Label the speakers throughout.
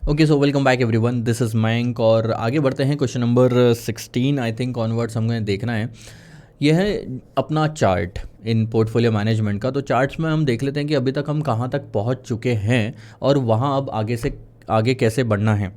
Speaker 1: Okay, so welcome back everyone, this is Mayank और आगे बढ़ते हैं। Question number 16 I think onwards हमें देखना है। यह है अपना चार्ट इन पोर्टफोलियो मैनेजमेंट का। तो चार्ट्स में हम देख लेते हैं कि अभी तक हम कहाँ तक पहुँच चुके हैं और वहाँ अब आगे कैसे बढ़ना है।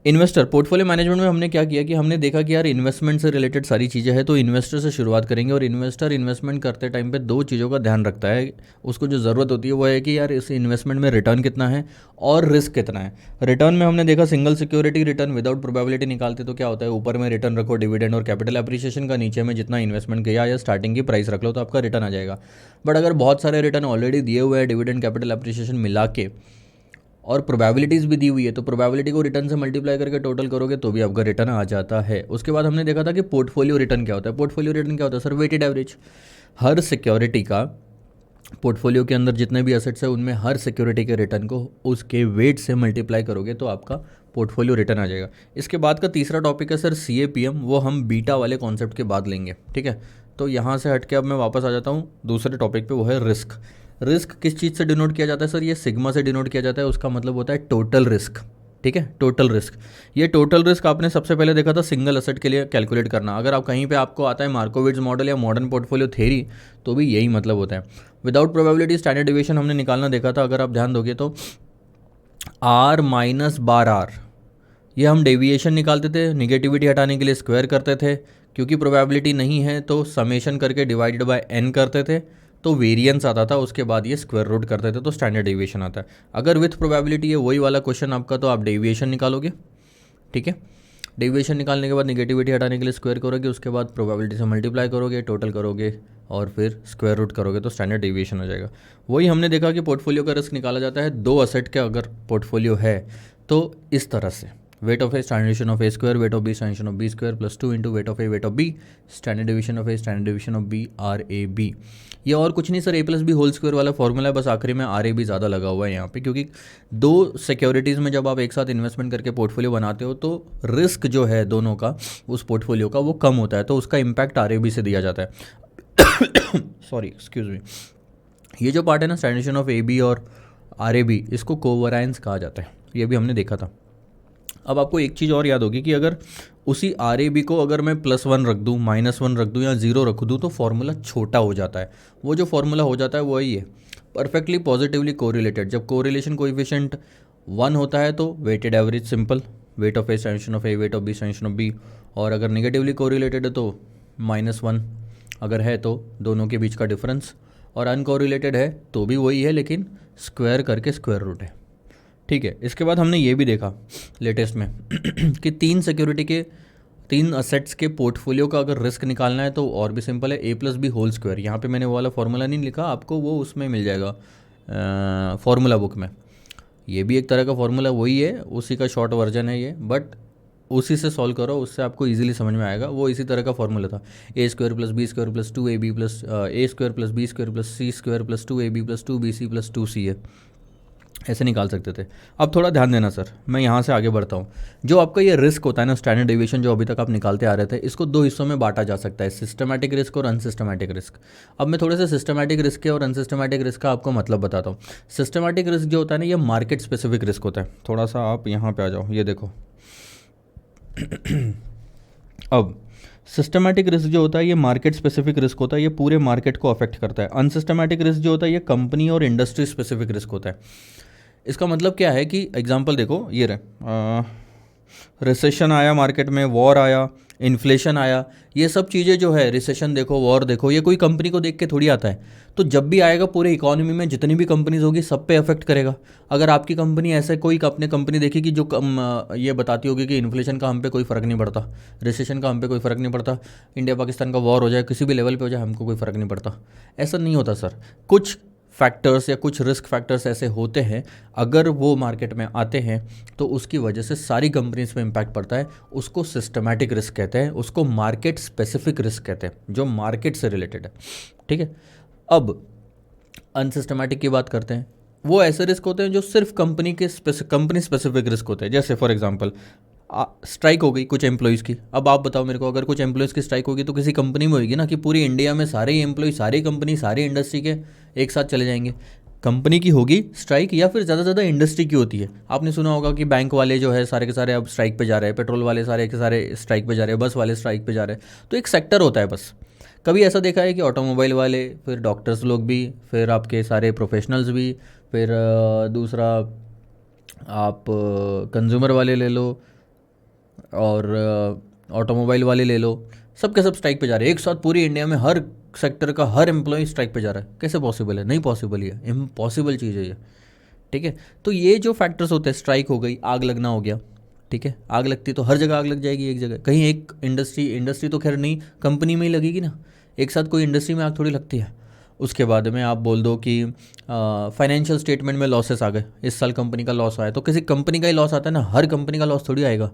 Speaker 1: इन्वेस्टर पोर्टफोलियो मैनेजमेंट में हमने क्या किया कि हमने देखा कि यार इन्वेस्टमेंट से रिलेटेड सारी चीज़ें हैं, तो इन्वेस्टर से शुरुआत करेंगे। और इन्वेस्टर इन्वेस्टमेंट करते टाइम पे दो चीज़ों का ध्यान रखता है। उसको जो ज़रूरत होती है वो है कि यार इस इन्वेस्टमेंट में रिटर्न कितना है और रिस्क कितना है। रिटर्न में हमने देखा single security return without probability निकालते तो क्या होता है, ऊपर में रिटर्न रखो डिविडेंड और कैपिटल अप्रिसिएशन का, नीचे में जितना इन्वेस्टमेंट किया या स्टार्टिंग की प्राइस रख लो तो आपका रिटर्न आ जाएगा। बट अगर बहुत सारे रिटर्न ऑलरेडी दिए हुए हैं डिविडेंड कैपिटल अप्रिसिएशन मिला के और प्रोबेबिलिटीज़ भी दी हुई है, तो प्रोबेबिलिटी को रिटर्न से मल्टीप्लाई करके टोटल करोगे तो भी आपका रिटर्न आ जाता है। उसके बाद हमने देखा था कि पोर्टफोलियो रिटर्न क्या होता है। पोर्टफोलियो रिटर्न क्या होता है सर? Weighted average. हर सिक्योरिटी का पोर्टफोलियो के अंदर जितने भी एसेट्स हैं उनमें हर सिक्योरिटी के रिटर्न को उसके वेट से मल्टीप्लाई करोगे तो आपका पोर्टफोलियो रिटर्न आ जाएगा। इसके बाद का तीसरा टॉपिक है सर CAPM, वो हम बीटा वाले कॉन्सेप्ट के बाद लेंगे, ठीक है। तो यहाँ से हट के अब मैं वापस आ जाता हूँ दूसरे टॉपिक पे, वो है रिस्क। रिस्क किस चीज़ से डिनोट किया जाता है सर? ये सिग्मा से डिनोट किया जाता है। उसका मतलब होता है टोटल रिस्क, ठीक है, टोटल रिस्क। ये टोटल रिस्क आपने सबसे पहले देखा था सिंगल असेट के लिए कैलकुलेट करना। अगर आप कहीं पे आपको आता है मार्कोविट्ज मॉडल या मॉडर्न पोर्टफोलियो थ्योरी, तो भी यही मतलब होता है। विदाउट प्रोबेबिलिटी स्टैंडर्ड डिविएशन हमने निकालना देखा था। अगर आप ध्यान दोगे तो R माइनस बार R, ये हम डेविएशन निकालते थे, निगेटिविटी हटाने के लिए स्क्वायर करते थे। क्योंकि प्रोबेबिलिटी नहीं है तो समेशन करके डिवाइडेड बाय n करते थे, तो वेरिएंस आता था। उसके बाद ये स्क्वायर रूट करते थे तो स्टैंडर्ड डेविएशन आता है। अगर विथ प्रोबेबिलिटी है वही वाला क्वेश्चन आपका, तो आप डेविएशन निकालोगे, ठीक है। डेविएशन निकालने के बाद निगेटिविटी हटाने के लिए स्क्वायर करोगे, उसके बाद प्रोबेबिलिटी से मल्टीप्लाई करोगे, टोटल करोगे और फिर स्क्वायर रूट करोगे तो स्टैंडर्ड डेविएशन हो जाएगा। वही हमने देखा कि पोर्टफोलियो का रिस्क निकाला जाता है दो असेट का अगर पोर्टफोलियो है तो इस तरह से। Weight of A standard division of A square, weight of B standard division of B square plus 2 into weight of A weight of B standard division of A standard division of B RAB। ये और कुछ नहीं sir, A+B whole square वाला formula है, बस आखिरी में RAB ज़्यादा लगा हुआ है यहाँ पे। क्योंकि दो सिक्योरिटीज़ में जब आप एक साथ इन्वेस्टमेंट करके पोर्टफोलियो बनाते हो तो रिस्क जो है दोनों का उस पोर्टफोलियो का वो कम होता है, तो उसका इम्पैक्ट RAB से दिया जाता है। Sorry, excuse me. ये जो पार्ट है ना स्टैंडर्ड डिवीजन ऑफ AB और RAB, इसको कोवैरिएंस कहा जाता है। ये भी हमने देखा था। अब आपको एक चीज़ और याद होगी कि अगर उसी RAB को अगर मैं +1 रख दूँ, -1 रख दूँ या 0 रख दूँ तो फॉर्मूला छोटा हो जाता है। वो जो फॉर्मूला हो जाता है वही है परफेक्टली पॉजिटिवली कोरिलेटेड। जब कोरिलेशन कोएफिशिएंट 1 होता है तो weighted average simple, weight of A standard of A weight of B standard of B. और अगर नेगेटिवली कोरिलेटेड है तो -1 अगर है तो दोनों के बीच का डिफरेंस, और अनकोरिलेटेड है तो भी वही है लेकिन स्क्वायर करके स्क्वायर रूट है, ठीक है। इसके बाद हमने ये भी देखा लेटेस्ट में कि तीन असेट्स के पोर्टफोलियो का अगर रिस्क निकालना है तो और भी सिंपल है, A+B होल स्क्वायर। यहाँ पे मैंने वो वाला फॉर्मूला नहीं लिखा, आपको वो उसमें मिल जाएगा फॉर्मूला बुक में। ये भी एक तरह का फॉर्मूला वही है, उसी का शॉर्ट वर्जन है ये, बट उसी से सॉल्व करो, उससे आपको इजीली समझ में आएगा। वो इसी तरह का फॉर्मूला था, A² + B² + 2AB plus A² + B² + C² + 2AB + 2BC + 2CA, ऐसे निकाल सकते थे। अब थोड़ा ध्यान देना सर, मैं यहाँ से आगे बढ़ता हूँ। जो आपका ये रिस्क होता है ना स्टैंडर्ड डेविएशन, जो अभी तक आप निकालते आ रहे थे, इसको दो हिस्सों में बांटा जा सकता है, सिस्टमैटिक रिस्क और अनसिस्टमैटिक रिस्क। अब मैं थोड़े से सिस्टमैटिक रिस्क के और अनसिस्टमैटिक रिस्क का आपको मतलब बताता हूँ। सिस्टमैटिक रिस्क जो होता है ना, ये मार्केट स्पेसिफिक रिस्क होता है। थोड़ा सा आप यहाँ पे आ जाओ, ये देखो। अब सिस्टमैटिक रिस्क जो होता है ये मार्केट स्पेसिफिक रिस्क होता है, ये पूरे मार्केट को अफेक्ट करता है। अनसिस्टमैटिक रिस्क जो होता है ये कंपनी और इंडस्ट्री स्पेसिफिक रिस्क होता है। इसका मतलब क्या है कि एग्जांपल देखो, ये रहे रिसेशन आया मार्केट में, वॉर आया, इन्फ्लेशन आया, ये सब चीज़ें जो है, रिसेशन देखो, वॉर देखो, ये कोई कंपनी को देख के थोड़ी आता है। तो जब भी आएगा पूरे इकोनॉमी में जितनी भी कंपनीज होगी सब पे अफेक्ट करेगा। अगर आपकी कंपनी ऐसे कोई अपने कंपनी देखेगी जो ये बताती होगी कि इन्फ्लेशन का हम पे कोई फ़र्क नहीं पड़ता, रिसेशन का हम पे कोई फ़र्क नहीं पड़ता, इंडिया पाकिस्तान का वॉर हो जाए किसी भी लेवल पे हो जाए हमको कोई फ़र्क नहीं पड़ता, ऐसा नहीं होता सर। कुछ फैक्टर्स या कुछ रिस्क फैक्टर्स ऐसे होते हैं, अगर वो मार्केट में आते हैं तो उसकी वजह से सारी कंपनीज पे इम्पैक्ट पड़ता है। उसको सिस्टमैटिक रिस्क कहते हैं, उसको मार्केट स्पेसिफिक रिस्क कहते हैं, जो मार्केट से रिलेटेड है, ठीक है। अब अनसिस्टमैटिक की बात करते हैं। वो ऐसे रिस्क होते हैं जो सिर्फ कंपनी स्पेसिफिक रिस्क होते हैं। जैसे फॉर एग्जांपल स्ट्राइक हो गई कुछ एम्प्लॉयज़ की। अब आप बताओ मेरे को, अगर कुछ एम्प्लॉयज़ की स्ट्राइक होगी तो किसी कंपनी में होगी ना, कि पूरी इंडिया में सारे ही एम्प्लॉय, सारी कंपनी, सारी इंडस्ट्री के एक साथ चले जाएंगे। कंपनी की होगी स्ट्राइक, या फिर ज़्यादा से ज़्यादा इंडस्ट्री की होती है। आपने सुना होगा कि बैंक वाले जो है सारे के सारे अब स्ट्राइक पे जा रहे हैं, पेट्रोल वाले सारे के सारे स्ट्राइक पे जा रहे हैं, बस वाले स्ट्राइक पे जा रहे हैं। तो एक सेक्टर होता है बस। कभी ऐसा देखा है कि ऑटोमोबाइल वाले, फिर डॉक्टर्स लोग भी, फिर आपके सारे प्रोफेशनल्स भी, फिर दूसरा आप कंज्यूमर वाले ले लो और ऑटोमोबाइल वाले ले लो, सब के सब स्ट्राइक पे जा रहे हैं एक साथ। पूरी इंडिया में हर सेक्टर का हर एम्प्लॉय स्ट्राइक पे जा रहा है। कैसे पॉसिबल है? नहीं पॉसिबल, ये इम्पॉसिबल चीज़ है ये। ठीक है, तो ये जो फैक्टर्स होते हैं, स्ट्राइक हो गई, आग लगना हो गया। ठीक है, आग लगती तो हर जगह आग लग जाएगी, एक जगह कहीं एक इंडस्ट्री तो खैर नहीं, कंपनी में ही लगेगी ना, एक साथ कोई इंडस्ट्री में आग थोड़ी लगती है। उसके बाद में आप बोल दो कि फाइनेंशियल स्टेटमेंट में लॉसेस आ गए, इस साल कंपनी का लॉस आया, तो किसी कंपनी का ही लॉस आता है ना, हर कंपनी का लॉस थोड़ी आएगा।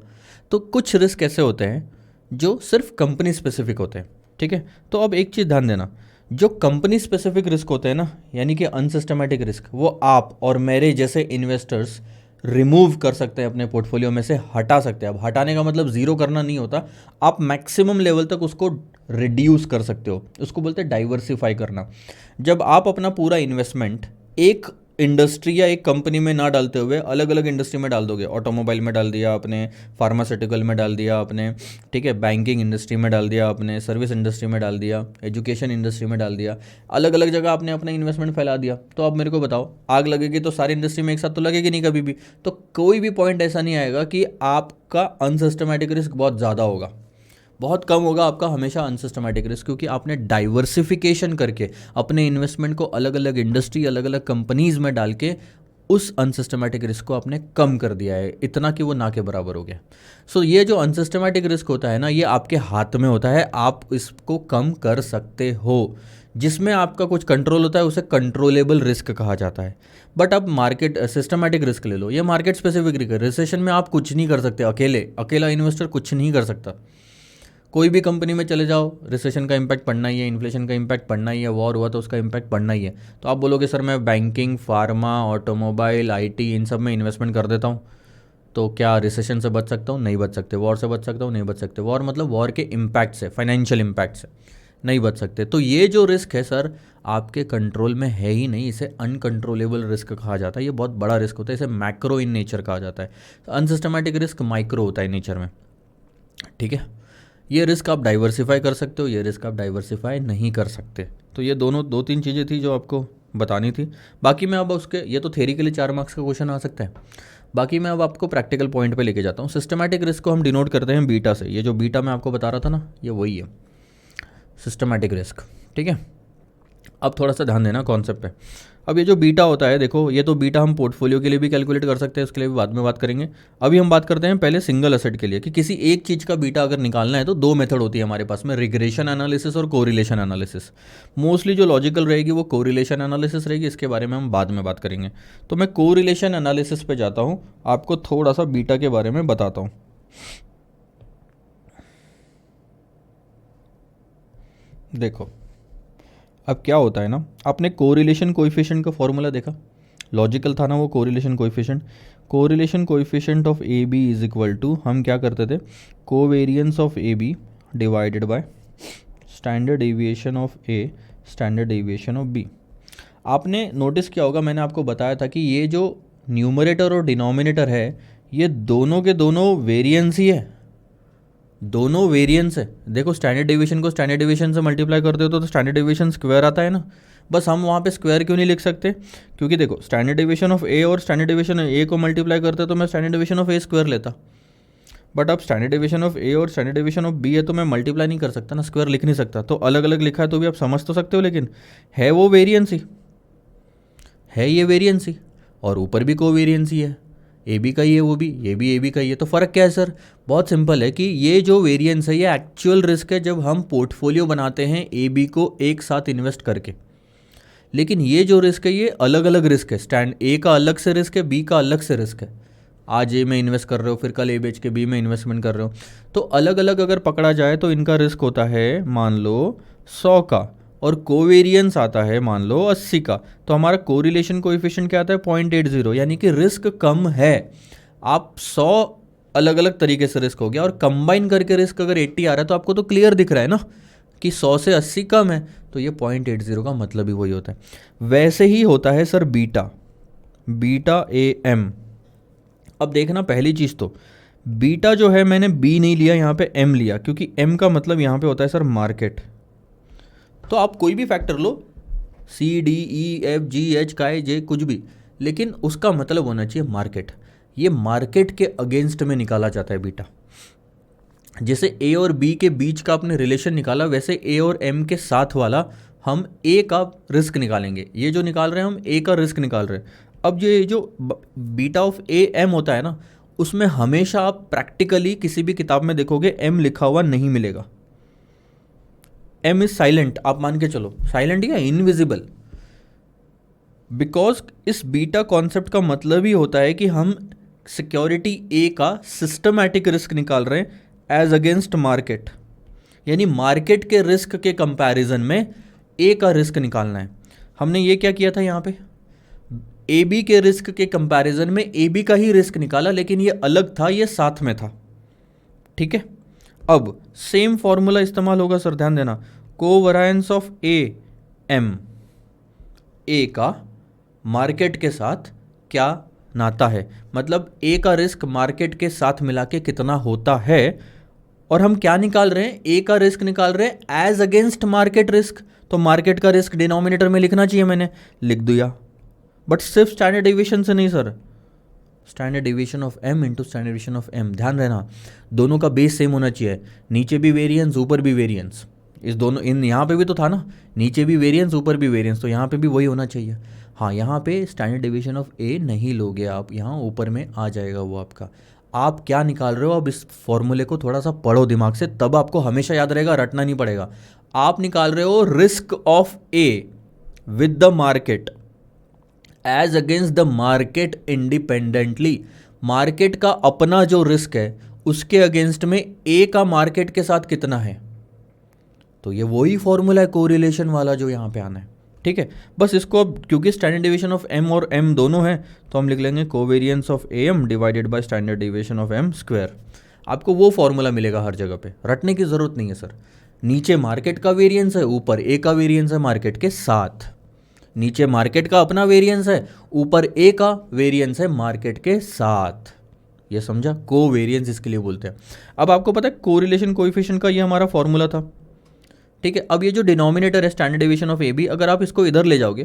Speaker 1: तो कुछ रिस्क ऐसे होते हैं जो सिर्फ कंपनी स्पेसिफिक होते हैं। ठीक है, तो अब एक चीज़ ध्यान देना, जो कंपनी स्पेसिफिक रिस्क होते हैं ना, यानी कि अनसिस्टमेटिक रिस्क, वो आप और मेरे जैसे इन्वेस्टर्स रिमूव कर सकते हैं अपने पोर्टफोलियो में से, हटा सकते हैं। अब हटाने का मतलब ज़ीरो करना नहीं होता, आप मैक्सिमम लेवल तक उसको रिड्यूस कर सकते हो, उसको बोलते हैं डाइवर्सिफाई करना। जब आप अपना पूरा इन्वेस्टमेंट एक इंडस्ट्री या एक कंपनी में ना डालते हुए अलग अलग इंडस्ट्री में डाल दोगे, ऑटोमोबाइल में डाल दिया आपने, फार्मास्यूटिकल में डाल दिया आपने, ठीक है, बैंकिंग इंडस्ट्री में डाल दिया आपने, सर्विस इंडस्ट्री में डाल दिया, एजुकेशन इंडस्ट्री में डाल दिया, अलग अलग जगह आपने अपना इन्वेस्टमेंट फैला दिया, तो आप मेरे को बताओ, आग लगेगी तो सारी इंडस्ट्री में एक साथ तो लगेगी नहीं कभी भी। तो कोई भी पॉइंट ऐसा नहीं आएगा कि आपका अनसिस्टमेटिक रिस्क बहुत ज़्यादा होगा, बहुत कम होगा आपका हमेशा अनसिस्टमेटिक रिस्क, क्योंकि आपने डाइवर्सिफिकेशन करके अपने इन्वेस्टमेंट को अलग अलग इंडस्ट्री, अलग अलग कंपनीज में डाल के उस अनसिस्टमेटिक रिस्क को आपने कम कर दिया है, इतना कि वो ना के बराबर हो गया। सो ये जो अनसिस्टमेटिक रिस्क होता है ना, ये आपके हाथ में होता है, आप इसको कम कर सकते हो। जिसमें आपका कुछ कंट्रोल होता है उसे कंट्रोलेबल रिस्क कहा जाता है। बट अब मार्केट सिस्टमैटिक रिस्क ले लो, ये मार्केट स्पेसिफिक रिस्क है। रिसेशन में आप कुछ नहीं कर सकते, अकेला इन्वेस्टर कुछ नहीं कर सकता। कोई भी कंपनी में चले जाओ, रिसेशन का इम्पैक्ट पड़ना ही है, इन्फ्लेशन का इम्पैक्ट पड़ना ही है, वॉर हुआ तो उसका इम्पैक्ट पड़ना ही है। तो आप बोलोगे सर मैं बैंकिंग, फार्मा, ऑटोमोबाइल, आईटी, इन सब में इन्वेस्टमेंट कर देता हूँ, तो क्या रिसेशन से बच सकता हूँ? नहीं बच सकते। वॉर से बच सकता हूँ? नहीं बच सकते। वॉर मतलब वॉर के इम्पैक्ट से, फाइनेंशियल इम्पैक्ट से नहीं बच सकते। तो ये जो रिस्क है सर आपके कंट्रोल में है ही नहीं, इसे अनकंट्रोलेबल रिस्क कहा जाता है। ये बहुत बड़ा रिस्क होता है, इसे मैक्रो इन नेचर कहा जाता है। अनसिस्टमैटिक रिस्क माइक्रो होता है नेचर में। ठीक है, ये रिस्क आप डाइवर्सिफाई कर सकते हो, ये रिस्क आप डाइवर्सिफाई नहीं कर सकते। तो ये दोनों 2-3 चीज़ें थी जो आपको बतानी थी। बाकी मैं अब उसके, ये तो थ्योरी के लिए 4 मार्क्स का क्वेश्चन आ सकता है। बाकी मैं अब आपको प्रैक्टिकल पॉइंट पे लेके जाता हूँ। सिस्टमैटिक रिस्क को हम डिनोट करते हैं बीटा से। ये जो बीटा मैं आपको बता रहा था ना, ये वही है सिस्टमैटिक रिस्क। ठीक है, अब थोड़ा सा ध्यान देना कॉन्सेप्ट पे। अब ये जो बीटा होता है, देखो ये तो बीटा हम पोर्टफोलियो के लिए भी कैलकुलेट कर सकते हैं, उसके लिए भी बाद में बात करेंगे। अभी हम बात करते हैं पहले सिंगल एसेट के लिए, कि किसी एक चीज़ का बीटा अगर निकालना है तो 2 मेथड होती है हमारे पास में, रिग्रेशन एनालिसिस और कोरिलेशन एनालिसिस। मोस्टली जो लॉजिकल रहेगी वो कोरिलेशन एनालिसिस रहेगी, इसके बारे में हम बाद में बात करेंगे। तो मैं कोरिलेशन एनालिसिस पे जाता हूँ, आपको थोड़ा सा बीटा के बारे में बताता हूँ। देखो अब क्या होता है ना, आपने कोरिलेशन कोएफिशिएंट का फॉर्मूला देखा, लॉजिकल था ना वो correlation coefficient of A B is equal to, हम क्या करते थे, covariance of A B divided by standard deviation of A standard deviation of B. आपने नोटिस किया होगा, मैंने आपको बताया था कि ये जो न्यूमरेटर और डिनोमिनेटर है, ये दोनों के दोनों वेरिएंस ही है, दोनों वेरिएंस है। देखो स्टैंडर्ड डेविएशन को स्टैंडर्ड डेविएशन से मल्टीप्लाई करते हो तो स्टैंडर्ड डेविएशन स्क्वायर आता है ना। बस हम वहाँ पे स्क्वायर क्यों नहीं लिख सकते, क्योंकि देखो स्टैंडर्ड डेविएशन ऑफ ए और स्टैंडर्ड डेविएशन ए को मल्टीप्लाई करते तो मैं standard deviation of A square लेता। बट अब स्टैंडर्ड डेविएशन ऑफ ए और स्टैंडर्ड डेविएशन ऑफ बी है तो मैं मल्टीप्लाई नहीं कर सकता ना, स्क्वायर लिख नहीं सकता। तो अलग अलग लिखा है तो भी आप समझ तो सकते हो, लेकिन है वो वेरिएंस ही है, ये वेरिएंस ही, और ऊपर भी कोवेरिएंस ही है, ए बी का ही है वो भी, ये भी ए बी का ही है। तो फ़र्क क्या है सर? बहुत सिंपल है कि ये जो वेरिएंस है ये एक्चुअल रिस्क है जब हम पोर्टफोलियो बनाते हैं ए बी को एक साथ इन्वेस्ट करके। लेकिन ये जो रिस्क है ये अलग अलग रिस्क है, स्टैंड ए का अलग से रिस्क है, बी का अलग से रिस्क है। आज ए में इन्वेस्ट कर रहे हो, फिर कल ए बेच के बी में इन्वेस्टमेंट कर रहे हो, तो अलग अलग अगर पकड़ा जाए तो इनका रिस्क होता है मान लो 100 का, और कोवेरियंस आता है मान लो 80 का। तो हमारा कोरिलेशन कोएफिशिएंट क्या आता है 0.80, यानी कि रिस्क कम है। आप 100 अलग अलग तरीके से रिस्क हो गया और कंबाइन करके रिस्क अगर 80 आ रहा है तो आपको तो क्लियर दिख रहा है ना कि 100 से 80 कम है, तो ये 0.80 का मतलब ही वही होता है। वैसे ही होता है sir beta, beta A M. अब देखना पहली चीज़ तो बीटा जो है मैंने बी नहीं लिया, यहाँ पे एम लिया, क्योंकि एम का मतलब यहाँ पे होता है सर मार्केट। तो आप कोई भी फैक्टर लो, C D E F G H का जे कुछ भी, लेकिन उसका मतलब होना चाहिए मार्केट। ये मार्केट के अगेंस्ट में निकाला जाता है बीटा। जैसे ए और बी के बीच का आपने रिलेशन निकाला, वैसे ए और एम के साथ वाला हम ए का रिस्क निकालेंगे। ये जो निकाल रहे हैं हम ए का रिस्क निकाल रहे हैं। अब ये जो बीटा ऑफ ए एम होता है ना, उसमें हमेशा आप प्रैक्टिकली किसी भी किताब में देखोगे एम लिखा हुआ नहीं मिलेगा। एम इज साइलेंट, आप मान के चलो साइलेंट या इनविजिबल, बिकॉज इस बीटा कॉन्सेप्ट का मतलब ही होता है कि हम सिक्योरिटी ए का सिस्टमैटिक रिस्क निकाल रहे हैं एज अगेंस्ट मार्केट, यानी मार्केट के रिस्क के कंपैरिजन में ए का रिस्क निकालना है। हमने ये क्या किया था यहाँ पे, ए बी के रिस्क के कंपैरिजन में ए बी का ही रिस्क निकाला, लेकिन ये अलग था, ये साथ में था। ठीक है, अब सेम फॉर्मूला इस्तेमाल होगा सर, ध्यान देना। कोवैरियंस ऑफ ए एम, ए का मार्केट के साथ क्या नाता है, मतलब ए का रिस्क मार्केट के साथ मिला के कितना होता है। और हम क्या निकाल रहे हैं, ए का रिस्क निकाल रहे हैं एज अगेंस्ट मार्केट रिस्क। तो मार्केट का रिस्क डिनोमिनेटर में लिखना चाहिए, मैंने लिख दिया, बट सिर्फ स्टैंडर्ड डिवीजन से नहीं sir, standard division of M into standard division of M. ध्यान रहना, दोनों का बेस सेम होना चाहिए, नीचे भी वेरिएंस ऊपर भी वेरिएंस। इस दोनों इन यहाँ पे भी तो था ना, नीचे भी वेरिएंस ऊपर भी वेरिएंस, तो यहाँ पे भी वही होना चाहिए। हाँ, यहाँ पे स्टैंडर्ड डिवीजन ऑफ ए नहीं लोगे आप, यहाँ ऊपर में आ जाएगा वो आपका। आप क्या निकाल रहे हो, अब इस फॉर्मूले को थोड़ा सा पढ़ो दिमाग से, तब आपको हमेशा याद रहेगा, रटना नहीं पड़ेगा। आप निकाल रहे हो risk of A with the market as against the market independently. Market का अपना जो रिस्क है उसके अगेंस्ट में ए का मार्केट के साथ कितना है, तो ये वही फॉर्मूला है कोरिलेशन वाला जो यहाँ पे आना है। ठीक है, बस इसको अब क्योंकि स्टैंडर्ड डिवीजन ऑफ एम और एम दोनों हैं, तो हम लिख लेंगे covariance of A M divided by standard division of M square. आपको वो फॉर्मूला मिलेगा हर जगह पे, रटने की ज़रूरत नहीं है सर। नीचे मार्केट का वेरिएंस है, ऊपर ए का वेरिएंस है मार्केट के साथ। नीचे मार्केट का अपना वेरिएंस है, ऊपर ए का वेरिएंस है मार्केट के साथ। ये समझा, कोवेरियंस इसके लिए बोलते हैं। अब आपको पता है कोरिलेशन कोएफिशिएंट का ये हमारा फॉर्मूला था। ठीक है, अब ये जो डिनोमिनेटर है standard division of A B, अगर आप इसको इधर ले जाओगे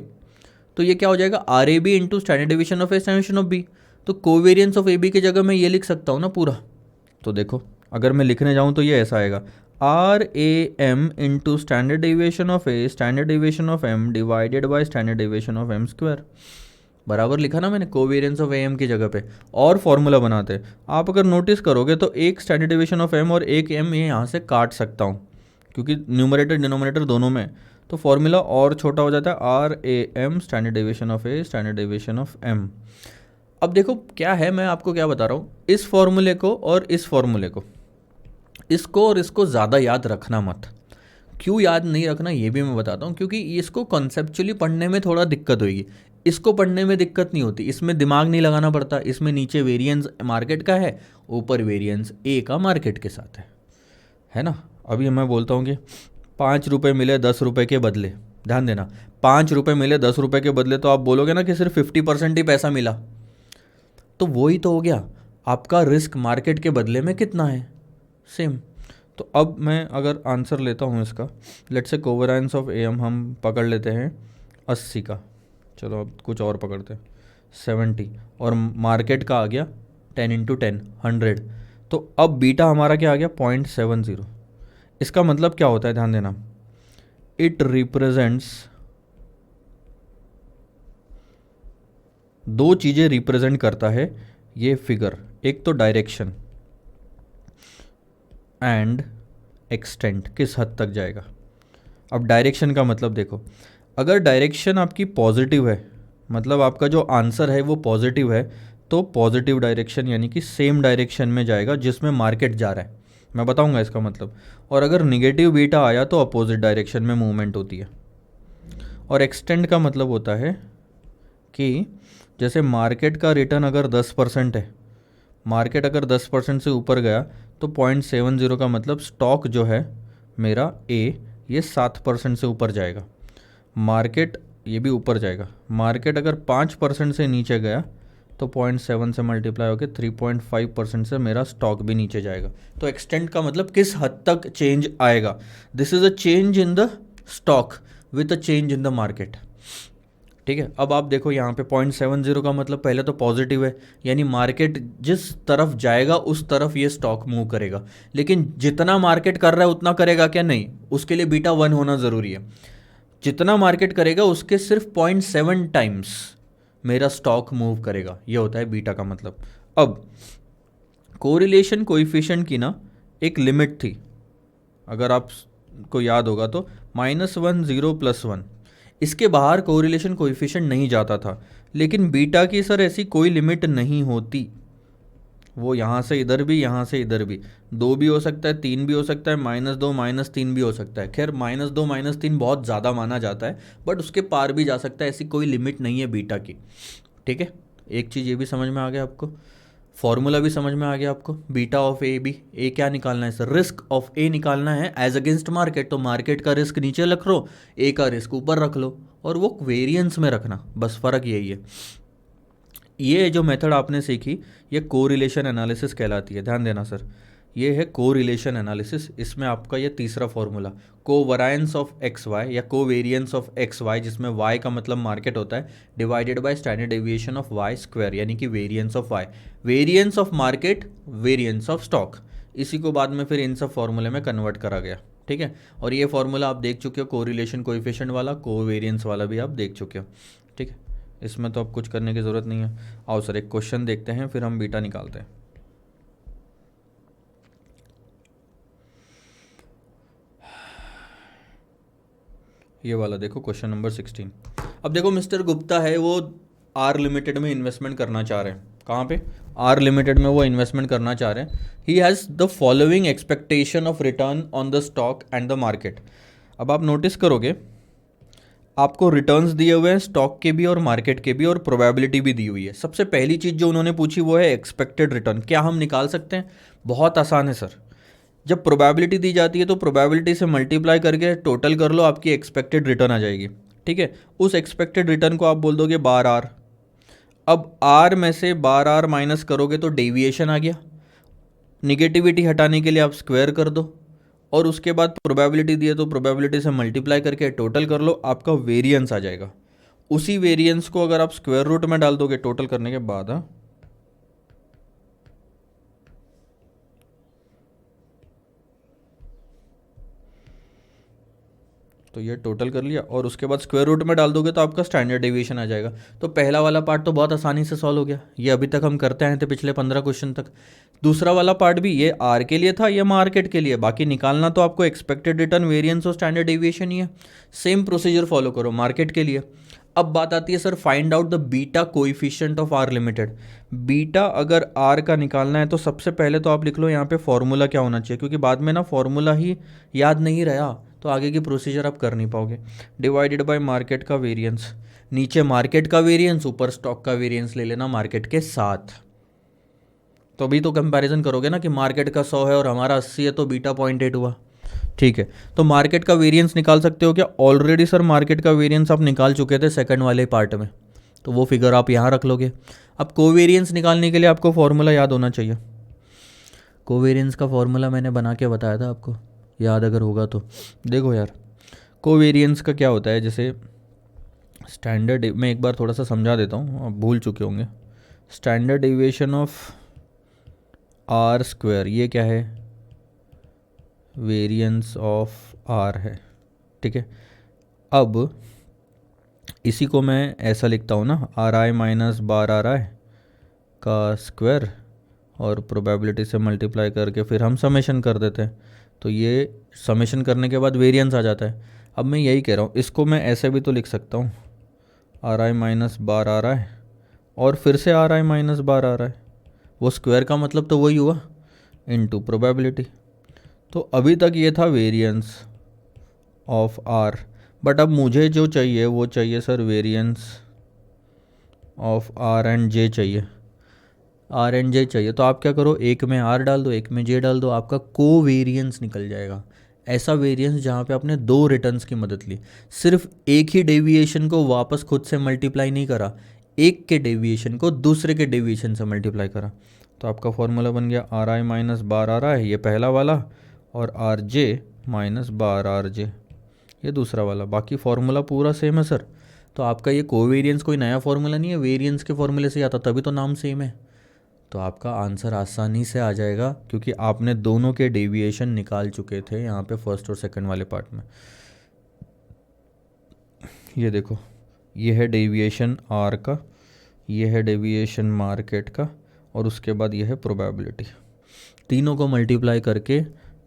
Speaker 1: तो ये क्या हो जाएगा, R A B into standard division of A standard division of B. तो कोवेरियंस ऑफ ए बी की जगह मैं ये लिख सकता हूँ ना पूरा। तो देखो, अगर मैं लिखने जाऊँ तो ये ऐसा आएगा, R A M into standard division of A standard division of M divided by standard division of M square. बराबर लिखा ना मैंने, कोवेरियंस ऑफ ए एम की जगह पे। और फॉर्मूला बनाते, आप अगर नोटिस करोगे तो एक स्टैंडर्ड डिवीजन ऑफ एम और एक एम ये यहाँ से काट सकता हूँ, क्योंकि न्यूमरेटर डिनोमिनेटर दोनों में, तो फॉर्मूला और छोटा हो जाता है, R A M standard division of A standard division of M. अब देखो क्या है, मैं आपको क्या बता रहा हूँ, इस फॉर्मूले को और इस फॉर्मूले को, इसको और इसको ज़्यादा याद रखना मत। क्यों याद नहीं रखना ये भी मैं बताता हूँ, क्योंकि इसको कॉन्सेप्चुअली पढ़ने में थोड़ा दिक्कत होगी। इसको पढ़ने में दिक्कत नहीं होती, इसमें दिमाग नहीं लगाना पड़ता। इसमें नीचे वेरिएंस मार्केट का है, ऊपर वेरिएंस ए का मार्केट के साथ है ना। अभी मैं बोलता हूँ कि 5 रुपये मिले 10 रुपये के बदले, ध्यान देना, 5 रुपये मिले 10 रुपये के बदले, तो आप बोलोगे ना कि सिर्फ 50% ही पैसा मिला, तो वही तो हो गया, आपका रिस्क मार्केट के बदले में कितना है, सेम। तो अब मैं अगर आंसर लेता हूँ इसका, let's say covariance of A M हम पकड़ लेते हैं 80 का, चलो अब कुछ और पकड़ते हैं 70, और मार्केट का आ गया 10 इंटू 10 100। तो अब बीटा हमारा क्या आ गया 0.70। इसका मतलब क्या होता है, ध्यान देना, इट रिप्रेजेंट्स, दो चीज़ें रिप्रेजेंट करता है ये फिगर, एक तो डायरेक्शन एंड एक्सटेंट, किस हद तक जाएगा। अब डायरेक्शन का मतलब देखो, अगर डायरेक्शन आपकी पॉजिटिव है, मतलब आपका जो आंसर है वो पॉजिटिव है, तो पॉजिटिव डायरेक्शन यानी कि सेम डायरेक्शन में जाएगा जिसमें मार्केट जा रहा है, मैं बताऊंगा इसका मतलब। और अगर निगेटिव बीटा आया तो अपोजिट डायरेक्शन में मूवमेंट होती है। और एक्सटेंड का मतलब होता है कि जैसे मार्केट का रिटर्न अगर 10% है, मार्केट अगर 10% से ऊपर गया तो 0.70 का मतलब स्टॉक जो है मेरा ए ये 7% से ऊपर जाएगा, मार्केट ये भी ऊपर जाएगा। मार्केट अगर 5% से नीचे गया तो 0.7 से मल्टीप्लाई होकर 3.5% से मेरा स्टॉक भी नीचे जाएगा। तो एक्सटेंट का मतलब किस हद तक चेंज आएगा। This is a change in the stock with a change in the market. ठीक है, अब आप देखो यहाँ पे 0.70 का मतलब पहले तो पॉजिटिव है, यानी मार्केट जिस तरफ जाएगा उस तरफ ये स्टॉक मूव करेगा। लेकिन जितना मार्केट कर रहा है उतना करेगा क्या? नहीं, उसके लिए बीटा 1 होना ज़रूरी है। जितना मार्केट करेगा उसके सिर्फ 0.7 टाइम्स मेरा स्टॉक मूव करेगा, ये होता है बीटा का मतलब। अब कोरिलेशन कोएफिशिएंट की ना एक लिमिट थी, अगर आपको याद होगा तो -1 0 +1, इसके बाहर कोरिलेशन कोएफिशिएंट नहीं जाता था। लेकिन बीटा की सर ऐसी कोई लिमिट नहीं होती, वो यहाँ से इधर भी यहाँ से इधर भी 2 भी हो सकता है, 3 भी हो सकता है, -2 -3 भी हो सकता है। खैर -2 -3 बहुत ज़्यादा माना जाता है, बट उसके पार भी जा सकता है, ऐसी कोई लिमिट नहीं है बीटा की। ठीक है, एक चीज़ ये भी समझ में आ गया आपको, फॉर्मूला भी समझ में आ गया आपको। बीटा ऑफ ए बी, ए क्या निकालना है सर? रिस्क ऑफ ए निकालना है एज अगेंस्ट मार्केट। तो मार्केट का रिस्क नीचे रख लो, ए का रिस्क ऊपर रख लो, और वो वेरिएंस में रखना, बस फ़र्क यही है। ये जो मेथड आपने सीखी ये कोरिलेशन एनालिसिस कहलाती है, ध्यान देना सर। ये है कोरिलेशन एनालिसिस। इसमें आपका ये तीसरा formula covariance of X Y या कोवेरियंस ऑफ एक्स वाई, जिसमें वाई का मतलब मार्केट होता है, divided by standard deviation of Y square, यानी कि variance of Y, variance of market, variance of stock. इसी को बाद में फिर इन सब फॉर्मूले में कन्वर्ट करा गया। ठीक है, और ये फॉर्मूला आप देख चुके हो, कोरिलेशन कोएफिशिएंट वाला, कोवेरियंस वाला भी आप देख चुके हो। ठीक है, इसमें तो अब कुछ करने की ज़रूरत नहीं है। आओ सर एक क्वेश्चन देखते हैं, फिर हम बीटा निकालते हैं। ये वाला देखो, क्वेश्चन नंबर 16। अब देखो मिस्टर गुप्ता है, वो आर लिमिटेड में इन्वेस्टमेंट करना चाह रहे हैं। कहाँ पे? आर लिमिटेड में वो इन्वेस्टमेंट करना चाह रहे हैं। He has the following expectation of return on the stock and the market. अब आप नोटिस करोगे आपको रिटर्न्स दिए हुए हैं, स्टॉक के भी और मार्केट के भी, और प्रोबेबिलिटी भी दी हुई है। सबसे पहली चीज़ जो उन्होंने पूछी वो है एक्सपेक्टेड रिटर्न। क्या हम निकाल सकते हैं? बहुत आसान है सर। जब प्रोबेबिलिटी दी जाती है तो प्रोबेबिलिटी से मल्टीप्लाई करके टोटल कर लो, आपकी एक्सपेक्टेड रिटर्न आ जाएगी। ठीक है, उस एक्सपेक्टेड रिटर्न को आप बोल दोगे बार आर। अब आर में से बार आर माइनस करोगे तो डेविएशन आ गया, निगेटिविटी हटाने के लिए आप स्क्वायर कर दो, और उसके बाद प्रोबेबिलिटी दी है तो प्रोबेबिलिटी से मल्टीप्लाई करके टोटल कर लो, आपका वेरिएंस आ जाएगा। उसी वेरिएंस को अगर आप स्क्वायर रूट में डाल दोगे टोटल करने के बाद, तो ये टोटल कर लिया और उसके बाद स्क्वायर रूट में डाल दोगे तो आपका स्टैंडर्ड डेविएशन आ जाएगा। तो पहला वाला पार्ट तो बहुत आसानी से सॉल्व हो गया, ये अभी तक हम करते आए थे पिछले 15 क्वेश्चन तक। दूसरा वाला पार्ट भी ये आर के लिए था, ये मार्केट के लिए। बाकी निकालना तो आपको एक्सपेक्टेड रिटर्न, वेरिएंस और स्टैंडर्ड डेविएशन ही है। सेम प्रोसीजर फॉलो करो मार्केट के लिए। अब बात आती है sir find out the beta coefficient of R limited. Beta अगर आर का निकालना है तो सबसे पहले तो आप लिख लो यहाँ पे फॉर्मूला क्या होना चाहिए, क्योंकि बाद में ना फॉर्मूला ही याद नहीं रहा तो आगे की प्रोसीजर आप कर नहीं पाओगे। डिवाइडेड बाय मार्केट का वेरिएंस, नीचे मार्केट का वेरिएंस, ऊपर स्टॉक का वेरिएंस ले लेना मार्केट के साथ। तो अभी तो कंपैरिजन करोगे ना कि मार्केट का 100 है और हमारा 80 है तो बीटा 0.8 हुआ। ठीक है, तो मार्केट का वेरिएंस निकाल सकते हो क्या? ऑलरेडी सर मार्केट का वेरिएंस आप निकाल चुके थे सेकंड वाले पार्ट में, तो वो फिगर आप यहाँ रख लोगे। अब कोवेरिएंस निकालने के लिए आपको फॉर्मूला याद होना चाहिए। कोवेरिएंस का फॉर्मूला मैंने बना के बताया था आपको, याद अगर होगा तो। देखो यार, कोवेरिएंस का क्या होता है, जैसे स्टैंडर्ड, मैं एक बार थोड़ा सा समझा देता हूँ, आप भूल चुके होंगे। Standard deviation of R square, ये क्या है? वेरिएंस ऑफ आर है। ठीक है, अब इसी को मैं ऐसा लिखता हूँ ना, are I minus bar are आई का स्क्वायर, और प्रोबेबिलिटी से मल्टीप्लाई करके फिर हम समेशन कर देते हैं, तो ये समेशन करने के बाद वेरिएंस आ जाता है। अब मैं यही कह रहा हूँ, इसको मैं ऐसे भी तो लिख सकता हूँ, are I minus bar are आई, और फिर से are I minus bar are आई, वो स्क्वायर का मतलब तो वही हुआ इनटू प्रोबेबिलिटी। तो अभी तक ये था वेरिएंस ऑफ आर, बट अब मुझे जो चाहिए वो चाहिए sir variance of R and J चाहिए, आर एंड जे चाहिए। तो आप क्या करो, एक में आर डाल दो, एक में जे डाल दो, आपका कोवेरिएंस निकल जाएगा। ऐसा वेरिएंस जहाँ पे आपने दो रिटर्न्स की मदद ली, सिर्फ एक ही डेविएशन को वापस खुद से मल्टीप्लाई नहीं करा, एक के डेविएशन को दूसरे के डेविएशन से मल्टीप्लाई करा। तो आपका फॉर्मूला बन गया are I minus bar are आई, ये पहला वाला, और आर जे माइनस बार आर जे, ये दूसरा वाला। बाकी फार्मूला पूरा सेम है सर। तो आपका ये कोवेरियंस कोई नया फार्मूला नहीं है, वेरिएंस के फॉर्मूले से आता, तभी तो नाम सेम है। तो आपका आंसर आसानी से आ जाएगा, क्योंकि आपने दोनों के डेविएशन निकाल चुके थे यहाँ पे फर्स्ट और सेकंड वाले पार्ट में। ये देखो, ये है डेविएशन आर का, ये है डेविएशन मार्केट का, और उसके बाद ये है प्रोबेबिलिटी। तीनों को मल्टीप्लाई करके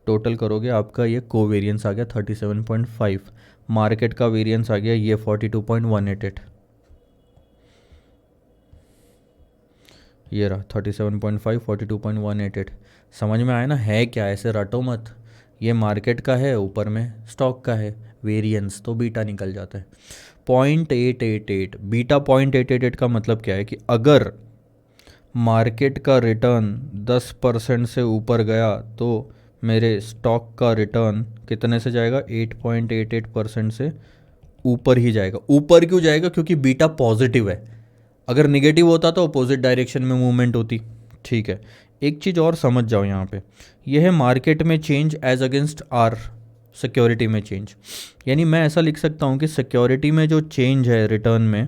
Speaker 1: टोटल करोगे, आपका ये कोवेरियंस आ गया 37.5, मार्केट का वेरिएंस आ गया ये 42.188, ये रहा 37.5 42.188। समझ में आया ना, है क्या, ऐसे रटो मत। ये मार्केट का है, ऊपर में स्टॉक का है, वेरिएंस तो बीटा निकल जाता है 0.888। बीटा 0.888 का मतलब क्या है कि अगर मार्केट का रिटर्न 10% से ऊपर गया तो मेरे स्टॉक का रिटर्न कितने से जाएगा, 8.88% से ऊपर ही जाएगा। ऊपर क्यों जाएगा, क्योंकि बीटा पॉजिटिव है। अगर निगेटिव होता तो अपोजिट डायरेक्शन में मूवमेंट होती। ठीक है, एक चीज़ और समझ जाओ यहाँ पे, यह है मार्केट में change as against R security में चेंज। यानी मैं ऐसा लिख सकता हूँ कि सिक्योरिटी में जो चेंज है रिटर्न में,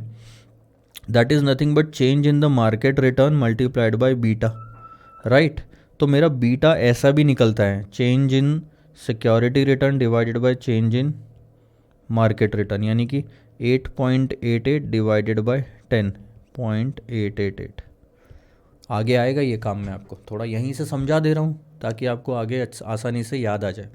Speaker 1: that is nothing but change in the market return multiplied by beta, right. तो मेरा बीटा ऐसा भी निकलता है, change in security return divided by change in market return, यानी कि 8.88 डिवाइडेड बाय 10.888। आगे आएगा ये काम, मैं आपको थोड़ा यहीं से समझा दे रहा हूँ ताकि आपको आगे आसानी से याद आ जाए।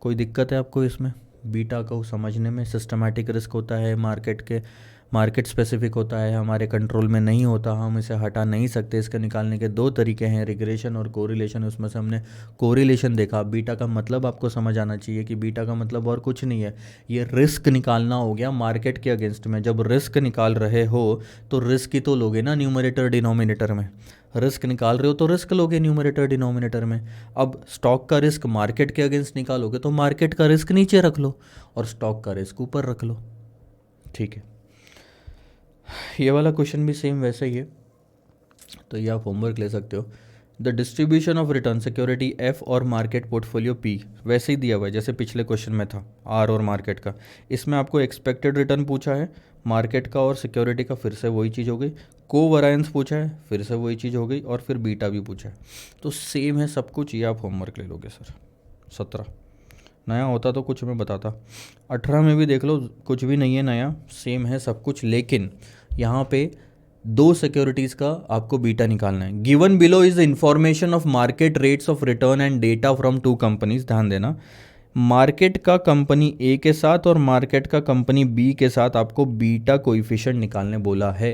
Speaker 1: कोई दिक्कत है आपको इसमें? बीटा को समझने में सिस्टमैटिक रिस्क होता है, मार्केट स्पेसिफिक होता है, हमारे कंट्रोल में नहीं होता, हम इसे हटा नहीं सकते। इसके निकालने के दो तरीके हैं, रिग्रेशन और कोरिलेशन। उसमें से हमने कोरिलेशन देखा। बीटा का मतलब आपको समझ आना चाहिए कि बीटा का मतलब और कुछ नहीं है, ये रिस्क निकालना हो गया मार्केट के अगेंस्ट में। जब रिस्क निकाल रहे हो तो रिस्क ही तो लोगे ना न्यूमरेटर डिनोमिनेटर में। रिस्क निकाल रहे हो तो रिस्क लोगे न्यूमरेटर डिनोमिनेटर में। अब स्टॉक का रिस्क मार्केट के अगेंस्ट निकालोगे तो मार्केट का रिस्क नीचे रख लो और स्टॉक का रिस्क ऊपर रख लो। ठीक है, ये वाला क्वेश्चन भी सेम वैसा ही है, तो ये आप होमवर्क ले सकते हो। The distribution of return security F और मार्केट पोर्टफोलियो पी वैसे ही दिया हुआ है जैसे पिछले क्वेश्चन में था आर और मार्केट का। इसमें आपको एक्सपेक्टेड रिटर्न पूछा है मार्केट का और सिक्योरिटी का, फिर से वही चीज़ हो गई। कोवैरियंस पूछा है, फिर से वही चीज़ हो गई, और फिर बीटा भी पूछा है। तो सेम है सब कुछ, ये आप होमवर्क ले लोगे सर। 17 नया होता तो कुछ मैं बताता, 18 में भी देख लो, कुछ भी नहीं है नया, सेम है सब कुछ। लेकिन यहाँ पे दो सिक्योरिटीज़ का आपको बीटा निकालना है। Given below is the information of market rates of return and data from two companies. ध्यान देना, मार्केट का कंपनी ए के साथ और मार्केट का कंपनी बी के साथ आपको बीटा कोएफिशिएंट निकालने बोला है।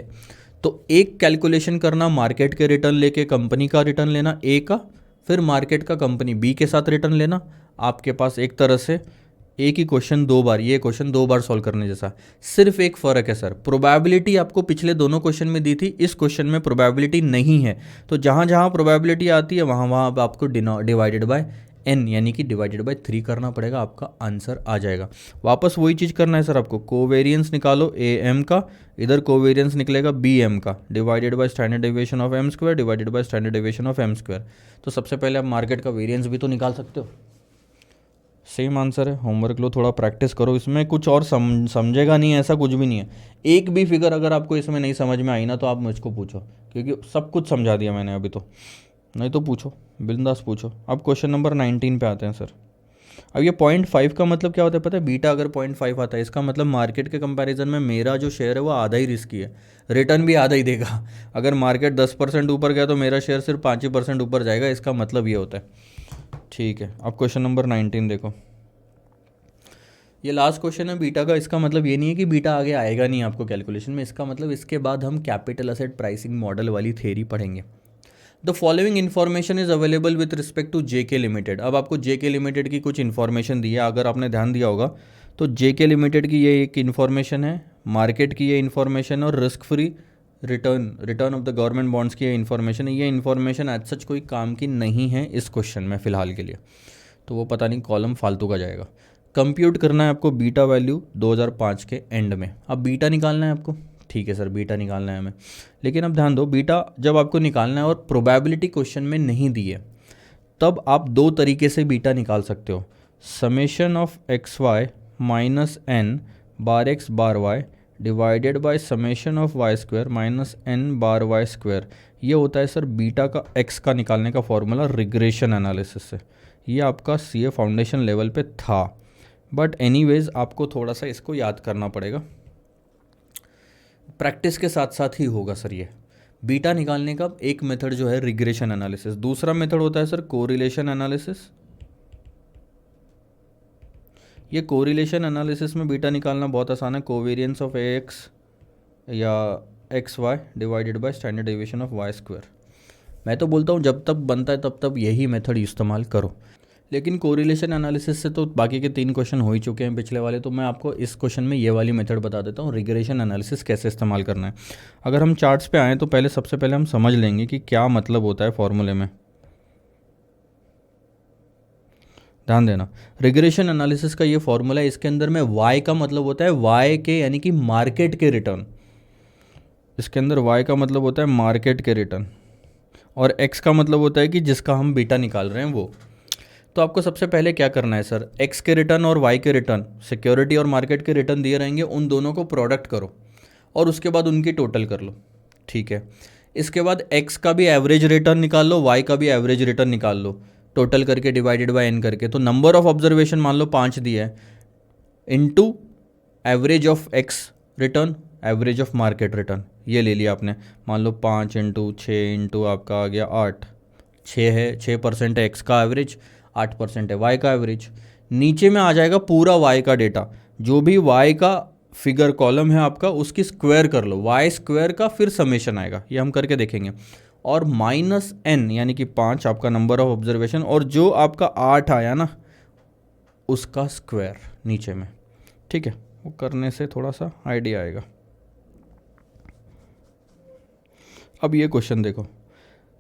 Speaker 1: तो एक कैलकुलेशन करना, मार्केट के रिटर्न लेके कंपनी का रिटर्न लेना ए का, फिर मार्केट का कंपनी बी के साथ रिटर्न लेना। आपके पास एक तरह से एक ही क्वेश्चन दो बार, ये क्वेश्चन दो बार सॉल्व करने जैसा। सिर्फ एक फ़र्क है सर, प्रोबेबिलिटी आपको पिछले दोनों क्वेश्चन में दी थी, इस क्वेश्चन में प्रोबेबिलिटी नहीं है। तो जहाँ जहाँ प्रोबेबिलिटी आती है वहाँ वहाँ आपको डिवाइडेड बाय n यानी कि डिवाइडेड बाय 3 करना पड़ेगा, आपका आंसर आ जाएगा। वापस वही चीज़ करना है सर आपको, कोवेरियंस निकालो ए एम का, इधर कोवेरियंस निकलेगा बी एम का, divided by standard deviation of M square divided by standard deviation of M square. तो सबसे पहले आप मार्केट का वेरियंस भी तो निकाल सकते हो। सेम आंसर है, होमवर्क लो, थोड़ा प्रैक्टिस करो। इसमें कुछ और समझेगा नहीं, ऐसा कुछ भी नहीं है। एक भी फिगर अगर आपको इसमें नहीं समझ में आई ना तो आप मुझको पूछो, क्योंकि सब कुछ समझा दिया मैंने अभी तो। नहीं तो पूछो, बिंदास पूछो। अब क्वेश्चन नंबर 19 पे आते हैं सर। अब ये 0.5 का मतलब क्या होता है पता है? बीटा अगर 0.5 आता है, इसका मतलब मार्केट के कंपैरिजन में मेरा जो शेयर है वो आधा ही रिस्की है, रिटर्न भी आधा ही देगा। अगर मार्केट 10% ऊपर गया तो मेरा शेयर सिर्फ 5% ऊपर जाएगा, इसका मतलब ये होता है। ठीक है, अब क्वेश्चन नंबर 19 देखो, ये लास्ट क्वेश्चन है बीटा का। इसका मतलब ये नहीं है कि बीटा आगे आएगा नहीं आपको कैलकुलेशन में, इसका मतलब इसके बाद हम कैपिटल असेट प्राइसिंग मॉडल वाली थ्योरी पढ़ेंगे। The following information is available with respect to JK limited. अब आपको जेके लिमिटेड की कुछ इन्फॉर्मेशन दी है, अगर आपने ध्यान दिया होगा तो जेके लिमिटेड की ये एक इन्फॉर्मेशन है, मार्केट की ये इन्फॉर्मेशन और risk free return of the government bonds की ये इन्फॉर्मेशन है। ये इन्फॉर्मेशन एज सच कोई काम की नहीं है इस क्वेश्चन में फ़िलहाल के लिए। तो वो पता नहीं कॉलम फालतू का जाएगा। कंप्यूट करना है आपको बीटा वैल्यू 2005 के एंड में। अब बीटा निकालना है आपको, ठीक है सर बीटा निकालना है हमें, लेकिन अब ध्यान दो बीटा जब आपको निकालना है और प्रोबेबिलिटी क्वेश्चन में नहीं दी है तब आप दो तरीके से बीटा निकाल सकते हो। Summation of X Y minus N bar X bar Y divided by summation of Y square minus N bar Y square, ये होता है सर बीटा का एक्स का निकालने का फॉर्मूला रिग्रेशन एनालिसिस से। ये आपका सीए फाउंडेशन लेवल पे था, बट एनीवेज आपको थोड़ा सा इसको याद करना पड़ेगा, प्रैक्टिस के साथ साथ ही होगा सर। ये बीटा निकालने का एक मेथड जो है रिग्रेशन एनालिसिस, दूसरा मेथड होता है सर कोरिलेशन एनालिसिस। ये कोरिलेशन एनालिसिस में बीटा निकालना बहुत आसान है, कोवेरियंस ऑफ एक्स या X Y divided by standard deviation of Y square. मैं तो बोलता हूँ जब तक बनता है तब तक यही मेथड इस्तेमाल करो, लेकिन कोरिलेशन एनालिसिस से तो बाकी के 3 क्वेश्चन हो ही चुके हैं पिछले वाले, तो मैं आपको इस क्वेश्चन में ये वाली मेथड बता देता हूँ रिग्रेशन एनालिसिस कैसे इस्तेमाल करना है। अगर हम चार्ट्स पे आएँ तो सबसे पहले हम समझ लेंगे कि क्या मतलब होता है फॉर्मूले में। ध्यान देना, रिग्रेशन एनालिसिस का ये फॉर्मूला है, इसके अंदर में y का मतलब होता है y के यानी कि मार्केट के रिटर्न, इसके अंदर y का मतलब होता है मार्केट के रिटर्न, और x का मतलब होता है कि जिसका हम बीटा निकाल रहे हैं वो। तो आपको सबसे पहले क्या करना है सर, x के रिटर्न और y के रिटर्न, सिक्योरिटी और मार्केट के रिटर्न दिए रहेंगे, उन दोनों को प्रोडक्ट करो और उसके बाद उनकी टोटल कर लो, ठीक है। इसके बाद x का भी एवरेज रिटर्न निकाल लो, y का भी एवरेज रिटर्न निकाल लो, टोटल करके डिवाइडेड बाय n करके। तो नंबर ऑफ ऑब्जर्वेशन मान लो 5 दिया है, into average of x return average of market return, ये ले लिया आपने। मान लो 5 इंटू 6 इंटू आपका आ गया 8, 6 है, 6% है x का एवरेज, 8% है y का एवरेज। नीचे में आ जाएगा पूरा y का डेटा, जो भी y का फिगर कॉलम है आपका उसकी स्क्वायर कर लो, y स्क्वायर का फिर समेशन आएगा, ये हम करके देखेंगे। और माइनस n यानी कि 5 आपका नंबर ऑफ ऑब्जर्वेशन, और जो आपका 8 आया ना उसका स्क्वायर नीचे में, ठीक है। वो करने से थोड़ा सा आइडिया आएगा। अब ये क्वेश्चन देखो,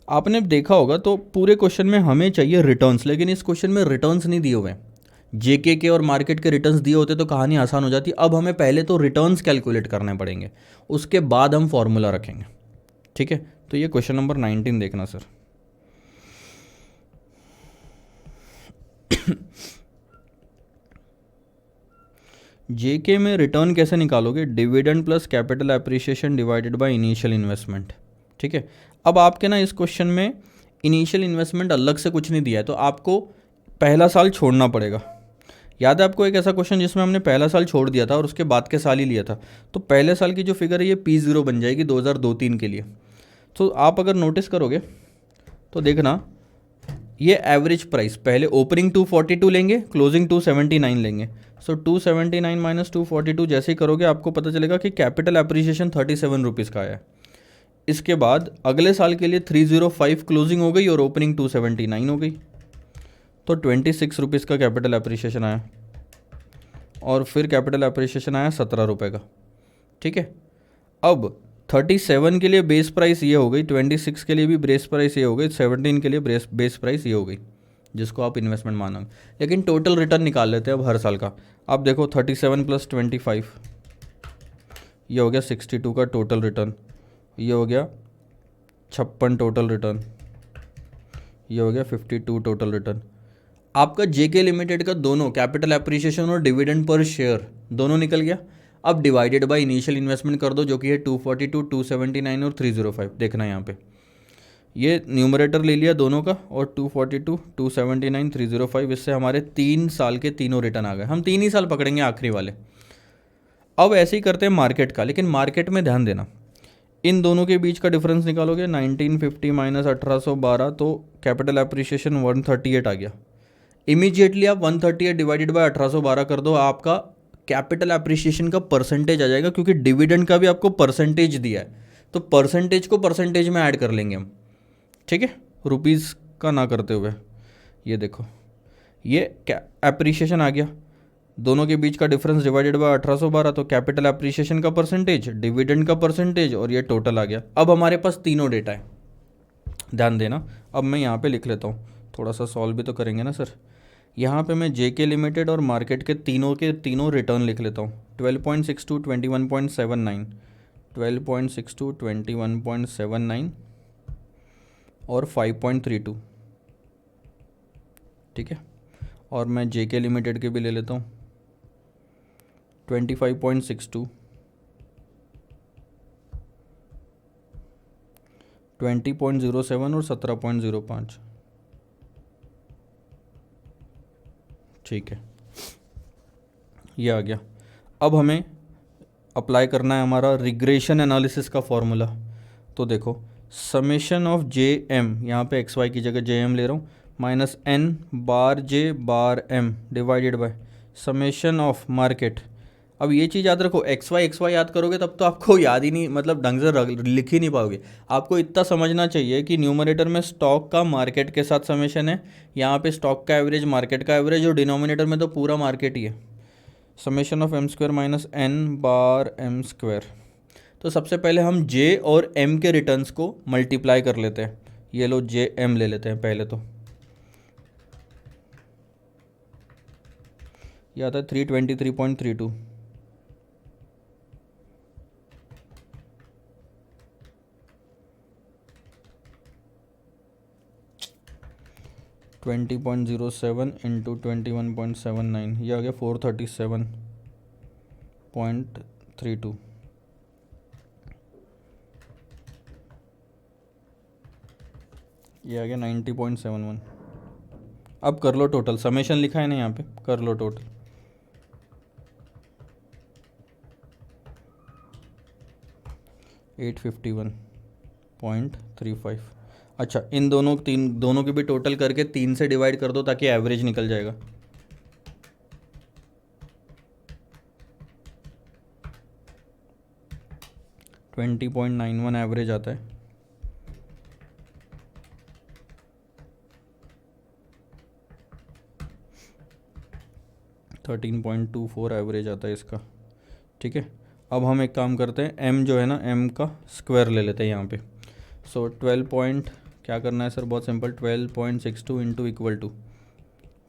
Speaker 1: आपने देखा होगा तो पूरे क्वेश्चन में हमें चाहिए रिटर्न्स, लेकिन इस क्वेश्चन में रिटर्न्स नहीं दिए हुए हैं। जेके के और मार्केट के रिटर्न्स दिए होते तो कहानी आसान हो जाती। अब हमें पहले तो रिटर्न्स कैलकुलेट करने पड़ेंगे, उसके बाद हम फॉर्मूला रखेंगे, ठीक है। तो ये क्वेश्चन नंबर 19 देखना सर। जेके में रिटर्न कैसे निकालोगे, dividend plus capital appreciation divided by initial investment, ठीक है। अब आपके ना इस क्वेश्चन में इनिशियल इन्वेस्टमेंट अलग से कुछ नहीं दिया है, तो आपको पहला साल छोड़ना पड़ेगा। याद है आपको एक ऐसा क्वेश्चन जिसमें हमने पहला साल छोड़ दिया था और उसके बाद के साल ही लिया था, तो पहले साल की जो फिगर है ये P0 बन जाएगी 2002-03 के लिए। तो आप अगर नोटिस करोगे तो देखना, ये एवरेज प्राइस पहले ओपनिंग 242 लेंगे, क्लोजिंग 279 लेंगे। सो 279 माइनस 242 जैसे ही करोगे आपको पता चलेगा कि कैपिटल एप्रिसिएशन 37 रुपीज़ का आया है। इसके बाद अगले साल के लिए 305 क्लोजिंग हो गई और ओपनिंग 279 हो गई, तो 26 रुपीज़ का कैपिटल एप्रिसिएशन आया, और फिर कैपिटल एप्रिसिएशन आया 17 रुपये का, ठीक है। अब 37 के लिए बेस प्राइस ये हो गई, 26 के लिए भी बेस प्राइस ये हो गई, 17 के लिए बेस प्राइस ये हो गई, जिसको आप इन्वेस्टमेंट मानोगे। लेकिन टोटल रिटर्न निकाल लेते हैं अब हर साल का। अब देखो 37 प्लस 25 ये हो गया 62 का टोटल रिटर्न, ये हो गया 56 टोटल रिटर्न, ये हो गया 52 टोटल रिटर्न। आपका जेके लिमिटेड का दोनों कैपिटल एप्रिसिएशन और डिविडेंड पर शेयर दोनों निकल गया। अब डिवाइडेड बाय इनिशियल इन्वेस्टमेंट कर दो, जो कि है 242, 279 और 305। देखना यहाँ पे ये न्यूमरेटर ले लिया दोनों का, और 242, 279, 305, इससे हमारे 3 साल के तीनों रिटर्न आ गए। हम 3 ही साल पकड़ेंगे आखिरी वाले। अब ऐसे ही करते हैं मार्केट का, लेकिन मार्केट में ध्यान देना, इन दोनों के बीच का डिफरेंस निकालोगे 1950 माइनस 1812, तो कैपिटल एप्रिसिएशन 138 आ गया। इमीडिएटली आप 138 डिवाइडेड बाय 1812 कर दो, आपका कैपिटल एप्रिसिएशन का परसेंटेज आ जाएगा, क्योंकि डिविडेंड का भी आपको परसेंटेज दिया है, तो परसेंटेज को परसेंटेज में ऐड कर लेंगे हम, ठीक है, रुपीज़ का ना करते हुए। ये देखो ये एप्रिसिएशन आ गया, दोनों के बीच का डिफरेंस डिवाइडेड बाय 1812, तो कैपिटल एप्रिसिएशन का परसेंटेज, डिविडेंड का परसेंटेज, और ये टोटल आ गया। अब हमारे पास तीनों डेटा है, ध्यान देना। अब मैं यहाँ पे लिख लेता हूँ, थोड़ा सा सॉल्व भी तो करेंगे ना सर। यहाँ पे मैं JK लिमिटेड और मार्केट के तीनों रिटर्न लिख लेता हूँ। 12.62, 21.79, 12.62, 21.79 और 5.32, ठीक है। और मैं JK लिमिटेड के भी ले लेता हूँ, 25.62, 20.07 और 17.05, ठीक है, ये आ गया। अब हमें अप्लाई करना है हमारा रिग्रेशन एनालिसिस का फॉर्मूला। तो देखो, समेशन ऑफ JM, यहाँ पे XY की जगह JM ले रहा हूँ, minus N bar J bar M divided by summation of market. अब ये चीज़ याद रखो, XY याद करोगे तब तो आपको याद ही नहीं, मतलब ढंग से लिख ही नहीं पाओगे। आपको इतना समझना चाहिए कि न्यूमरेटर में स्टॉक का मार्केट के साथ समेशन है, यहाँ पे स्टॉक का एवरेज मार्केट का एवरेज, और डिनोमिनेटर में तो पूरा मार्केट ही है। Summation of M² minus N bar M²। तो सबसे पहले हम J और M के रिटर्न्स को मल्टीप्लाई कर लेते हैं। ये लो JM ले लेते हैं पहले, तो ये आता है 323.32, 20.07 इंटू 21.79, ये आ गया 437.32। ये आ गया 90.71। अब कर लो टोटल, समेशन लिखा है ना यहाँ पे, कर लो टोटल। $851.35। अच्छा, इन दोनों की भी टोटल करके 3 से डिवाइड कर दो ताकि एवरेज निकल जाएगा। $20.91 एवरेज आता है। $13.24 एवरेज आता है इसका, ठीक है। अब हम एक काम करते हैं, M जो है ना, M का स्क्वायर ले लेते हैं यहाँ पे। सो 12 क्या करना है सर, बहुत simple, 12.62 into equal to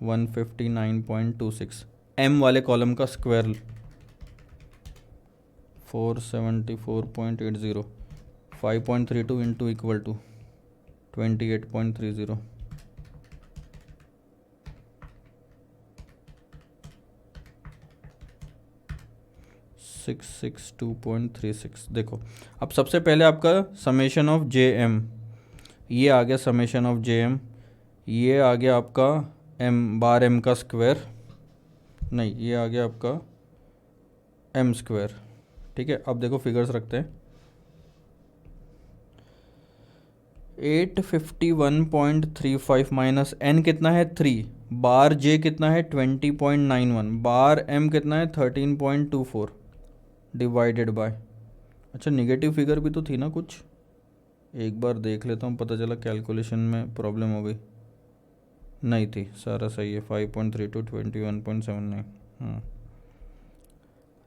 Speaker 1: 159.26, M वाले कॉलम का स्क्वायर 474.80, 5.32 इंटू इक्वल टू 28.30, 662.36। देखो, अब सबसे पहले आपका समेशन ऑफ JM, ये आ गया समेशन ऑफ JM, ये आ गया आपका M बार M का स्क्वायर, नहीं ये आ गया आपका M², ठीक है। अब देखो फिगर्स रखते हैं, 851.35 माइनस N कितना है 3, बार J कितना है 20.91, बार M कितना है 13.24 डिवाइडेड बाय, अच्छा निगेटिव फिगर भी तो थी ना कुछ, एक बार देख लेता हूँ, पता चला कैलकुलेशन में प्रॉब्लम हो गई, नहीं थी, सारा सही है, 5.32 21.79,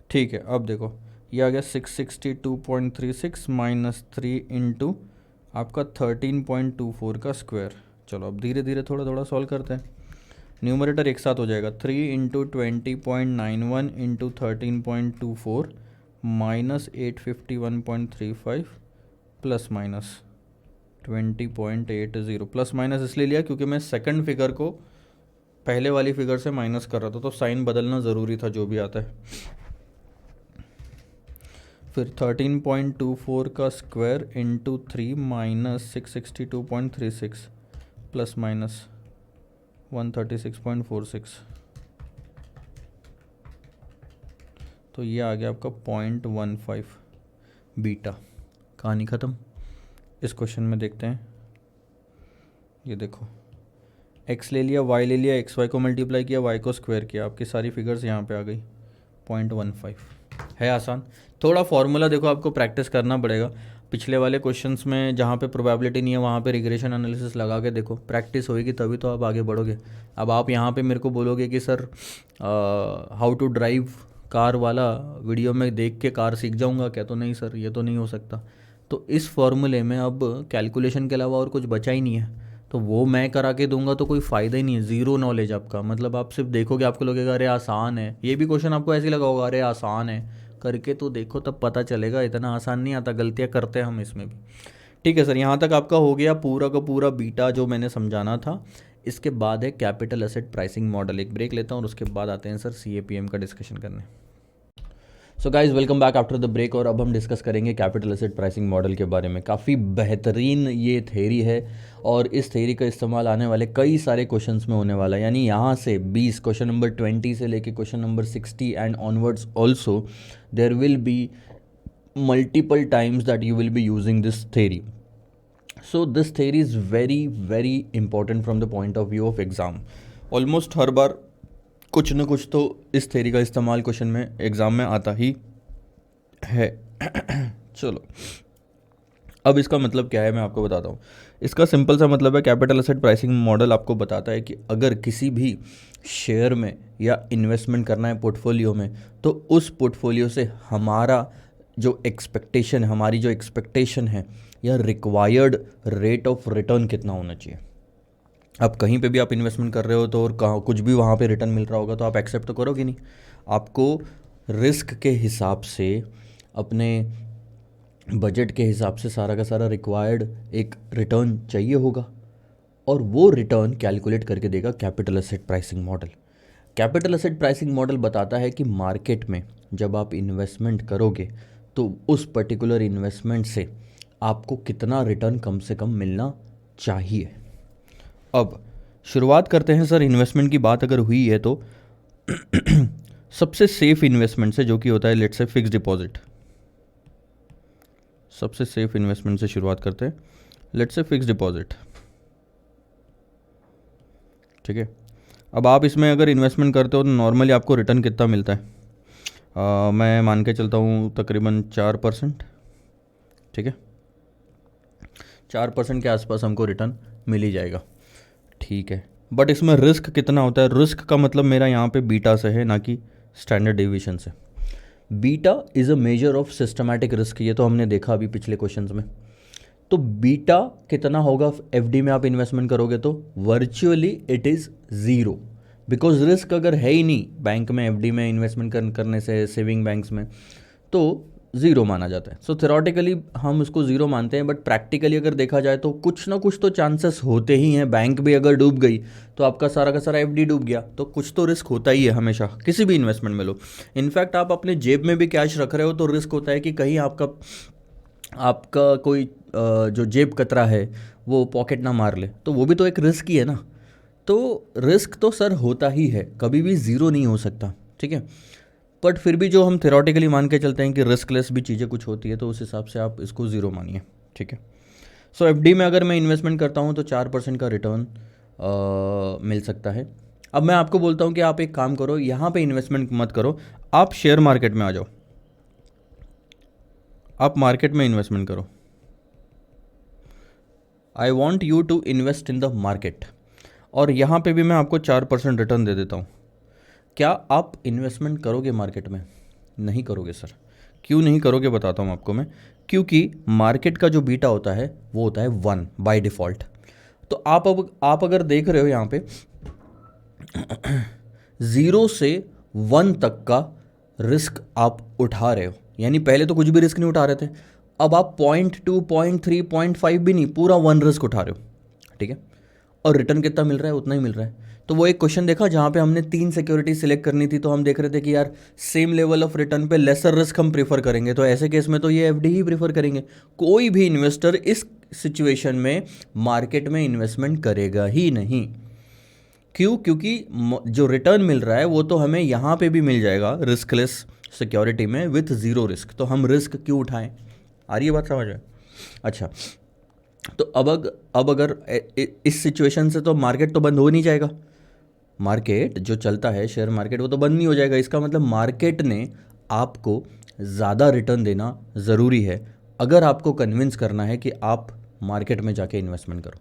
Speaker 1: ठीक है। अब देखो, ये आ गया 662.36 माइनस 3 इंटू आपका 13.24 का स्क्वायर। चलो अब धीरे धीरे थोड़ा थोड़ा सॉल्व करते हैं, न्यूमरेटर एक साथ हो जाएगा, 3 into 20.91 into 13.24 minus 851.35 plus minus 20.80, plus minus इसलिए लिया क्योंकि मैं सेकंड फिगर को पहले वाली फिगर से माइनस कर रहा था, तो साइन बदलना ज़रूरी था जो भी आता है। फिर 13.24 का square into 3 minus 662.36 plus minus 136.46, तो ये आ गया आपका 0.15 बीटा। कहानी ख़त्म। इस क्वेश्चन में देखते हैं, ये देखो, x ले लिया, y ले लिया, xy को मल्टीप्लाई किया, y को स्क्वायर किया, आपकी सारी फिगर्स यहाँ पे आ गई, 0.15 है। आसान, थोड़ा फॉर्मूला देखो आपको प्रैक्टिस करना पड़ेगा। पिछले वाले क्वेश्चंस में जहाँ पे प्रोबेबिलिटी नहीं है वहाँ पे रिग्रेशन एनालिसिस लगा के देखो, प्रैक्टिस होएगी तभी तो आप आगे बढ़ोगे। अब आप यहाँ पे मेरे को बोलोगे कि sir how to drive car वाला वीडियो में देख के कार सीख जाऊँगा क्या, तो नहीं सर, ये तो नहीं हो सकता। तो इस फॉर्मूले में अब कैलकुलेशन के अलावा और कुछ बचा ही नहीं है, तो वो मैं करा के दूंगा तो कोई फ़ायदा ही नहीं है, ज़ीरो नॉलेज आपका। मतलब आप सिर्फ देखोगे, आपको लगेगा अरे आसान है, ये भी क्वेश्चन आपको ऐसे ही लगा होगा अरे आसान है, करके तो देखो तब पता चलेगा इतना आसान नहीं आता, गलतियाँ करते हैं हम इसमें भी। ठीक है सर, यहाँ तक आपका हो गया पूरा का पूरा बीटा जो मैंने समझाना था। इसके बाद है कैपिटल एसेट प्राइसिंग मॉडल। एक ब्रेक लेता हूँ और उसके बाद आते हैं सर CAPM का डिस्कशन करने। So guys welcome back after the break, और अब हम डिस्कस करेंगे कैपिटल एसेट प्राइसिंग मॉडल के बारे में। काफ़ी बेहतरीन ये थेरी है और इस थेरी का इस्तेमाल आने वाले कई सारे क्वेश्चंस में होने वाला है। यानी यहाँ से 20 क्वेश्चन नंबर 20 से लेके question number 60 and onwards also there will be multiple times that you will be using this theory. So this theory is very very important from the point of view of exam. Almost हर बार कुछ न कुछ तो इस theory का इस्तेमाल question में एग्ज़ाम में आता ही है। चलो, अब इसका मतलब क्या है मैं आपको बताता हूँ। इसका सिंपल सा मतलब है, कैपिटल एसेट प्राइसिंग मॉडल आपको बताता है कि अगर किसी भी शेयर में या इन्वेस्टमेंट करना है पोर्टफोलियो में, तो उस पोर्टफोलियो से हमारा जो एक्सपेक्टेशन, हमारी जो एक्सपेक्टेशन है या रिक्वायर्ड रेट ऑफ रिटर्न कितना होना चाहिए। अब कहीं पे भी आप इन्वेस्टमेंट कर रहे हो तो और कहाँ कुछ भी वहाँ पे रिटर्न मिल रहा होगा तो आप एक्सेप्ट तो करोगे नहीं। आपको रिस्क के हिसाब से, अपने बजट के हिसाब से सारा का सारा रिक्वायर्ड एक रिटर्न चाहिए होगा, और वो रिटर्न कैलकुलेट करके देगा capital asset pricing model. Capital asset pricing model बताता है कि मार्केट में जब आप इन्वेस्टमेंट करोगे तो उस पर्टिकुलर इन्वेस्टमेंट से आपको कितना रिटर्न कम से कम मिलना चाहिए। अब शुरुआत करते हैं सर, इन्वेस्टमेंट की बात अगर हुई है तो सबसे सेफ इन्वेस्टमेंट से, जो कि होता है लेट्स से फिक्स डिपॉजिट। सबसे सेफ इन्वेस्टमेंट से शुरुआत करते हैं, लेट्स से फिक्स डिपॉजिट। ठीक है, अब आप इसमें अगर इन्वेस्टमेंट करते हो तो नॉर्मली आपको रिटर्न कितना मिलता है? मैं मान के चलता हूँ तकरीबन 4%। ठीक है, 4% के आसपास हमको रिटर्न मिल ही जाएगा। ठीक है, बट इसमें रिस्क कितना होता है? रिस्क का मतलब मेरा यहाँ पे बीटा से है, ना कि स्टैंडर्ड डेविएशन से। Beta is a measure of systematic risk, ये तो हमने देखा अभी पिछले क्वेश्चंस में। तो बीटा कितना होगा एफडी में आप इन्वेस्टमेंट करोगे तो? Virtually it is zero, because risk अगर है ही नहीं बैंक में, एफडी में इन्वेस्टमेंट करने से, सेविंग बैंक्स में, तो ज़ीरो माना जाता है। सो थ्योरेटिकली हम उसको ज़ीरो मानते हैं, बट प्रैक्टिकली अगर देखा जाए तो कुछ ना कुछ तो चांसेस होते ही हैं। बैंक भी अगर डूब गई तो आपका सारा का सारा एफडी डूब गया, तो कुछ तो रिस्क होता ही है हमेशा, किसी भी इन्वेस्टमेंट में लो। इनफैक्ट आप अपने जेब में भी कैश रख रहे हो तो रिस्क होता है कि कहीं आपका कोई जो जेब कतरा है वो पॉकेट ना मार ले, तो वो भी तो एक रिस्क ही है ना। तो रिस्क तो सर होता ही है, कभी भी ज़ीरो नहीं हो सकता। ठीक है, बट फिर भी जो हम थ्योरेटिकली मान के चलते हैं कि रिस्कलेस भी चीज़ें कुछ होती है, तो उस हिसाब से आप इसको ज़ीरो मानिए। ठीक है, सो एफडी में अगर मैं इन्वेस्टमेंट करता हूँ तो 4% का रिटर्न मिल सकता है। अब मैं आपको बोलता हूँ कि आप एक काम करो, यहाँ पे इन्वेस्टमेंट मत करो, आप शेयर मार्केट में आ जाओ, आप मार्केट में इन्वेस्टमेंट करो। I want you to invest in the market, और यहाँ पे भी मैं आपको 4% रिटर्न दे देता हूँ। क्या आप इन्वेस्टमेंट करोगे मार्केट में? नहीं करोगे सर। क्यों नहीं करोगे बताता हूँ आपको मैं। क्योंकि मार्केट का जो बीटा होता है वो होता है 1 बाय डिफ़ॉल्ट। तो आप अगर देख रहे हो यहाँ पे 0 से 1 तक का रिस्क आप उठा रहे हो, यानी पहले तो कुछ भी रिस्क नहीं उठा रहे थे, अब आप 0.2, 0.3, 0.5 भी नहीं, पूरा 1 रिस्क उठा रहे हो। ठीक है, और रिटर्न कितना मिल रहा है? उतना ही मिल रहा है। तो वो एक क्वेश्चन देखा जहाँ पे हमने 3 सिक्योरिटी सिलेक्ट करनी थी, तो हम देख रहे थे कि यार सेम लेवल ऑफ रिटर्न पे लेसर रिस्क हम प्रीफर करेंगे, तो ऐसे केस में तो ये एफडी ही प्रीफर करेंगे। कोई भी इन्वेस्टर इस सिचुएशन में मार्केट में इन्वेस्टमेंट करेगा ही नहीं। क्यों? क्योंकि जो रिटर्न मिल रहा है वो तो हमें यहाँ पे भी मिल जाएगा रिस्कलेस सिक्योरिटी में विथ ज़ीरो रिस्क, तो हम रिस्क क्यों उठाएं? आ रही है बात समझ में? अच्छा, तो अब अगर इस सिचुएशन से तो मार्केट तो बंद हो नहीं जाएगा। मार्केट जो चलता है शेयर मार्केट, वो तो बंद नहीं हो जाएगा। इसका मतलब मार्केट ने आपको ज़्यादा रिटर्न देना ज़रूरी है अगर आपको कन्विंस करना है कि आप मार्केट में जाके इन्वेस्टमेंट करो।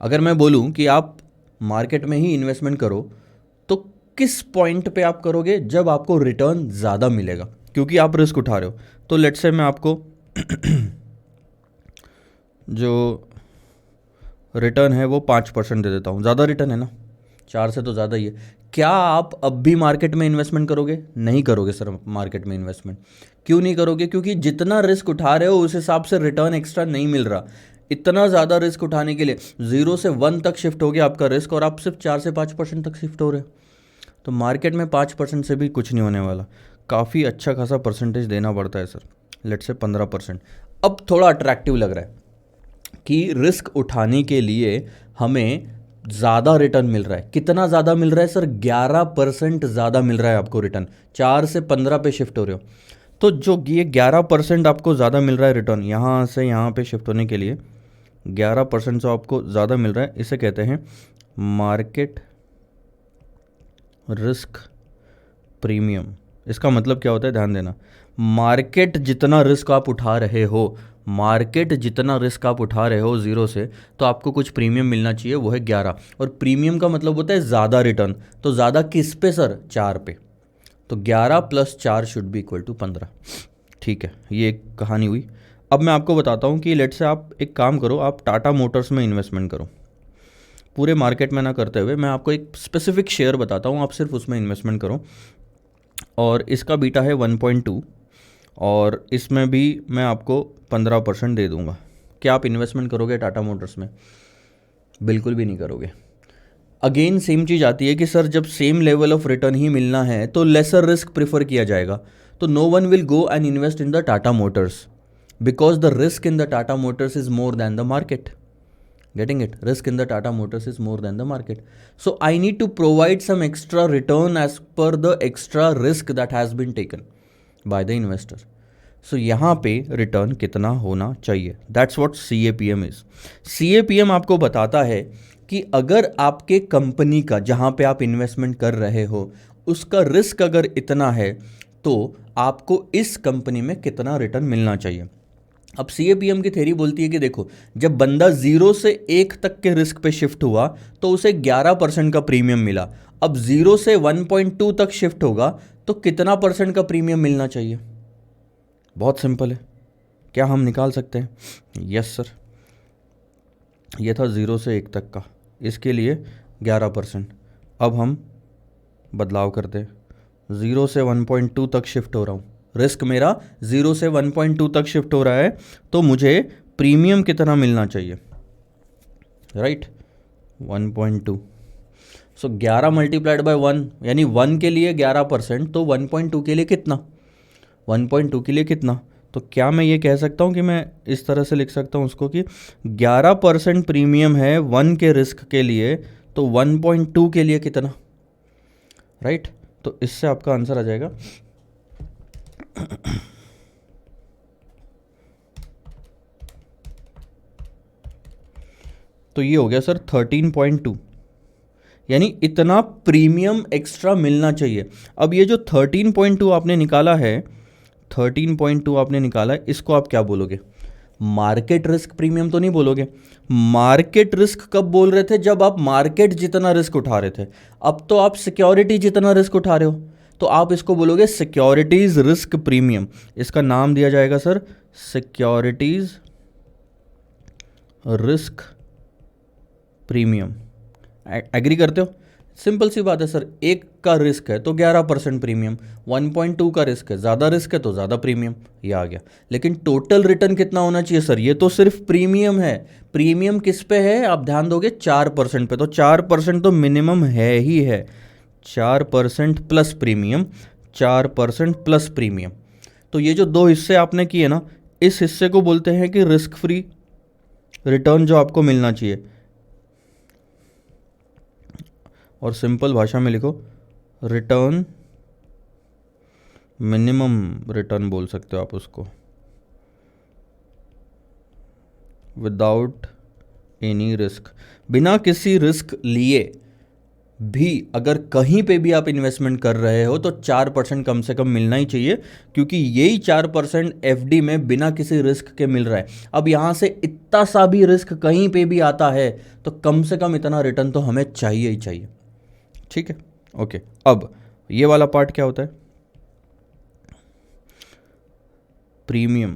Speaker 1: अगर मैं बोलूं कि आप मार्केट में ही इन्वेस्टमेंट करो, तो किस पॉइंट पे आप करोगे? जब आपको रिटर्न ज़्यादा मिलेगा, क्योंकि आप रिस्क उठा रहे हो। तो लेट्स से मैं आपको जो रिटर्न है वो 5% दे देता हूँ, ज़्यादा रिटर्न है ना, 4 से तो ज़्यादा ही है। क्या आप अब भी मार्केट में इन्वेस्टमेंट करोगे? नहीं करोगे सर मार्केट में इन्वेस्टमेंट। क्यों नहीं करोगे? क्योंकि जितना रिस्क उठा रहे हो उस हिसाब से रिटर्न एक्स्ट्रा नहीं मिल रहा। इतना ज़्यादा रिस्क उठाने के लिए 0 से 1 तक शिफ्ट हो गया आपका रिस्क, और आप सिर्फ 4 से 5% तक शिफ्ट हो रहे हो। तो मार्केट में 5% से भी कुछ नहीं होने वाला, काफ़ी अच्छा खासा परसेंटेज देना पड़ता है सर, लेट से 15%। अब थोड़ा अट्रैक्टिव लग रहा है कि रिस्क उठाने के लिए हमें ज़्यादा रिटर्न मिल रहा है। कितना ज़्यादा मिल रहा है सर? 11% ज़्यादा मिल रहा है आपको रिटर्न, 4 से 15 पे शिफ्ट हो रहे हो। तो जो ये 11% आपको ज़्यादा मिल रहा है रिटर्न, यहाँ से यहाँ पे शिफ्ट होने के लिए 11% जो आपको ज़्यादा मिल रहा है, इसे कहते हैं मार्केट रिस्क प्रीमियम। इसका मतलब क्या होता है, ध्यान देना। मार्केट जितना रिस्क आप उठा रहे हो, मार्केट जितना रिस्क आप उठा रहे हो 0 से, तो आपको कुछ प्रीमियम मिलना चाहिए, वो है 11। और प्रीमियम का मतलब होता है ज़्यादा रिटर्न। तो ज़्यादा किस पे सर? 4 पे। तो 11 + 4 शुड बी इक्वल टू 15। ठीक है, ये एक कहानी हुई। अब मैं आपको बताता हूँ कि लेट से आप एक काम करो, आप टाटा मोटर्स में इन्वेस्टमेंट करो। पूरे मार्केट में ना करते हुए मैं आपको एक स्पेसिफिक शेयर बताता हूँ, आप सिर्फ उसमें इन्वेस्टमेंट करो। और इसका बीटा है 1.2, और इसमें भी मैं आपको 15% दे दूंगा। क्या आप इन्वेस्टमेंट करोगे टाटा मोटर्स में? बिल्कुल भी नहीं करोगे। अगेन सेम चीज़ आती है कि सर जब सेम लेवल ऑफ रिटर्न ही मिलना है तो लेसर रिस्क प्रेफर किया जाएगा। तो no one will go and invest in the Tata Motors because the risk in the Tata Motors is more than the market. Getting it? Risk in the Tata Motors is more than the market. So I need to provide some extra return as per the extra risk that has been taken by the investor. So यहाँ पे return कितना होना चाहिए? That's what CAPM is. CAPM आपको बताता है कि अगर आपके कंपनी का, जहाँ पे आप इन्वेस्टमेंट कर रहे हो, उसका रिस्क अगर इतना है तो आपको इस कंपनी में कितना रिटर्न मिलना चाहिए। अब CAPM की थ्योरी बोलती है कि देखो, जब बंदा 0 से 1 तक के रिस्क पे शिफ्ट हुआ तो उसे 11% का प्रीमियम मिला। अब 0 से 1.2 तक शिफ्ट होगा तो कितना परसेंट का प्रीमियम मिलना चाहिए? बहुत सिंपल है, क्या हम निकाल सकते हैं? यस सर, ये था 0 से 1 तक का, इसके लिए 11%। अब हम बदलाव करते हैं, 0 से 1.2 तक शिफ्ट हो रहा हूँ, रिस्क मेरा 0 से 1.2 तक शिफ्ट हो रहा है, तो मुझे प्रीमियम कितना मिलना चाहिए? राइट, 1.2। सो 11 मल्टीप्लाइड बाय 1, यानी 1 के लिए 11%, तो 1.2 के लिए कितना? 1.2 के लिए कितना? तो क्या मैं ये कह सकता हूँ कि मैं इस तरह से लिख सकता हूँ उसको कि 11% प्रीमियम है 1 के रिस्क के लिए, तो 1.2 के लिए कितना? राइट, तो इससे आपका आंसर आ जाएगा तो ये हो गया सर 13.2, यानी इतना प्रीमियम एक्स्ट्रा मिलना चाहिए। अब ये जो 13.2 आपने निकाला है, 13.2 आपने निकाला है, इसको आप क्या बोलोगे? मार्केट रिस्क प्रीमियम तो नहीं बोलोगे। मार्केट रिस्क कब बोल रहे थे? जब आप मार्केट जितना रिस्क उठा रहे थे। अब तो आप सिक्योरिटी जितना रिस्क उठा रहे हो, तो आप इसको बोलोगे सिक्योरिटीज रिस्क प्रीमियम। इसका नाम दिया जाएगा sir securities risk premium. Agree करते हो? सिंपल सी बात है सर, 1 का रिस्क है तो 11% प्रीमियम, 1.2 का रिस्क है, ज़्यादा रिस्क है तो ज़्यादा प्रीमियम, ये आ गया। लेकिन टोटल रिटर्न कितना होना चाहिए सर? ये तो सिर्फ प्रीमियम है। प्रीमियम किस पे है? आप ध्यान दोगे 4% पे, तो 4% तो मिनिमम है ही है। 4% प्लस प्रीमियम, 4% प्लस प्रीमियम। तो ये जो दो हिस्से आपने किए ना, इस हिस्से को बोलते हैं कि रिस्क फ्री रिटर्न जो आपको मिलना चाहिए। और सिंपल भाषा में लिखो, रिटर्न मिनिमम रिटर्न बोल सकते हो आप उसको, विदाउट एनी रिस्क। बिना किसी रिस्क लिए भी अगर कहीं पे भी आप इन्वेस्टमेंट कर रहे हो तो 4% कम से कम मिलना ही चाहिए, क्योंकि यही 4% FD में बिना किसी रिस्क के मिल रहा है। अब यहाँ से इतना सा भी रिस्क कहीं पे भी आता है तो कम से कम इतना रिटर्न तो हमें चाहिए ही चाहिए। ठीक है, ओके। अब ये वाला पार्ट क्या होता है? Premium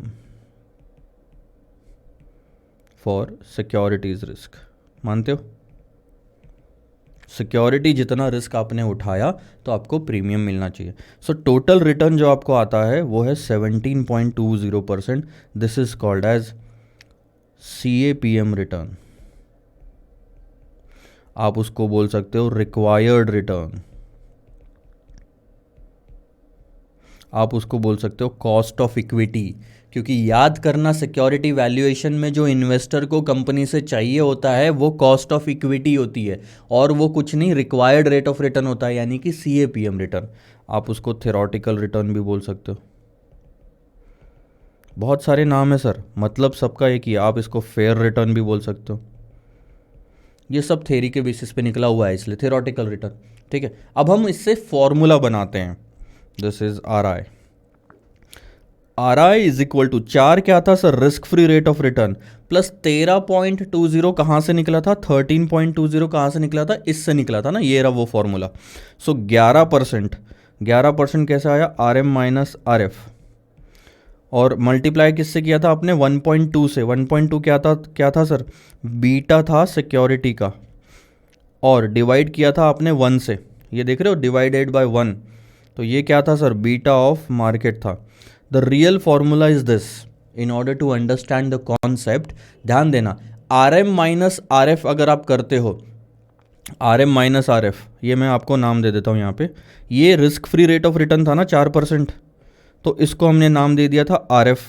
Speaker 1: for securities risk. मानते हो? सिक्योरिटी जितना रिस्क आपने उठाया तो आपको प्रीमियम मिलना चाहिए। सो टोटल रिटर्न जो आपको आता है वो है 17.20%। This is called as CAPM return. आप उसको बोल सकते हो रिक्वायर्ड रिटर्न, आप उसको बोल सकते हो कॉस्ट ऑफ इक्विटी, क्योंकि याद करना सिक्योरिटी वैल्यूएशन में जो इन्वेस्टर को कंपनी से चाहिए होता है वो कॉस्ट ऑफ इक्विटी होती है, और वो कुछ नहीं, रिक्वायर्ड रेट ऑफ रिटर्न होता है, यानी कि CAPM रिटर्न। आप उसको थ्योरेटिकल रिटर्न भी बोल सकते हो। बहुत सारे नाम है सर, मतलब सबका एक ही है। आप इसको फेयर रिटर्न भी बोल सकते हो। ये सब थ्योरी के बेसिस पे निकला हुआ है, इसलिए थ्योरेटिकल रिटर्न। ठीक है, अब हम इससे फॉर्मूला बनाते हैं। This is RI। RI is equal to 4 क्या था sir? Risk free rate of return plus 13.20 कहाँ से निकला था? 13.20 कहाँ से निकला था? इससे निकला था ना, ये रहा वो फॉर्मूला। सो 11%, 11% कैसे आया? RM माइनस RF, और मल्टीप्लाई किससे किया था आपने? 1.2 से। 1.2 क्या था सर? बीटा था सिक्योरिटी का, और डिवाइड किया था आपने 1 से। ये देख रहे हो, डिवाइडेड बाय 1। तो ये क्या था सर? बीटा ऑफ मार्केट था। The real formula is this. In order to understand the concept, ध्यान देना, RM माइनस RF अगर आप करते हो, RM माइनस RF, ये मैं आपको नाम दे देता हूँ यहाँ पे। ये risk free rate of return था ना 4%, तो इसको हमने नाम दे दिया था RF।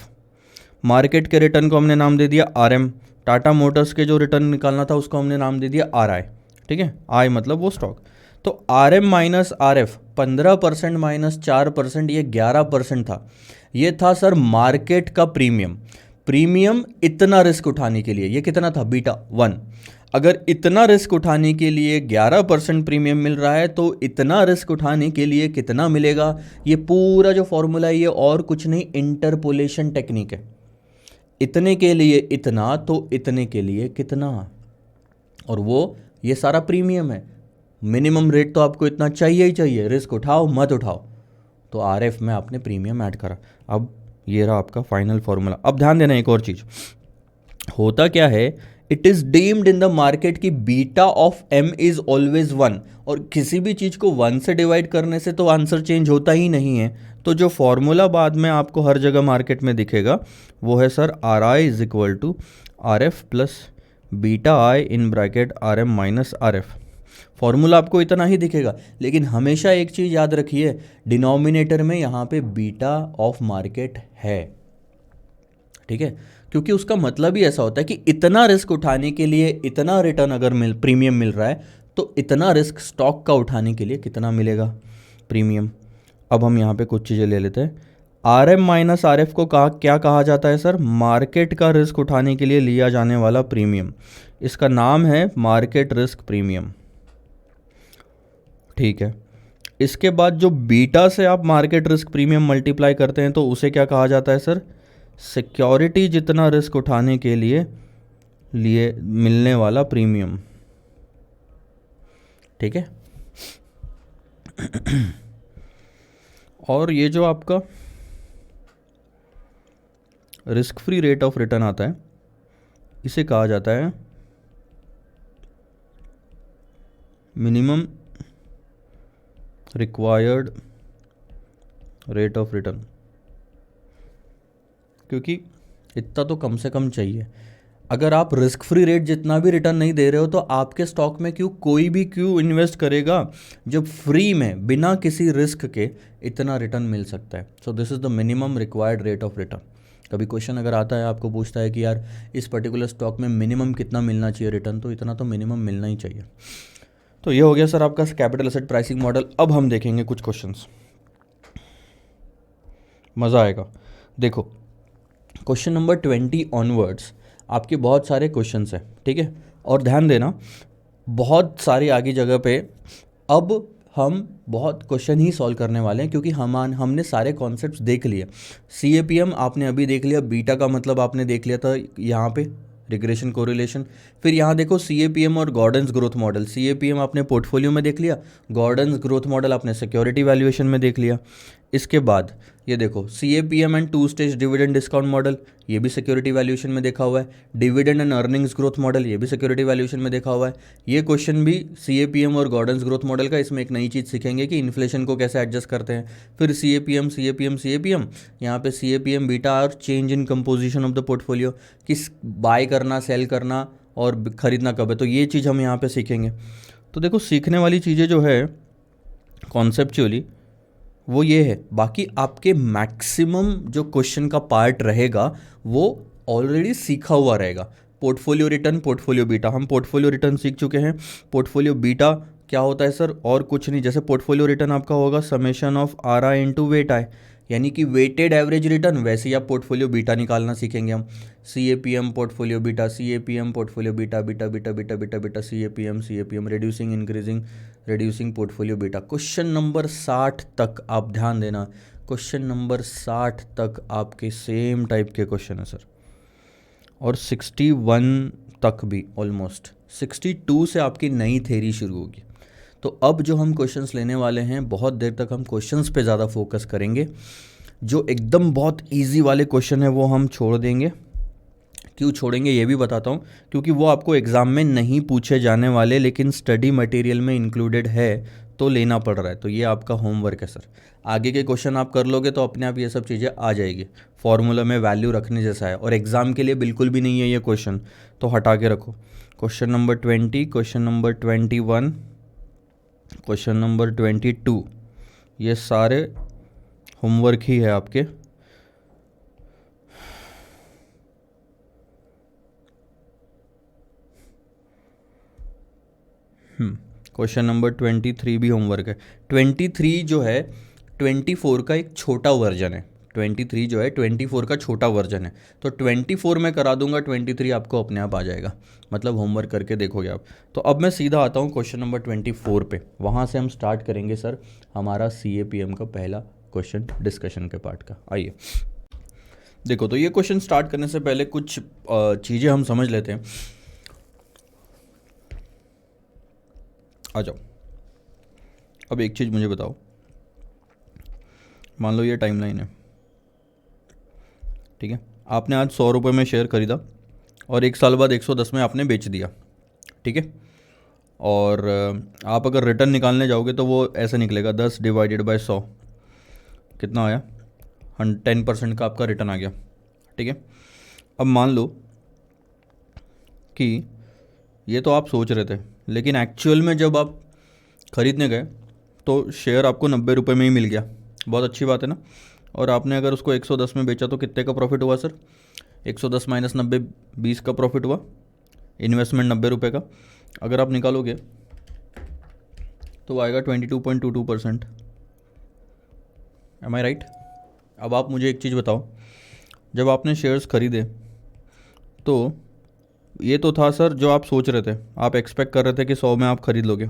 Speaker 1: मार्केट के रिटर्न को हमने नाम दे दिया RM। टाटा मोटर्स के जो रिटर्न निकालना था उसको हमने नाम दे दिया RI। ठीक है, I मतलब वो स्टॉक। तो RM माइनस RF 15% माइनस 4%, ये 11% था। ये था सर मार्केट का प्रीमियम। प्रीमियम इतना रिस्क उठाने के लिए, ये कितना था? बीटा 1। अगर इतना रिस्क उठाने के लिए 11% प्रीमियम मिल रहा है, तो इतना रिस्क उठाने के लिए कितना मिलेगा? ये पूरा जो फॉर्मूला है ये और कुछ नहीं, इंटरपोलेशन टेक्निक है। इतने के लिए इतना, तो इतने के लिए कितना, और वो ये सारा प्रीमियम है। मिनिमम रेट तो आपको इतना चाहिए ही चाहिए, रिस्क उठाओ मत उठाओ, तो RF में आपने प्रीमियम ऐड करा। अब ये रहा आपका फाइनल फॉर्मूला। अब ध्यान देना एक और चीज़, होता क्या है, it is deemed in the market की beta of M is always 1, और किसी भी चीज़ को 1 से डिवाइड करने से तो आंसर चेंज होता ही नहीं है। तो जो फॉर्मूला बाद में आपको हर जगह मार्केट में दिखेगा वो है sir RI is equal to RF plus beta I in bracket RM minus RF। Formula आपको इतना ही दिखेगा, लेकिन हमेशा एक चीज़ याद रखिए, डिनोमिनेटर में यहाँ पे बीटा ऑफ मार्केट है। ठीक है, क्योंकि उसका मतलब ही ऐसा होता है कि इतना रिस्क उठाने के लिए इतना रिटर्न अगर प्रीमियम मिल रहा है, तो इतना रिस्क स्टॉक का उठाने के लिए कितना मिलेगा प्रीमियम। अब हम यहाँ पे कुछ चीज़ें ले लेते हैं। RM माइनस RF को क्या कहा जाता है सर? मार्केट का रिस्क उठाने के लिए लिया जाने वाला प्रीमियम। इसका नाम है मार्केट रिस्क प्रीमियम। ठीक है, इसके बाद जो बीटा से आप मार्केट रिस्क प्रीमियम मल्टीप्लाई करते हैं तो उसे क्या कहा जाता है सर? सिक्योरिटी जितना रिस्क उठाने के लिए मिलने वाला प्रीमियम। ठीक है, और ये जो आपका risk free rate of return आता है, इसे कहा जाता है minimum required rate of return, क्योंकि इतना तो कम से कम चाहिए। अगर आप रिस्क फ्री रेट जितना भी रिटर्न नहीं दे रहे हो, तो आपके स्टॉक में कोई भी इन्वेस्ट करेगा जब फ्री में बिना किसी रिस्क के इतना रिटर्न मिल सकता है। So this is the minimum required rate of return. कभी क्वेश्चन अगर आता है, आपको पूछता है कि यार इस पर्टिकुलर स्टॉक में मिनिमम कितना मिलना चाहिए रिटर्न, तो इतना तो मिनिमम मिलना ही चाहिए। तो ये हो गया सर आपका कैपिटल एसेट प्राइसिंग मॉडल। अब हम देखेंगे कुछ क्वेश्चंस, मज़ा आएगा। देखो, क्वेश्चन नंबर 20 ऑनवर्ड्स आपके बहुत सारे क्वेश्चंस हैं। ठीक है, और ध्यान देना, बहुत सारी आगे जगह पे अब हम बहुत क्वेश्चन ही सॉल्व करने वाले हैं, क्योंकि हमने सारे कॉन्सेप्ट्स देख लिए। CAPM आपने अभी देख लिया, बीटा का मतलब आपने देख लिया था यहाँ पे, रिग्रेशन कोरिलेशन। फिर यहाँ देखो CAPM और गॉर्डन्स ग्रोथ मॉडल। CAPM आपने पोर्टफोलियो में देख लिया, गॉर्डन्स ग्रोथ मॉडल आपने सिक्योरिटी वैल्यूएशन में देख लिया। इसके बाद ये देखो CAPM and 2 stage dividend discount model, ये भी सिक्योरिटी वैल्यूएशन में देखा हुआ है। Dividend and earnings growth model, ये भी सिक्योरिटी वैल्यूएशन में देखा हुआ है। ये क्वेश्चन भी CAPM और गॉर्डन्स ग्रोथ मॉडल का। इसमें एक नई चीज़ सीखेंगे कि इन्फ्लेशन को कैसे एडजस्ट करते हैं। फिर CAPM यहाँ पे CAPM बीटा और change in composition of the portfolio, कि बाय करना, सेल करना और खरीदना कब है, तो ये चीज़ हम यहाँ पे सीखेंगे। तो देखो सीखने वाली चीज़ें जो है कॉन्सेप्चुअली वो ये है। बाकी आपके मैक्सिमम जो क्वेश्चन का पार्ट रहेगा वो ऑलरेडी सीखा हुआ रहेगा। पोर्टफोलियो रिटर्न, पोर्टफोलियो बीटा, हम पोर्टफोलियो रिटर्न सीख चुके हैं। पोर्टफोलियो बीटा क्या होता है सर? और कुछ नहीं, जैसे पोर्टफोलियो रिटर्न आपका होगा summation of RI into weight I, यानी कि वेटेड एवरेज रिटर्न, वैसे ही आप पोर्टफोलियो बीटा निकालना सीखेंगे हम। CAPM portfolio beta, CAPM portfolio beta, beta beta beta beta beta CAPM reducing increasing reducing portfolio beta. Question number 60 तक आप ध्यान देना, क्वेश्चन नंबर 60 तक आपके सेम टाइप के क्वेश्चन है सर, और 61 तक भी ऑलमोस्ट। 62 से आपकी नई थ्योरी शुरू होगी। तो अब जो हम क्वेश्चंस लेने वाले हैं, बहुत देर तक हम क्वेश्चंस पे ज़्यादा फोकस करेंगे। जो एकदम बहुत इजी वाले क्वेश्चन है वो हम छोड़ देंगे। क्यों छोड़ेंगे ये भी बताता हूँ, क्योंकि वो आपको एग्ज़ाम में नहीं पूछे जाने वाले, लेकिन स्टडी मटेरियल में इंक्लूडेड है तो लेना पड़ रहा है। तो ये आपका होमवर्क है सर। आगे के क्वेश्चन आप कर लोगे तो अपने आप ये सब चीज़ें आ जाएगी। फॉर्मूला में वैल्यू रखने जैसा है, और एग्ज़ाम के लिए बिल्कुल भी नहीं है ये क्वेश्चन, तो हटा के रखो। Question number 20, question number 21, question number 22, ये सारे होमवर्क ही है आपके। क्वेश्चन नंबर 23 भी होमवर्क है। 23 जो है 24 का एक छोटा वर्जन है। 23 जो है 24 का छोटा वर्जन है, तो 24 में करा दूंगा, 23 आपको अपने आप आ जाएगा, मतलब होमवर्क करके देखोगे आप। तो अब मैं सीधा आता हूँ क्वेश्चन नंबर 24 पे। वहाँ से हम स्टार्ट करेंगे सर हमारा CAPM का पहला क्वेश्चन डिस्कशन के पार्ट का। आइए देखो, तो ये क्वेश्चन स्टार्ट करने से पहले कुछ चीज़ें हम समझ लेते हैं। आ जाओ, अब एक चीज़ मुझे बताओ, मान लो ये टाइमलाइन है, ठीक है। आपने आज 100 रुपये में शेयर खरीदा और 1 साल बाद 110 में आपने बेच दिया, ठीक है। और आप अगर रिटर्न निकालने जाओगे तो वो ऐसे निकलेगा 10 डिवाइडेड बाय 100, कितना आया? 10% का आपका रिटर्न आ गया, ठीक है। अब मान लो कि ये तो आप सोच रहे थे, लेकिन एक्चुअल में जब आप ख़रीदने गए तो शेयर आपको 90 रुपये में ही मिल गया। बहुत अच्छी बात है ना। और आपने अगर उसको 110 में बेचा तो कितने का प्रॉफिट हुआ सर? 110 माइनस 90, 20 का प्रॉफिट हुआ। इन्वेस्टमेंट 90 रुपये का, अगर आप निकालोगे तो आएगा 22.22%। एम आई राइट? अब आप मुझे एक चीज़ बताओ, जब आपने शेयर्स खरीदे तो ये तो था सर जो आप सोच रहे थे, आप एक्सपेक्ट कर रहे थे कि 100 में आप ख़रीद लोगे,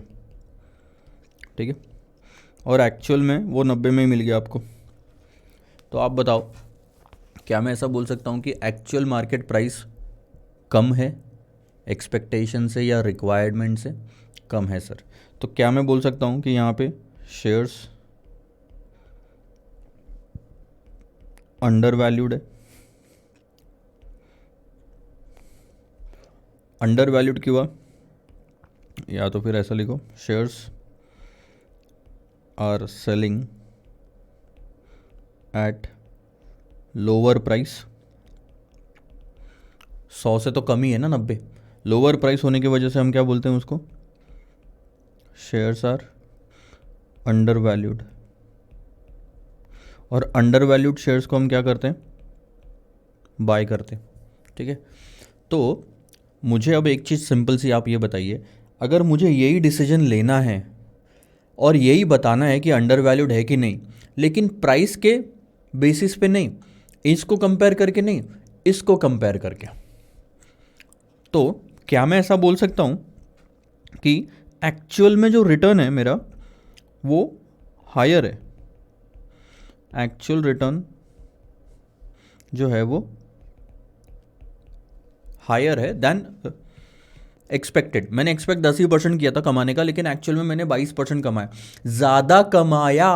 Speaker 1: ठीक है, और एक्चुअल में वो 90 में ही मिल गया आपको। तो आप बताओ, क्या मैं ऐसा बोल सकता हूँ कि एक्चुअल मार्केट प्राइस कम है एक्सपेक्टेशन से या रिक्वायरमेंट से? कम है सर। तो क्या मैं बोल सकता हूँ कि यहाँ पे शेयर्स अंडर वैल्यूड है? अंडर वैल्यूड क्यों हुआ? या तो फिर ऐसा लिखो, shares are selling at lower price. 100 से तो कम ही है ना 90, लोअर प्राइस होने की वजह से हम क्या बोलते हैं उसको? Shares are under valued. और अंडर वैल्यूड शेयर्स को हम क्या करते हैं? बाय करते हैं, ठीक है। तो मुझे अब एक चीज़ सिंपल सी आप ये बताइए, अगर मुझे यही डिसीजन लेना है और यही बताना है कि अंडर वैल्यूड है कि नहीं, लेकिन प्राइस के बेसिस पे नहीं, इसको कंपेयर करके नहीं, इसको कंपेयर करके, तो क्या मैं ऐसा बोल सकता हूँ कि एक्चुअल में जो रिटर्न है मेरा वो हायर है? एक्चुअल रिटर्न जो है वो हायर है देन एक्सपेक्टेड। मैंने एक्सपेक्ट 10% किया था कमाने का, लेकिन एक्चुअल में मैंने 22% कमाया, ज़्यादा कमाया।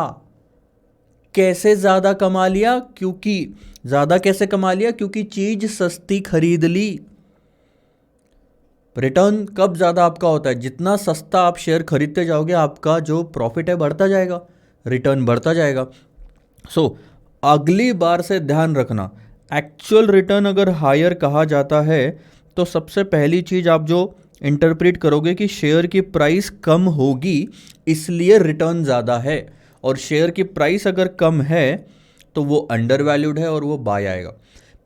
Speaker 1: कैसे ज़्यादा कमा लिया? क्योंकि ज़्यादा कैसे कमा लिया? क्योंकि चीज़ सस्ती खरीद ली। रिटर्न कब ज़्यादा आपका होता है? जितना सस्ता आप शेयर खरीदते जाओगे आपका जो प्रॉफिट है बढ़ता जाएगा, रिटर्न बढ़ता जाएगा। सो अगली बार से ध्यान रखना, एक्चुअल रिटर्न अगर हायर कहा जाता है तो सबसे पहली चीज़ आप जो इंटरप्रेट करोगे कि शेयर की प्राइस कम होगी इसलिए रिटर्न ज़्यादा है, और शेयर की प्राइस अगर कम है तो वो अंडर वैल्यूड है और वो बाय आएगा।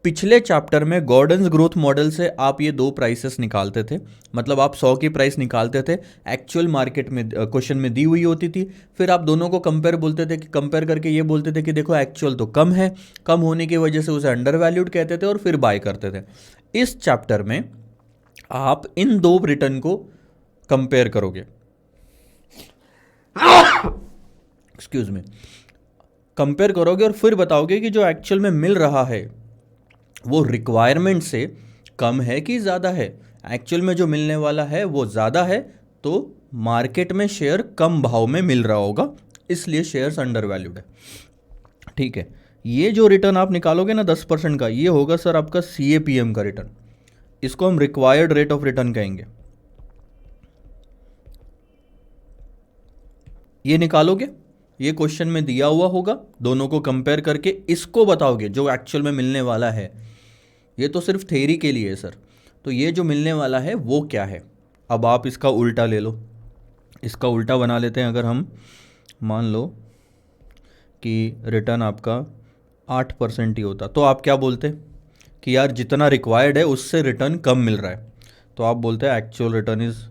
Speaker 1: पिछले चैप्टर में गॉर्डन्स ग्रोथ मॉडल से आप ये दो प्राइसेस निकालते थे, मतलब आप 100 की प्राइस निकालते थे, एक्चुअल मार्केट में क्वेश्चन में दी हुई होती थी, फिर आप दोनों को कंपेयर बोलते थे कि कंपेयर करके ये बोलते थे कि देखो एक्चुअल तो कम है, कम होने की वजह से उसे अंडर वैल्यूड कहते थे और फिर बाय करते थे। इस चैप्टर में आप इन दो रिटर्न को कंपेयर करोगे, एक्सक्यूज मी, कंपेयर करोगे और फिर बताओगे कि जो एक्चुअल में मिल रहा है वो रिक्वायरमेंट से कम है कि ज़्यादा है। एक्चुअल में जो मिलने वाला है वो ज़्यादा है तो मार्केट में शेयर कम भाव में मिल रहा होगा, इसलिए शेयर्स अंडर वैल्यूड है। ठीक है, ये जो रिटर्न आप निकालोगे ना 10% का, ये होगा सर आपका CAPM का रिटर्न। इसको हम रिक्वायर्ड रेट ऑफ रिटर्न कहेंगे। ये निकालोगे, ये क्वेश्चन में दिया हुआ होगा, दोनों को कंपेयर करके इसको बताओगे जो एक्चुअल में मिलने वाला है। ये तो सिर्फ थ्योरी के लिए है सर, तो ये जो मिलने वाला है वो क्या है। अब आप इसका उल्टा ले लो, इसका उल्टा बना लेते हैं। अगर हम मान लो कि रिटर्न आपका 8% ही होता तो आप क्या बोलते कि यार जितना रिक्वायर्ड है उससे रिटर्न कम मिल रहा है, तो आप बोलते हैं एक्चुअल रिटर्न इज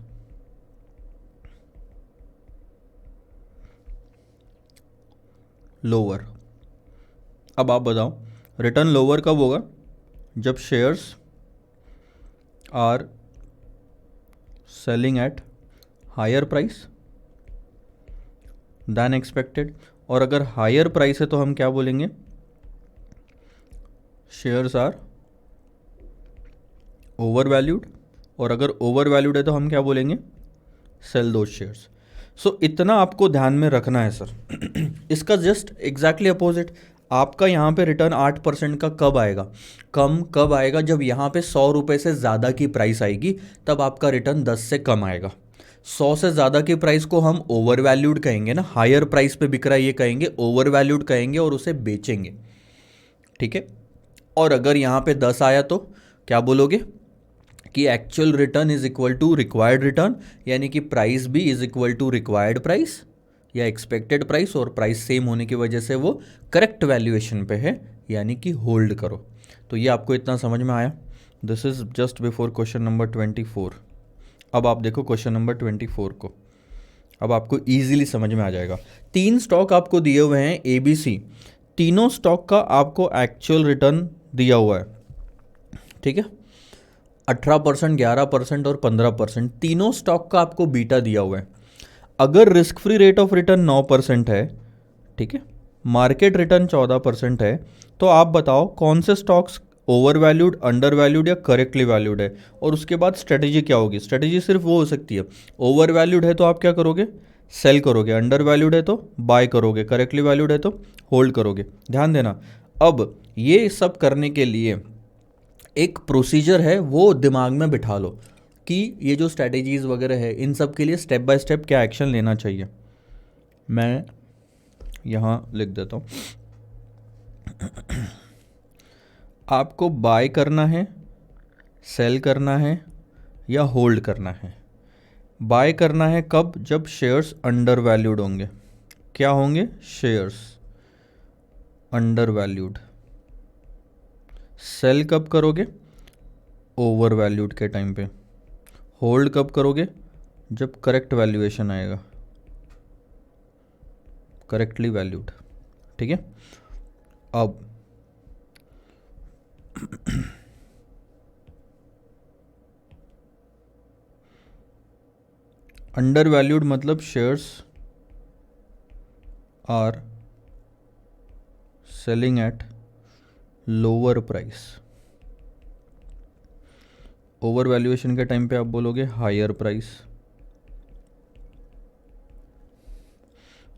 Speaker 1: लोअर। अब आप बताओ रिटर्न लोअर कब होगा? जब shares are selling at higher price than expected, और अगर हायर प्राइस है तो हम क्या बोलेंगे? शेयर्स आर ओवर वैल्यूड, और अगर ओवर वैल्यूड है तो हम क्या बोलेंगे? सेल दो शेयर्स। सो इतना आपको ध्यान में रखना है सर। इसका जस्ट एग्जैक्टली अपोजिट, आपका यहाँ पे रिटर्न 8% का कब आएगा? कम कब आएगा? जब यहाँ पे 100 रुपये से ज़्यादा की प्राइस आएगी तब आपका रिटर्न 10 से कम आएगा। 100 से ज़्यादा की प्राइस को हम ओवर वैल्यूड कहेंगे ना, हायर प्राइस पे बिक रहा है ये कहेंगे, ओवर वैल्यूड कहेंगे और उसे बेचेंगे। ठीक है, और अगर यहाँ पे 10 आया तो क्या बोलोगे कि actual return is equal to required return, यानी कि प्राइस भी is equal to required price या एक्सपेक्टेड प्राइस, और प्राइस सेम होने की वजह से वो करेक्ट वैल्यूएशन पे है, यानी कि होल्ड करो। तो ये आपको इतना समझ में आया? This is just before question number 24। अब आप देखो क्वेश्चन नंबर 24 को, अब आपको ईजिली समझ में आ जाएगा। 3 स्टॉक आपको दिए हुए हैं ABC, तीनों स्टॉक का आपको एक्चुअल रिटर्न दिया हुआ है। ठीक है, 18%, 11% और 15%, तीनों स्टॉक का आपको बीटा दिया हुआ है। अगर risk free rate of return 9% है, ठीक है, मार्केट रिटर्न 14% है, तो आप बताओ कौन से stocks over valued, under valued या करेक्टली वैल्यूड है, और उसके बाद स्ट्रेटेजी क्या होगी? स्ट्रेटेजी सिर्फ वो हो सकती है, ओवर वैल्यूड है तो आप क्या करोगे? सेल करोगे, अंडर वैल्यूड है तो बाय करोगे, करेक्टली वैल्यूड है तो होल्ड करोगे। ध्यान देना, अब ये सब करने के लिए एक प्रोसीजर है, वो दिमाग में बिठा लो कि ये जो स्ट्रैटेजीज वगैरह है इन सब के लिए स्टेप बाय स्टेप क्या एक्शन लेना चाहिए। मैं यहाँ लिख देता हूँ। आपको बाय करना है, सेल करना है या होल्ड करना है? बाय करना है कब? जब शेयर्स अंडर वैल्यूड होंगे। क्या होंगे? Shares under valued. सेल कब करोगे? ओवर वैल्यूड के टाइम पे। होल्ड कब करोगे? जब करेक्ट वैल्यूएशन आएगा, करेक्टली वैल्यूड। ठीक है, अब अंडर वैल्यूड मतलब shares are selling at lower price. Over valuation के टाइम पे आप बोलोगे हायर प्राइस।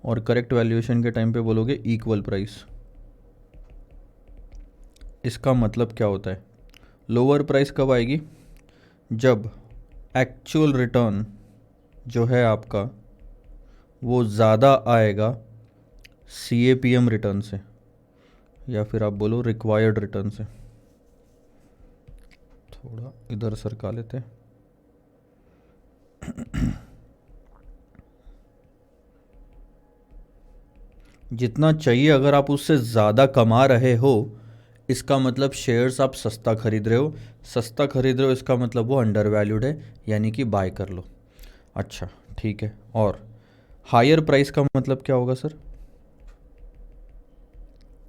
Speaker 1: और करेक्ट वैल्यूएशन के टाइम पे बोलोगे इक्वल प्राइस। इसका मतलब क्या होता है? लोअर प्राइस कब आएगी? जब एक्चुअल रिटर्न जो है आपका वो ज़्यादा आएगा CAPM रिटर्न से, या फिर आप बोलो रिक्वायर्ड रिटर्न से। थोड़ा इधर सरका लेते हैं। जितना चाहिए अगर आप उससे ज़्यादा कमा रहे हो, इसका मतलब शेयर्स आप सस्ता खरीद रहे हो। सस्ता खरीद रहे हो इसका मतलब वो अंडर वैल्यूड है, यानी कि बाय कर लो। अच्छा ठीक है। और हायर प्राइस का मतलब क्या होगा sir?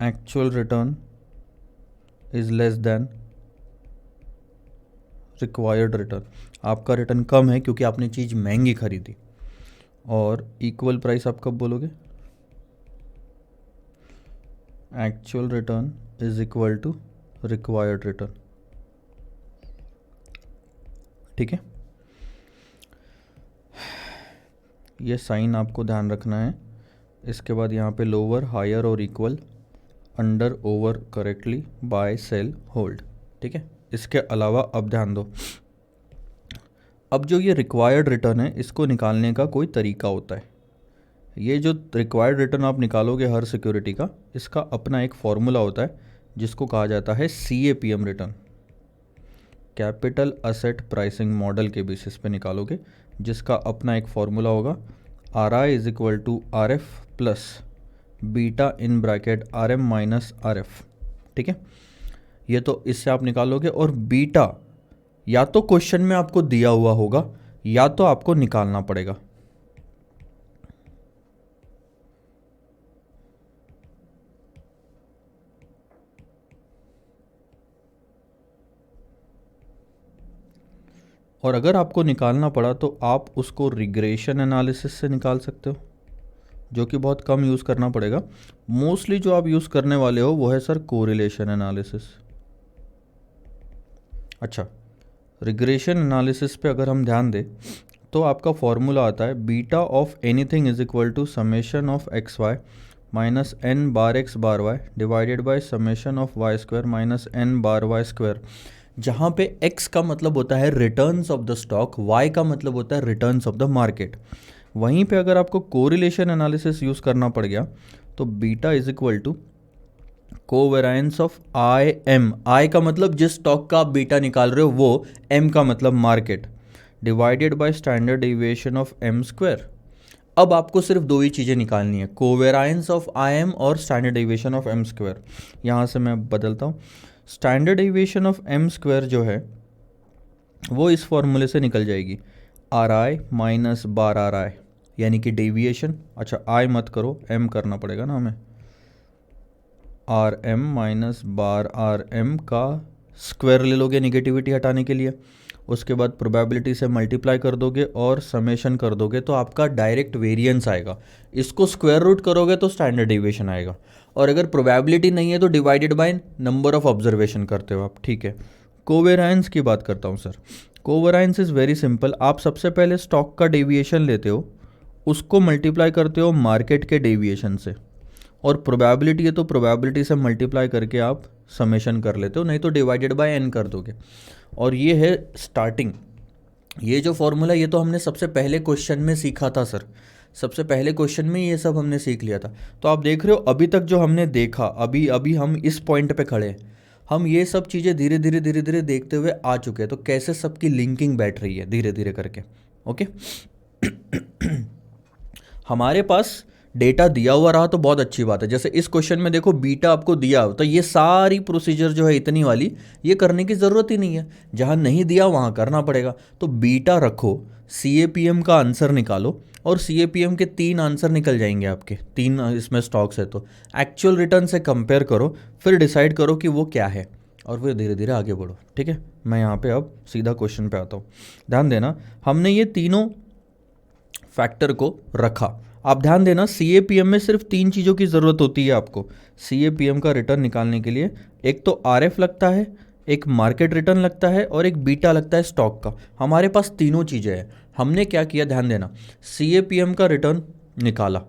Speaker 1: Actual return is less than required return. आपका रिटर्न कम है क्योंकि आपने चीज़ महंगी खरीदी। और इक्वल प्राइस आप कब बोलोगे? Actual return is equal to required return. ठीक है, ये साइन आपको ध्यान रखना है। इसके बाद यहाँ पे लोअर, हायर और equal, under, over, correctly, buy, sell, hold. ठीक है, इसके अलावा अब ध्यान दो, अब जो ये रिक्वायर्ड रिटर्न है इसको निकालने का कोई तरीका होता है। ये जो रिक्वायर्ड रिटर्न आप निकालोगे हर सिक्योरिटी का, इसका अपना एक फॉर्मूला होता है जिसको कहा जाता है CAPM return, capital asset pricing model के बेसिस पे निकालोगे, जिसका अपना एक फॉर्मूला होगा RI is equal to RF plus beta in bracket RM minus RF। ठीक है, ये तो इससे आप निकालोगे। और बीटा या तो क्वेश्चन में आपको दिया हुआ होगा या तो आपको निकालना पड़ेगा। और अगर आपको निकालना पड़ा तो आप उसको रिग्रेशन एनालिसिस से निकाल सकते हो, जो कि बहुत कम यूज़ करना पड़ेगा। मोस्टली जो आप यूज़ करने वाले हो वो है सर कोरिलेशन एनालिसिस। अच्छा, रिग्रेशन एनालिसिस पे अगर हम ध्यान दें तो आपका फॉर्मूला आता है beta of anything is equal to summation of XY minus N bar X bar Y divided by summation of Y square minus N bar Y square, जहाँ पे X का मतलब होता है returns of the stock, Y का मतलब होता है रिटर्न्स ऑफ द मार्केट। वहीं पे अगर आपको कोरिलेशन एनालिसिस यूज़ करना पड़ गया तो beta is equal to covariance of IM, I का मतलब जिस स्टॉक का आप बीटा निकाल रहे हो वो, M का मतलब market, divided by standard deviation of M square. अब आपको सिर्फ दो ही चीज़ें निकालनी है, कोवेरिएंस ऑफ IM और standard deviation of M square. यहाँ से मैं बदलता हूँ, standard deviation of M square जो है वो इस फॉर्मूले से निकल जाएगी, RI माइनस बार RI, यानी कि डेविएशन। अच्छा, I मत करो, M करना पड़ेगा ना हमें, RM माइनस बार RM का स्क्वायर ले लोगे निगेटिविटी हटाने के लिए, उसके बाद प्रोबेबिलिटी से मल्टीप्लाई कर दोगे और समेशन कर दोगे तो आपका डायरेक्ट वेरिएंस आएगा। इसको स्क्वायर रूट करोगे तो स्टैंडर्ड डेविएशन आएगा, और अगर प्रोबेबिलिटी नहीं है तो divided by number of observation करते हो आप। ठीक है, कोवेरिएंस की बात करता हूँ sir. Covariance is very simple, आप सबसे पहले स्टॉक का डेविएशन लेते हो, उसको मल्टीप्लाई करते हो मार्केट के डेविएशन से, और प्रोबेबिलिटी है तो प्रोबेबिलिटी से मल्टीप्लाई करके आप समेशन कर लेते हो, नहीं तो डिवाइडेड बाय n कर दोगे। और ये है स्टार्टिंग। ये जो फॉर्मूला ये तो हमने सबसे पहले क्वेश्चन में सीखा था सर, सबसे पहले क्वेश्चन में ये सब हमने सीख लिया था। तो आप देख रहे हो अभी तक जो हमने देखा, अभी अभी हम इस पॉइंट पे खड़े हैं, हम ये सब चीज़ें धीरे धीरे देखते हुए आ चुके हैं। तो कैसे सबकी लिंकिंग बैठ रही है धीरे धीरे करके। ओके हमारे पास डेटा दिया हुआ रहा तो बहुत अच्छी बात है। जैसे इस क्वेश्चन में देखो बीटा आपको दिया, तो ये सारी प्रोसीजर जो है इतनी वाली ये करने की ज़रूरत ही नहीं है, जहाँ नहीं दिया वहाँ करना पड़ेगा। तो बीटा रखो, CAPM का आंसर निकालो, और CAPM के 3 आंसर निकल जाएंगे आपके, 3 इसमें स्टॉक्स है तो एक्चुअल रिटर्न से कंपेयर करो, फिर डिसाइड करो कि वो क्या है, और फिर धीरे धीरे आगे बढ़ो। ठीक है, मैं यहाँ पे अब सीधा क्वेश्चन पे आता हूँ। ध्यान देना, हमने ये तीनों फैक्टर को रखा। आप ध्यान देना, CAPM में सिर्फ 3 चीज़ों की ज़रूरत होती है आपको CAPM का रिटर्न निकालने के लिए। एक तो RF लगता है, एक मार्केट रिटर्न लगता है, और एक बीटा लगता है स्टॉक का। हमारे पास तीनों चीज़ें हैं। हमने क्या किया, ध्यान देना, CAPM का रिटर्न निकाला,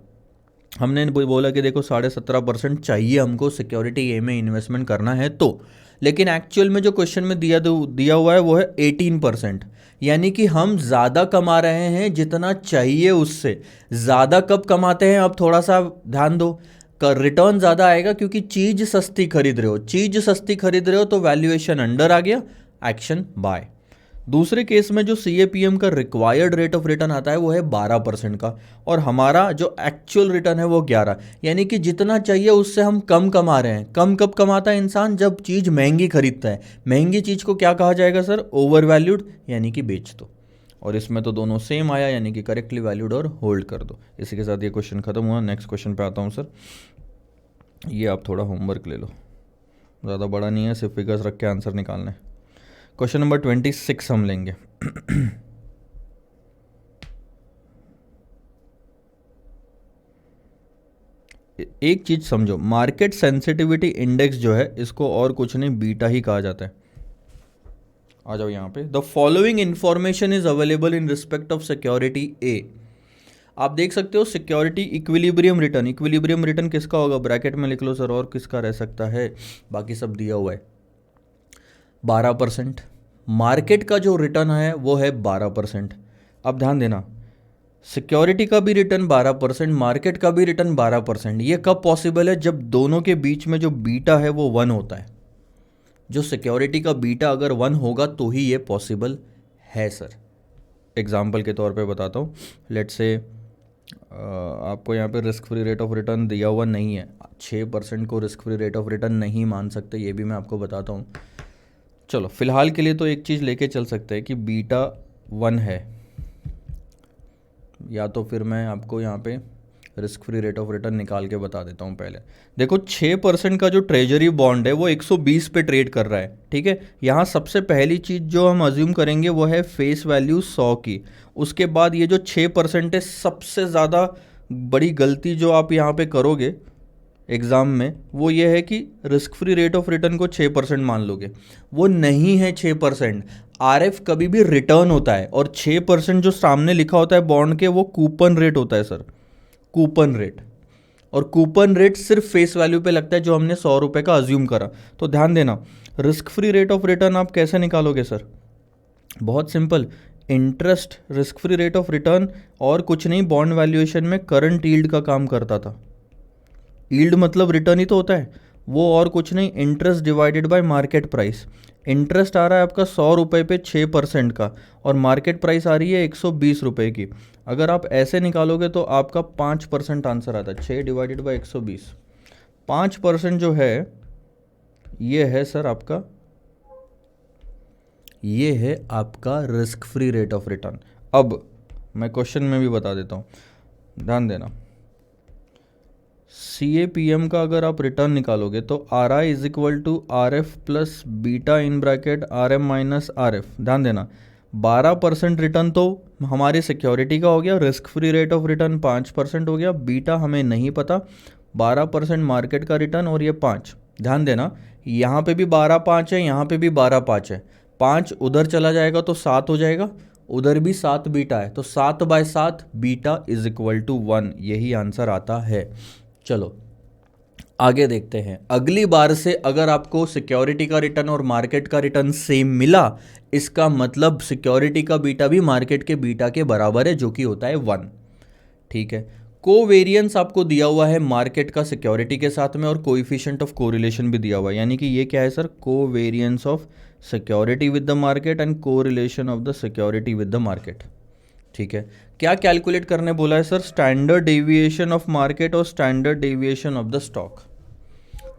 Speaker 1: हमने बोला कि देखो 17.5% चाहिए हमको सिक्योरिटी ए में इन्वेस्टमेंट करना है तो, लेकिन एक्चुअल में जो क्वेश्चन में दिया हुआ है वो है 18%। यानी कि हम ज़्यादा कमा रहे हैं जितना चाहिए उससे। ज़्यादा कब कमाते हैं, अब थोड़ा सा ध्यान दो। का रिटर्न ज़्यादा आएगा क्योंकि चीज़ सस्ती खरीद रहे हो, चीज़ सस्ती खरीद रहे हो तो वैल्यूएशन अंडर आ गया, एक्शन बाय। दूसरे केस में जो CAPM का रिक्वायर्ड रेट ऑफ रिटर्न आता है वो है 12% का, और हमारा जो एक्चुअल रिटर्न है वो 11। यानी कि जितना चाहिए उससे हम कम कमा रहे हैं। कम कब कमाता है इंसान, जब चीज़ महंगी खरीदता है। महंगी चीज़ को क्या कहा जाएगा सर, ओवर वैल्यूड, यानी कि बेच दो। और इसमें तो दोनों सेम आया, यानी कि करेक्टली वैल्यूड और होल्ड कर दो। इसी के साथ ये क्वेश्चन खत्म हुआ। नेक्स्ट क्वेश्चन पे आता हूँ सर। ये आप थोड़ा होमवर्क ले लो, ज़्यादा बड़ा नहीं है, सिर्फ फिगर्स रख के आंसर निकालने। क्वेश्चन नंबर 26 हम लेंगे। एक चीज समझो, मार्केट सेंसिटिविटी इंडेक्स जो है इसको और कुछ नहीं बीटा ही कहा जाता है। आ जाओ यहाँ पे। The following information is available in respect of security A. आप देख सकते हो security equilibrium return. Equilibrium return किसका होगा, ब्रैकेट में लिख लो सर, और किसका रह सकता है, बाकी सब दिया हुआ है। 12%। मार्केट का जो रिटर्न है वो है 12%। अब ध्यान देना, सिक्योरिटी का भी रिटर्न 12%, मार्केट का भी रिटर्न 12%। ये कब पॉसिबल है, जब दोनों के बीच में जो बीटा है वो 1 होता है। जो सिक्योरिटी का बीटा अगर 1 होगा तो ही ये पॉसिबल है सर। एग्जाम्पल के तौर पे बताता हूँ। लेट्स से आपको यहाँ पे risk free rate of return दिया हुआ नहीं है, 6% को risk free rate of return नहीं मान सकते, ये भी मैं आपको बताता हूँ। चलो फिलहाल के लिए तो एक चीज़ लेके चल सकते हैं कि बीटा 1 है, या तो फिर मैं आपको यहाँ पे risk free rate of return निकाल के बता देता हूँ। पहले देखो 6% का जो ट्रेजरी बॉन्ड है वो 120 पे ट्रेड कर रहा है, ठीक है। यहाँ सबसे पहली चीज़ जो हम अज्यूम करेंगे वो है फेस वैल्यू 100 की। उसके बाद ये जो 6% है, सबसे ज़्यादा बड़ी गलती जो आप यहाँ पे करोगे एग्ज़ाम में वो ये है कि risk free rate of return को 6% मान लोगे। वो नहीं है 6%। RF कभी भी रिटर्न होता है, और 6% जो सामने लिखा होता है बॉन्ड के वो कूपन रेट होता है सर, कूपन रेट। और कूपन रेट सिर्फ फेस वैल्यू पे लगता है जो हमने 100 रुपये का अज्यूम करा। तो ध्यान देना, risk free rate of return आप कैसे निकालोगे सर, बहुत simple, interest risk free rate of return और कुछ नहीं, बॉन्ड वैल्यूएशन में करंट यील्ड का काम करता था। यील्ड मतलब रिटर्न ही तो होता है वो, और कुछ नहीं, interest divided by market price. Interest आ रहा है आपका 100 रुपये पे 6% का, और मार्केट प्राइस आ रही है 120 रुपये की। अगर आप ऐसे निकालोगे तो आपका 5% आंसर आता है। 6 डिवाइडेड बाई 120, 5% जो है ये है सर आपका, ये है आपका risk free rate of return. अब मैं क्वेश्चन में भी बता देता हूँ, ध्यान देना। CAPM का अगर आप रिटर्न निकालोगे तो RI is equal to RF plus beta in bracket RM minus RF। ध्यान देना, 12% रिटर्न तो हमारी सिक्योरिटी का हो गया, risk free rate of return 5% हो गया, बीटा हमें नहीं पता, 12% मार्केट का रिटर्न और ये 5। ध्यान देना, यहाँ पे भी 12/5 है, यहाँ पे भी 12/5 है। 5 उधर चला जाएगा तो 7 हो जाएगा, उधर भी 7 बीटा है, तो 7/7 बीटा इज इक्वल टू 1, यही आंसर आता है। चलो आगे देखते हैं। अगली बार से अगर आपको सिक्योरिटी का रिटर्न और मार्केट का रिटर्न सेम मिला, इसका मतलब सिक्योरिटी का बीटा भी मार्केट के बीटा के बराबर है, जो कि होता है 1, ठीक है। कोवेरियंस आपको दिया हुआ है मार्केट का सिक्योरिटी के साथ में, और कोएफिशिएंट ऑफ कोरिलेशन भी दिया हुआ है। यानी कि ये क्या है sir, covariance of security with the market and correlation of the security with the market, ठीक है। क्या कैलकुलेट करने बोला है sir, standard deviation of market और standard deviation of the stock.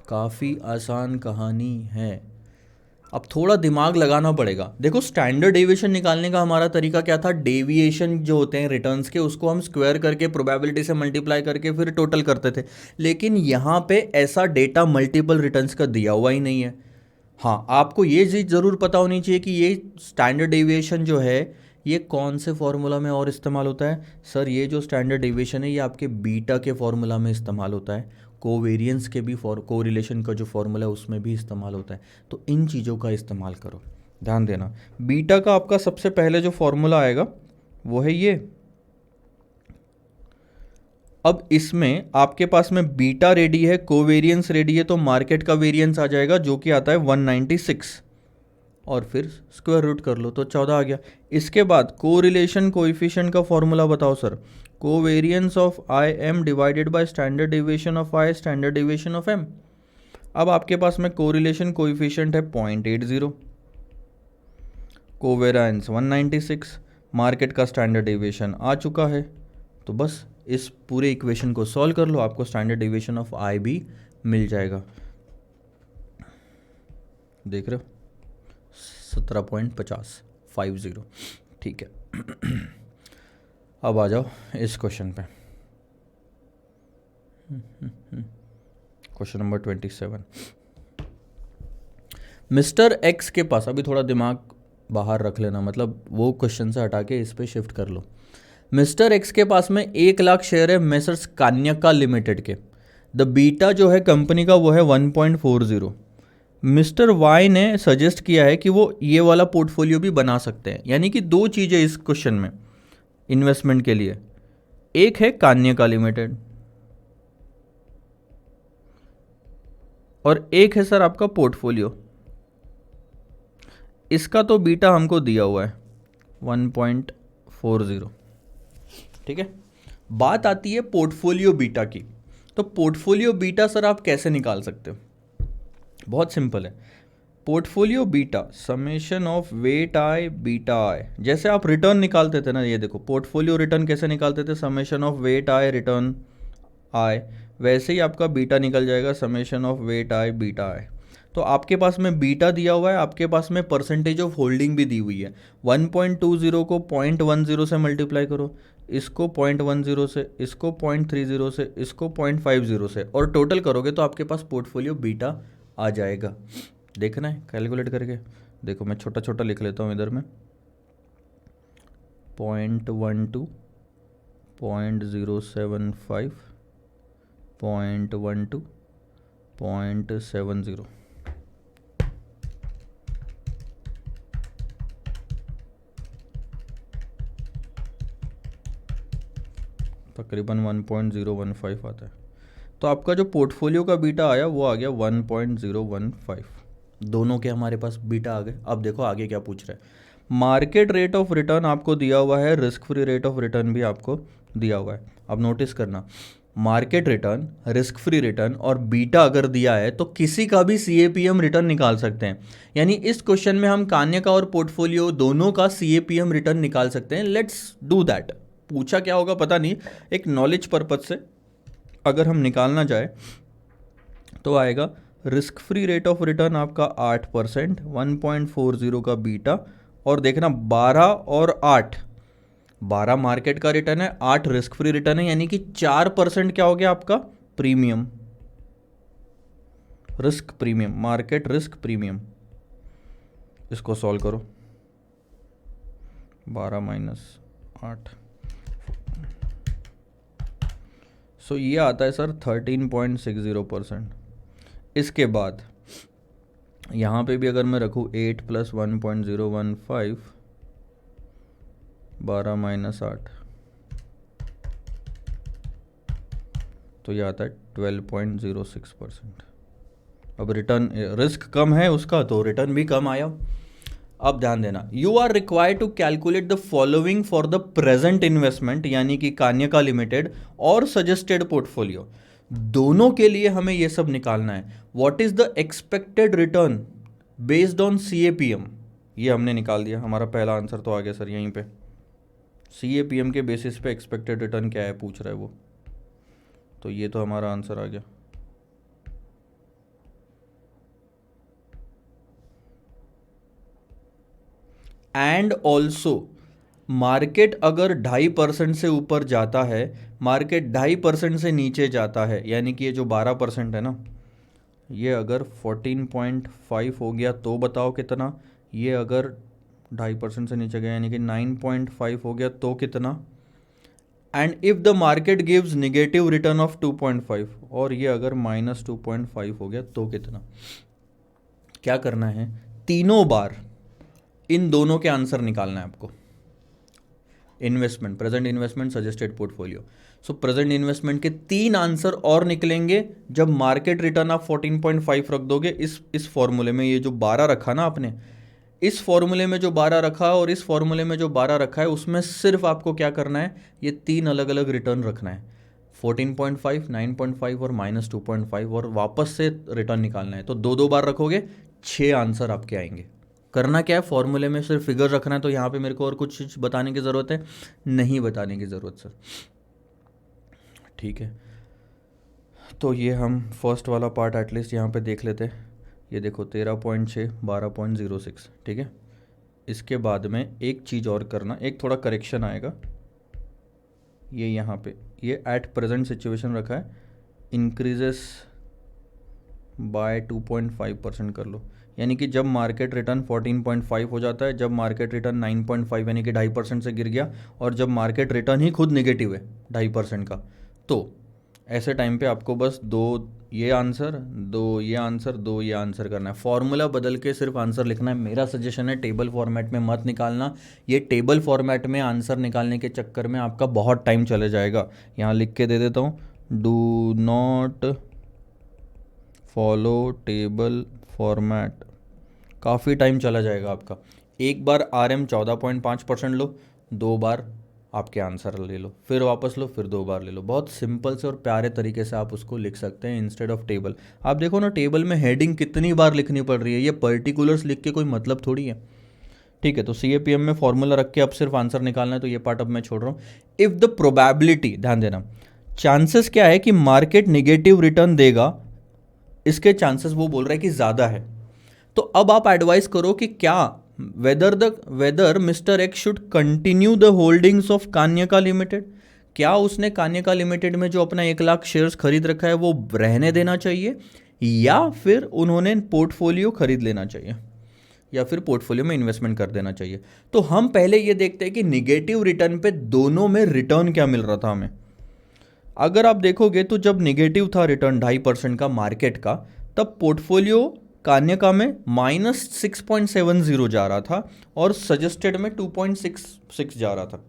Speaker 1: काफ़ी आसान कहानी है, अब थोड़ा दिमाग लगाना पड़ेगा। देखो स्टैंडर्ड डेविएशन निकालने का हमारा तरीका क्या था, डेविएशन जो होते हैं रिटर्न्स के उसको हम स्क्वायर करके प्रोबेबिलिटी से मल्टीप्लाई करके फिर टोटल करते थे। लेकिन यहाँ पे ऐसा डेटा मल्टीपल रिटर्न्स का दिया हुआ ही नहीं है। हाँ, आपको ये चीज़ ज़रूर पता होनी चाहिए कि ये स्टैंडर्ड डेविएशन जो है ये कौन से फॉर्मूला में और इस्तेमाल होता है सर। ये जो स्टैंडर्ड डेविएशन है ये आपके बीटा के फॉर्मूला में इस्तेमाल होता है, कोवेरियंस के भी कोरिलेशन का जो फॉर्मूला है उसमें भी इस्तेमाल होता है। तो इन चीज़ों का इस्तेमाल करो, ध्यान देना। बीटा का आपका सबसे पहले जो फॉर्मूला आएगा वो है ये। अब इसमें आपके पास में बीटा रेडी है, कोवेरियंस रेडी है, तो मार्केट का वेरियंस आ जाएगा जो कि आता है 196 और फिर स्क्वायर रूट कर लो तो 14 आ गया। इसके बाद कोरिलेशन कोएफिशिएंट का फॉर्मूला बताओ sir. Covariance of I M divided by standard deviation of I standard deviation of M. अब आपके पास में कोरिलेशन कोएफिशिएंट है 0.80, कोवेरियंस 196, मार्केट का स्टैंडर्ड डेविएशन आ चुका है, तो बस इस पूरे इक्वेशन को सॉल्व कर लो, आपको स्टैंडर्ड डेविएशन ऑफ आई भी मिल जाएगा। देख रहे हो 17.50 ठीक है। अब आ जाओ इस क्वेश्चन पे, क्वेश्चन नंबर 27। मिस्टर एक्स के पास, अभी थोड़ा दिमाग बाहर रख लेना, मतलब वो क्वेश्चन से हटा के इस पे शिफ्ट कर लो। मिस्टर एक्स के पास में 1,00,000 शेयर है मेसर्स कान्यका लिमिटेड के। द बीटा जो है कंपनी का वो है 1.40। मिस्टर वाई ने सजेस्ट किया है कि वो ये वाला पोर्टफोलियो भी बना सकते हैं, यानी कि दो चीज़ें इस क्वेश्चन में इन्वेस्टमेंट के लिए, एक है कान्यका लिमिटेड और एक है सर आपका पोर्टफोलियो। इसका तो बीटा हमको दिया हुआ है 1.40, ठीक है। बात आती है पोर्टफोलियो बीटा की, तो पोर्टफोलियो बीटा सर आप कैसे निकाल सकते हो? बहुत सिंपल है। Portfolio beta summation of weight I beta I, जैसे आप रिटर्न निकालते थे ना, ये देखो पोर्टफोलियो रिटर्न कैसे निकालते थे, summation of weight I return I, वैसे ही आपका बीटा निकल जाएगा summation of weight I beta I. तो आपके पास में बीटा दिया हुआ है, आपके पास में परसेंटेज ऑफ होल्डिंग भी दी हुई है। 1.20 को 0.10 से मल्टीप्लाई करो, इसको 0.10 से, इसको 0.30 से, इसको 0.50 से, और टोटल करोगे तो आपके पास पोर्टफोलियो बीटा आ जाएगा। देखना है कैलकुलेट करके, देखो मैं छोटा छोटा लिख लेता हूँ इधर में, 0.12, 0.075, 0.12, 0.70, तकरीबन 1.015 आता है। तो आपका जो पोर्टफोलियो का बीटा आया वो आ गया 1.015, दोनों के हमारे पास बीटा आ गए। अब देखो आगे क्या पूछ रहा है। मार्केट रेट ऑफ रिटर्न आपको दिया हुआ है, risk free rate of return भी आपको दिया हुआ है। अब नोटिस करना, market return, risk free return और बीटा अगर दिया है तो किसी का भी CAPM रिटर्न निकाल सकते हैं। यानी इस क्वेश्चन में हम कान्यका और पोर्टफोलियो दोनों का CAPM रिटर्न निकाल सकते हैं। Let's do that. पूछा क्या होगा पता नहीं, एक नॉलेज पर्पज से अगर हम निकालना चाहे तो आएगा risk free rate of return आपका 8%, 1.40 का बीटा, और देखना 12 और 8, 12 मार्केट का रिटर्न है, 8 रिस्क फ्री रिटर्न है, यानी कि 4% क्या हो गया आपका premium, risk premium, market risk premium. इसको सॉल्व करो, 12 माइनस 8, सो ये आता है सर 13.60%। इसके बाद यहाँ पे भी अगर मैं रखूँ 8 + 1.015, 12 माइनस 8, तो ये आता है 12.06%। अब रिटर्न, रिस्क कम है उसका तो रिटर्न भी कम आया। अब ध्यान देना, you are required to calculate the following for the present investment, यानी कि कान्यका लिमिटेड और सजेस्टेड पोर्टफोलियो, दोनों के लिए हमें यह सब निकालना है। What is the expected return based on CAPM, ये हमने निकाल दिया, हमारा पहला आंसर तो आ गया सर यहीं पे। CAPM के बेसिस पे एक्सपेक्टेड रिटर्न क्या है पूछ रहा है वो, तो ये तो हमारा आंसर आ गया। एंड ऑल्सो मार्केट अगर 2.5% से ऊपर जाता है, मार्केट 2.5% से नीचे जाता है, यानी कि ये जो 12% है ना, ये अगर 14.5 हो गया तो बताओ कितना, ये अगर 2.5% से नीचे गया यानी कि 9.5 हो गया तो कितना, and if the market gives negative return of 2.5, और ये अगर -2.5 हो गया तो कितना। क्या करना है, तीनों बार इन दोनों के आंसर निकालना है आपको। Investment, present investment, suggested portfolio. सो प्रेजेंट इन्वेस्टमेंट के 3 आंसर और निकलेंगे जब मार्केट रिटर्न आप 14.5 रख दोगे इस फॉर्मूले में। ये जो 12 रखा ना आपने, इस फॉर्मूले में जो 12 रखा और इस फॉर्मूले में जो 12 रखा है, उसमें सिर्फ आपको क्या करना है, ये 3 अलग अलग रिटर्न रखना है, 14.5, 9.5 और -2.5, और वापस से रिटर्न निकालना है। तो 2 बार रखोगे, 6 आंसर आपके आएंगे। करना क्या है, फॉर्मूले में सिर्फ फिगर रखना है। तो यहाँ पे मेरे को और कुछ चीज़ बताने की ज़रूरत है? नहीं बताने की ज़रूरत सर। ठीक है, तो ये हम फर्स्ट वाला पार्ट एटलीस्ट यहाँ पे देख लेते हैं। ये देखो 13.6, 12.06, ठीक है। इसके बाद में एक चीज़ और करना, एक थोड़ा करेक्शन आएगा। ये यहाँ पे ये एट प्रेजेंट सिचुएशन रखा है, इंक्रीजेस बाय 2.5% कर लो, यानी कि जब मार्केट रिटर्न 14.5 हो जाता है, जब मार्केट रिटर्न 9.5 यानी कि 2.5% से गिर गया, और जब मार्केट रिटर्न ही खुद नेगेटिव है 2.5% का, तो ऐसे टाइम पे आपको बस 2 ये आंसर, 2 ये आंसर, 2 ये आंसर करना है। फॉर्मूला बदल के सिर्फ आंसर लिखना है। मेरा सजेशन है टेबल फॉर्मेट में मत निकालना। ये टेबल फॉर्मेट में आंसर निकालने के चक्कर में आपका बहुत टाइम चले जाएगा। यहाँ लिख के दे देता हूँ, do not follow table format. काफ़ी टाइम चला जाएगा आपका। एक बार RM 14.5% लो, 2 बार आपके आंसर ले लो, फिर वापस लो, फिर 2 बार ले लो। बहुत सिंपल से और प्यारे तरीके से आप उसको लिख सकते हैं इंस्टेड ऑफ टेबल। आप देखो ना, टेबल में हेडिंग कितनी बार लिखनी पड़ रही है, ये पर्टिकुलर्स लिख के कोई मतलब थोड़ी है। ठीक है, तो CAPM में फॉर्मूला रख के अब सिर्फ आंसर निकालना है, तो ये पार्ट अब मैं छोड़ रहा हूँ। इफ़ द प्रोबेबिलिटी, ध्यान देना, चांसेस क्या है कि मार्केट निगेटिव रिटर्न देगा, इसके चांसेस वो बोल रहा है कि ज़्यादा है। तो अब आप एडवाइस करो कि क्या whether Mr X should continue the holdings of Kanyaka limited. क्या उसने कान्यका लिमिटेड में जो अपना 1 लाख शेयर्स खरीद रखा है वो रहने देना चाहिए, या फिर उन्होंने पोर्टफोलियो खरीद लेना चाहिए, या फिर पोर्टफोलियो में इन्वेस्टमेंट कर देना चाहिए। तो हम पहले ये देखते हैं कि निगेटिव रिटर्न पे दोनों में रिटर्न क्या मिल रहा था हमें। अगर आप देखोगे तो जब निगेटिव था रिटर्न 2.5% का मार्केट का, तब पोर्टफोलियो कान्यका में -6.70 जा रहा था और सजेस्टेड में 2.66 जा रहा था।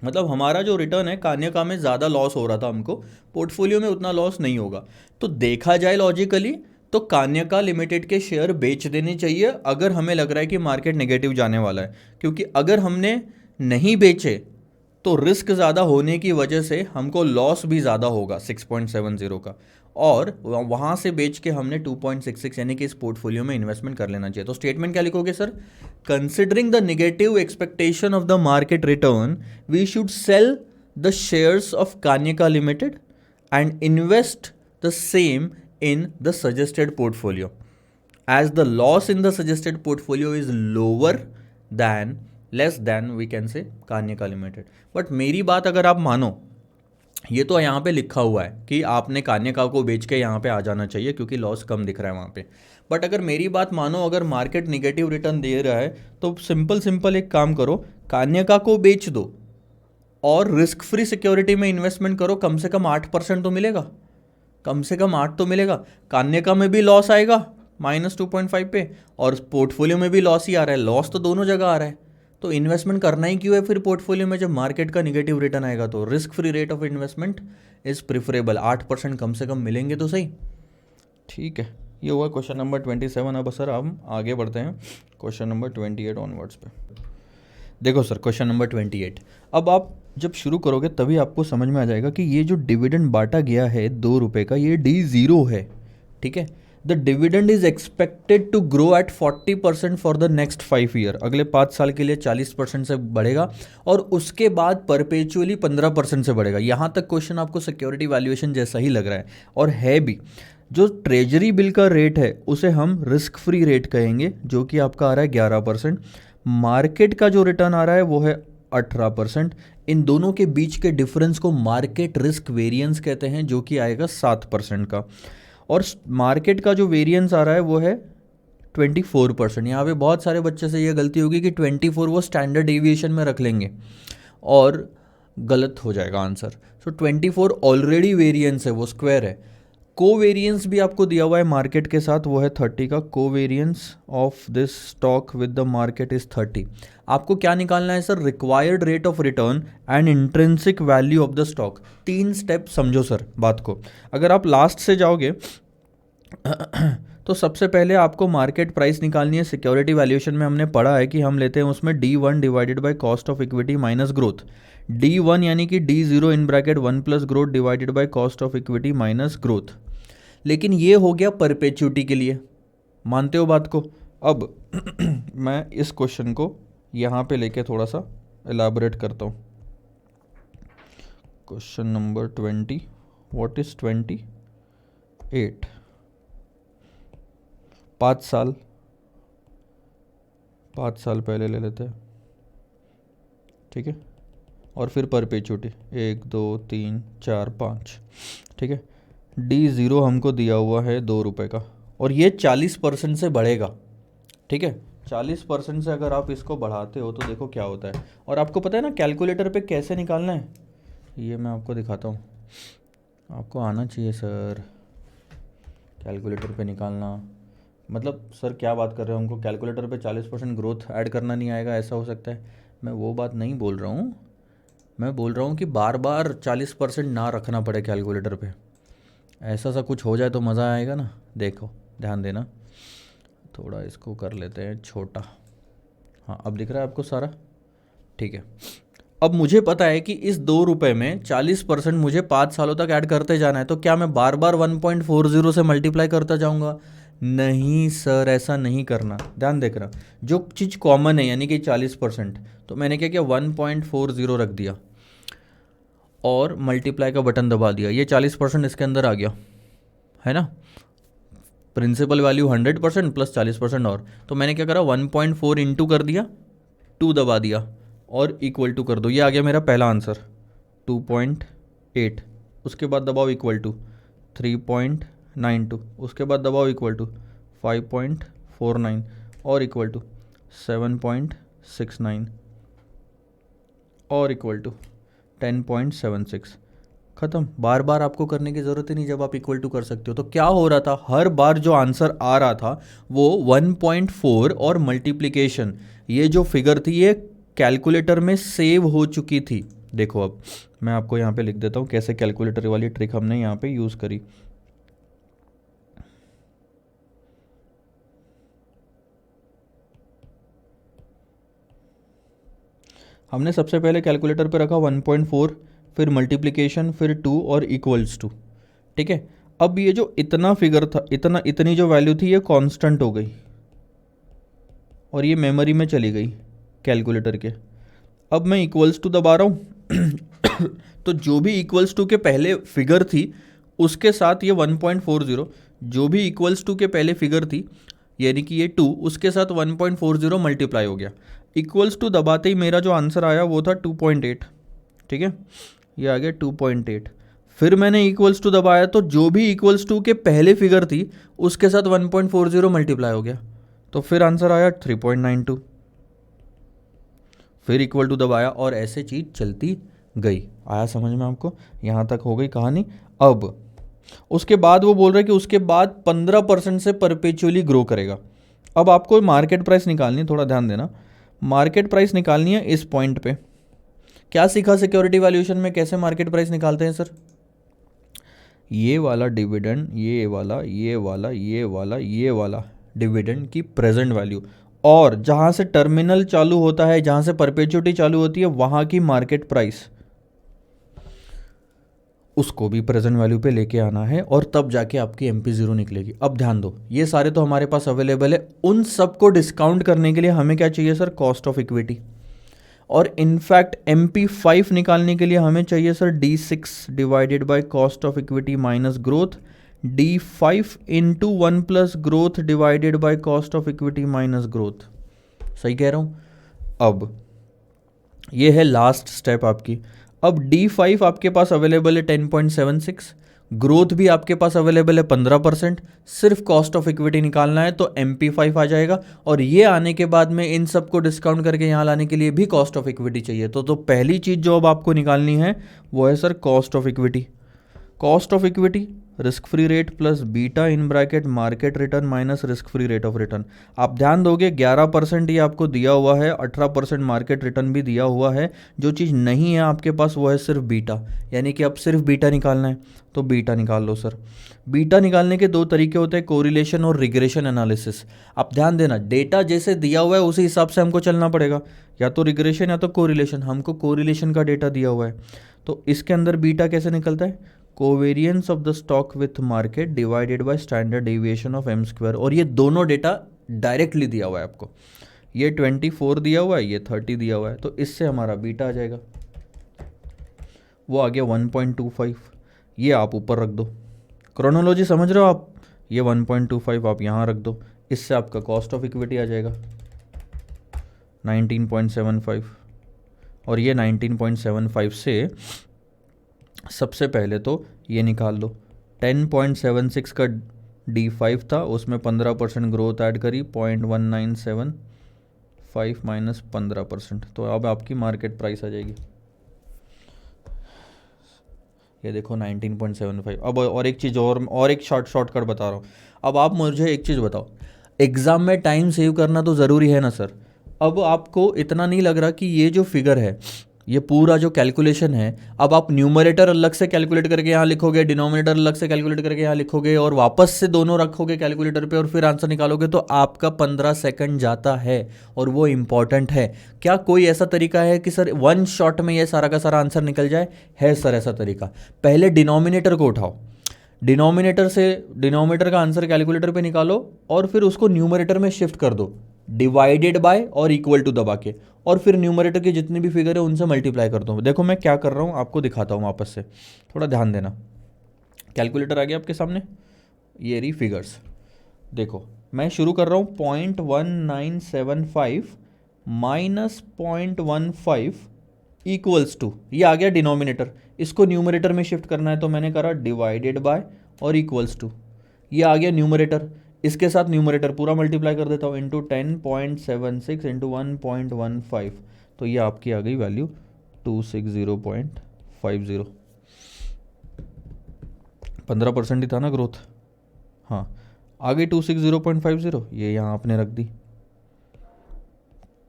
Speaker 1: मतलब हमारा जो रिटर्न है कान्यका में ज़्यादा लॉस हो रहा था हमको, पोर्टफोलियो में उतना लॉस नहीं होगा। तो देखा जाए लॉजिकली तो कान्यका लिमिटेड के शेयर बेच देने चाहिए अगर हमें लग रहा है कि मार्केट नेगेटिव जाने वाला है, क्योंकि अगर हमने नहीं बेचे तो रिस्क ज़्यादा होने की वजह से हमको लॉस भी ज़्यादा होगा 6.70 का, और वहाँ से बेच के हमने 2.66 यानी कि इस पोर्टफोलियो में इन्वेस्टमेंट कर लेना चाहिए। तो स्टेटमेंट क्या लिखोगे sir? Considering the negative expectation of the market return, we should sell the shares of Kanyaka limited and invest the same in the suggested portfolio, as the loss in the suggested portfolio is less than we can say Kanyaka limited. But मेरी बात अगर आप मानो, ये तो यहाँ पे लिखा हुआ है कि आपने कान्यका को बेच के यहाँ पे आ जाना चाहिए क्योंकि लॉस कम दिख रहा है वहाँ पे। बट अगर मेरी बात मानो, अगर मार्केट निगेटिव रिटर्न दे रहा है तो सिंपल एक काम करो, कान्यका को बेच दो और रिस्क फ्री सिक्योरिटी में इन्वेस्टमेंट करो। कम से कम 8% तो मिलेगा, कम से कम 8 तो मिलेगा। कान्यका में भी लॉस आएगा -2.5 पे, और पोर्टफोलियो में भी लॉस ही आ रहा है। लॉस तो दोनों जगह आ रहा है, तो इन्वेस्टमेंट करना ही क्यों है फिर पोर्टफोलियो में जब मार्केट का निगेटिव रिटर्न आएगा। तो risk free rate of investment is preferable. 8% कम से कम मिलेंगे तो सही। ठीक है, ये हुआ क्वेश्चन नंबर 27। अब सर हम आगे बढ़ते हैं क्वेश्चन नंबर 28 ऑनवर्ड्स पे। देखो सर, क्वेश्चन नंबर 28, अब आप जब शुरू करोगे तभी आपको समझ में आ जाएगा कि ये जो डिविडेंड बांटा गया है 2 रुपये का, ये D0 है। ठीक है, the dividend is expected to grow at 40% for the next 5 year. अगले 5 साल के लिए 40% से बढ़ेगा, और उसके बाद परपेचुअली 15% से बढ़ेगा। यहाँ तक क्वेश्चन आपको सिक्योरिटी वैल्यूएशन जैसा ही लग रहा है, और है भी। जो ट्रेजरी बिल का रेट है उसे हम रिस्क फ्री रेट कहेंगे, जो कि आपका आ रहा है 11%। मार्केट का जो रिटर्न आ रहा है वो है 18%। इन दोनों के बीच के डिफरेंस को मार्केट रिस्क वेरिएंस कहते हैं, जो कि आएगा 7% का। और मार्केट का जो वेरिएंस आ रहा है वो है 24%। यहाँ पे बहुत सारे बच्चे से ये गलती होगी कि 24 वो स्टैंडर्ड डेविएशन में रख लेंगे और गलत हो जाएगा आंसर। सो 24 ऑलरेडी वेरिएंस है, वो स्क्वायर है। कोवेरियंस भी आपको दिया हुआ है मार्केट के साथ, वो है 30 का। Covariance of this stock with the market is 30। आपको क्या निकालना है sir? Required rate of return and intrinsic value of the stock. 3 step समझो सर बात को। अगर आप लास्ट से जाओगे तो सबसे पहले आपको मार्केट प्राइस निकालनी है। सिक्योरिटी वैल्यूएशन में हमने पढ़ा है कि हम लेते हैं उसमें D1 divided by cost of equity minus growth. D1 यानी कि D0 in bracket 1 plus growth divided by cost of equity minus growth. लेकिन ये हो गया परपेचुटी के लिए, मानते हो बात को? अब मैं इस क्वेश्चन को यहाँ पे लेके थोड़ा सा एलाबोरेट करता हूँ। Question number 20, what is 28? 5 साल पहले ले लेते हैं, ठीक है, और फिर परपेचुटी 1 2 3 4 5, ठीक है। D0 हमको दिया हुआ है 2 रुपये का, और ये 40% से बढ़ेगा, ठीक है। 40% से अगर आप इसको बढ़ाते हो तो देखो क्या होता है। और आपको पता है ना कैलकुलेटर पे कैसे निकालना है, ये मैं आपको दिखाता हूँ। आपको आना चाहिए सर कैलकुलेटर पे निकालना। मतलब सर क्या बात कर रहे हो, हमको कैलकुलेटर पे 40% ग्रोथ ऐड करना नहीं आएगा, ऐसा हो सकता है? मैं वो बात नहीं बोल रहा हूँ, मैं बोल रहा हूँ कि बार बार 40% ना रखना पड़े कैलकुलेटर पे। ऐसा सा कुछ हो जाए तो मज़ा आएगा ना। देखो ध्यान देना, थोड़ा इसको कर लेते हैं छोटा। हाँ अब दिख रहा है आपको सारा, ठीक है। अब मुझे पता है कि इस 2 रुपये में 40% मुझे 5 सालों तक ऐड करते जाना है, तो क्या मैं बार बार 1.40 से मल्टीप्लाई करता जाऊँगा? नहीं सर, ऐसा नहीं करना। ध्यान देख रहा, जो चीज़ कॉमन है यानी कि 40%, तो मैंने क्या किया 1.40 रख दिया और मल्टीप्लाई का बटन दबा दिया। ये 40% इसके अंदर आ गया है ना। प्रिंसिपल वैल्यू 100% प्लस 40% और, तो मैंने क्या करा 1.4 इंटू कर दिया, 2 दबा दिया और इक्वल टू कर दो। ये आ गया मेरा पहला आंसर 2.8। उसके बाद दबाओ इक्वल टू 3.92, उसके बाद दबाओ इक्वल टू 5.49 और इक्वल टू 7.69 और इक्वल टू 10.76। ख़त्म। बार बार आपको करने की ज़रूरत ही नहीं जब आप इक्वल टू कर सकते हो। तो क्या हो रहा था, हर बार जो आंसर आ रहा था वो 1.4 और मल्टीप्लिकेशन, ये जो फिगर थी ये कैलकुलेटर में सेव हो चुकी थी। देखो अब मैं आपको यहाँ पे लिख देता हूँ कैसे कैलकुलेटर वाली ट्रिक हमने यहाँ पे यूज़ करी। हमने सबसे पहले कैलकुलेटर पे रखा 1.4, फिर मल्टीप्लिकेशन, फिर 2 और इक्वल्स टू, ठीक है। अब ये जो इतना फिगर था, इतनी जो वैल्यू थी ये कांस्टेंट हो गई और ये मेमोरी में चली गई कैलकुलेटर के। अब मैं इक्वल्स टू दबा रहा हूँ तो जो भी इक्वल्स टू के पहले फिगर थी उसके साथ ये 1.40, जो भी इक्वल्स टू के पहले फिगर थी यानी कि ये 2, उसके साथ 1.40 मल्टीप्लाई हो गया। इक्वल्स टू दबाते ही मेरा जो आंसर आया वो था 2.8, ठीक है, ये आ गया 2.8। फिर मैंने इक्वल्स टू दबाया तो जो भी इक्वल्स टू के पहले फिगर थी उसके साथ 1.40 मल्टीप्लाई हो गया, तो फिर आंसर आया 3.92। फिर इक्वल टू दबाया और ऐसे चीज़ चलती गई। आया समझ में आपको? यहाँ तक हो गई कहानी। अब उसके बाद वो बोल रहे कि उसके बाद 15% से परपेचुअली ग्रो करेगा। अब आपको मार्केट प्राइस निकालनी है, थोड़ा ध्यान देना। मार्केट प्राइस निकालनी है इस पॉइंट पे। क्या सीखा सिक्योरिटी वैल्यूएशन में, कैसे मार्केट प्राइस निकालते हैं सर? ये वाला डिविडेंड, ये वाला, ये वाला, ये वाला, ये वाला डिविडेंड की प्रेजेंट वैल्यू, और जहाँ से टर्मिनल चालू होता है, जहाँ से परपेचुटी चालू होती है, वहाँ की मार्केट प्राइस, उसको भी प्रेजेंट वैल्यू पे लेके आना है और तब जाके आपकी MP0 निकलेगी। अब ध्यान दो, ये सारे तो हमारे पास अवेलेबल है। उन सबको डिस्काउंट करने के लिए हमें क्या चाहिए सर? Cost of equity. और इनफैक्ट MP5 निकालने के लिए हमें चाहिए sir D6 divided by cost of equity minus growth, D5 into 1 plus growth divided by cost of equity minus growth. सही कह रहा हूँ? अब ये है लास्ट स्टेप आपकी। अब D5 आपके पास अवेलेबल है 10.76, ग्रोथ भी आपके पास अवेलेबल है 15%, सिर्फ कॉस्ट ऑफ इक्विटी निकालना है तो MP5 आ जाएगा। और ये आने के बाद में इन सबको डिस्काउंट करके यहाँ लाने के लिए भी कॉस्ट ऑफ इक्विटी चाहिए। तो पहली चीज़ जो अब आपको निकालनी है वो है sir cost of equity. Cost of equity risk free rate plus beta in bracket market return minus risk free rate of return. आप ध्यान दोगे 11% ये आपको दिया हुआ है, 18% मार्केट रिटर्न भी दिया हुआ है। जो चीज़ नहीं है आपके पास वो है सिर्फ बीटा, यानी कि अब सिर्फ बीटा निकालना है तो बीटा निकाल लो सर। बीटा निकालने के दो तरीके होते हैं, कोरिलेशन और रिग्रेशन एनालिसिस। आप ध्यान देना, डेटा जैसे दिया हुआ है उसी हिसाब से हमको चलना पड़ेगा, या तो रिग्रेशन या तो कोरिलेशन। हमको कोरिलेशन का डेटा दिया हुआ है तो इसके अंदर बीटा कैसे निकलता है, covariance of the stock with market divided by standard deviation of M square. और ये दोनों डेटा डायरेक्टली दिया हुआ है आपको, ये 24 दिया हुआ है, ये 30 दिया हुआ है, तो इससे हमारा बीटा आ जाएगा, वो आ गया 1.25। ये आप ऊपर रख दो, क्रोनोलॉजी समझ रहे हो आप, ये 1.25 आप यहाँ रख दो, इससे आपका कॉस्ट ऑफ इक्विटी आ जाएगा 19.75। और ये 19.75 से सबसे पहले तो ये निकाल लो, 10.76 का D5 था, उसमें 15% ग्रोथ ऐड करी, 0.1975 माइनस 15%, तो अब आपकी मार्केट प्राइस आ जाएगी, ये देखो 19.75। अब और एक चीज़ और एक शॉर्टकट बता रहा हूँ। अब आप मुझे एक चीज़ बताओ, एग्ज़ाम में टाइम सेव करना तो ज़रूरी है ना सर। अब आपको इतना नहीं लग रहा कि ये जो फिगर है, ये पूरा जो कैलकुलेशन है, अब आप न्यूमरेटर अलग से कैलकुलेट करके यहाँ लिखोगे, डिनोमिनेटर अलग से कैलकुलेट करके यहाँ लिखोगे, और वापस से दोनों रखोगे कैलकुलेटर पे और फिर आंसर निकालोगे, तो आपका 15 सेकंड जाता है और वो इम्पॉर्टेंट है। क्या कोई ऐसा तरीका है कि सर वन शॉट में ये सारा का सारा आंसर निकल जाए? है सर ऐसा तरीका। पहले डिनोमिनेटर को उठाओ, डिनोमिनेटर का आंसर कैलकुलेटर पे निकालो और फिर उसको न्यूमरेटर में शिफ्ट कर दो, डिवाइडेड बाय और इक्वल टू दबा के, और फिर न्यूमरेटर की जितनी भी फिगर है उनसे मल्टीप्लाई कर दो। देखो मैं क्या कर रहा हूँ, आपको दिखाता हूँ वापस से, थोड़ा ध्यान देना। कैलकुलेटर आ गया आपके सामने, ये रही फिगर्स। देखो मैं शुरू कर रहा हूँ 0.1975 माइनस 0.15 इक्वल्स टू, ये आ गया डिनोमिनेटर, इसको न्यूमरेटर में शिफ्ट करना है तो मैंने करा डिवाइडेड बाय और इक्वल्स टू, ये आ गया न्यूमरेटर, इसके साथ न्यूमरेटर पूरा मल्टीप्लाई कर देता हूँ इंटू 10.76 इंटू 1.15, तो ये आपकी आ गई वैल्यू 260.50। 15% ही था ना ग्रोथ, हाँ आ गई 260.50, ये यहाँ आपने रख दी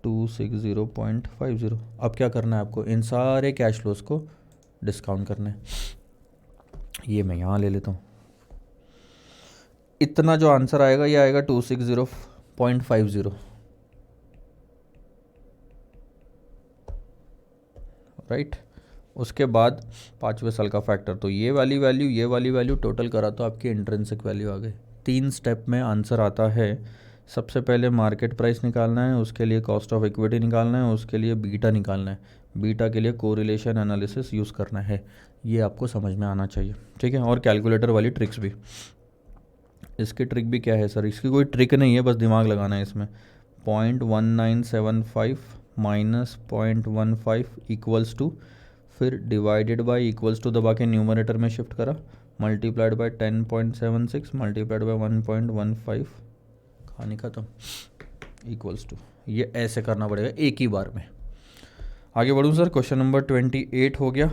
Speaker 1: 260.50। अब क्या करना है आपको, इन सारे कैश फ्लोज को डिस्काउंट करना है। ये मैं यहाँ ले लेता हूँ, इतना जो आंसर आएगा ये आएगा 260.50, राइट। उसके बाद 5वें साल का फैक्टर, तो ये वाली वैल्यू टोटल करा तो आपकी इंट्रिंसिक वैल्यू आ गई। 3 स्टेप में आंसर आता है। सबसे पहले मार्केट प्राइस निकालना है, उसके लिए कॉस्ट ऑफ इक्विटी निकालना है, उसके लिए बीटा निकालना है, बीटा के लिए कोरिलेशन एनालिसिस यूज़ करना है। ये आपको समझ में आना चाहिए, ठीक है। और कैलकुलेटर वाली ट्रिक्स भी, इसकी ट्रिक भी क्या है सर, इसकी कोई ट्रिक नहीं है, बस दिमाग लगाना है इसमें। 0.1975 माइनस 0.15 इक्वल्स टू, फिर डिवाइडेड बाय इक्वल्स टू दबा के न्यूमरेटर में शिफ्ट करा, मल्टीप्लाइड बाय 10.76 मल्टीप्लाइड बाय 1.15, कहानी खत्म, इक्वल्स टू। ये ऐसे करना पड़ेगा एक ही बार में। आगे बढ़ूँ सर, क्वेश्चन नंबर 28 हो गया।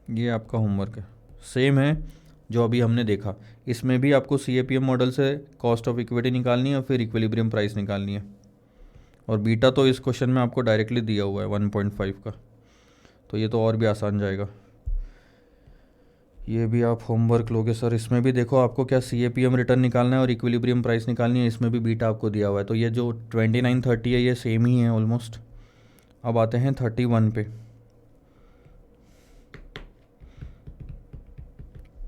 Speaker 1: ये आपका होमवर्क है, सेम है जो अभी हमने देखा। इसमें भी आपको CAPM मॉडल से कॉस्ट ऑफ इक्विटी निकालनी है और फिर इक्विलिब्रियम प्राइस निकालनी है, और बीटा तो इस क्वेश्चन में आपको डायरेक्टली दिया हुआ है 1.5 का, तो ये तो और भी आसान जाएगा। ये भी आप होमवर्क लोगे सर। इसमें भी देखो आपको क्या CAPM रिटर्न निकालना है और इक्विलिब्रियम प्राइस निकालनी है, इसमें भी बीटा आपको दिया हुआ है। तो ये जो 29-30 है ये सेम ही है ऑलमोस्ट। अब आते हैं 31 पे।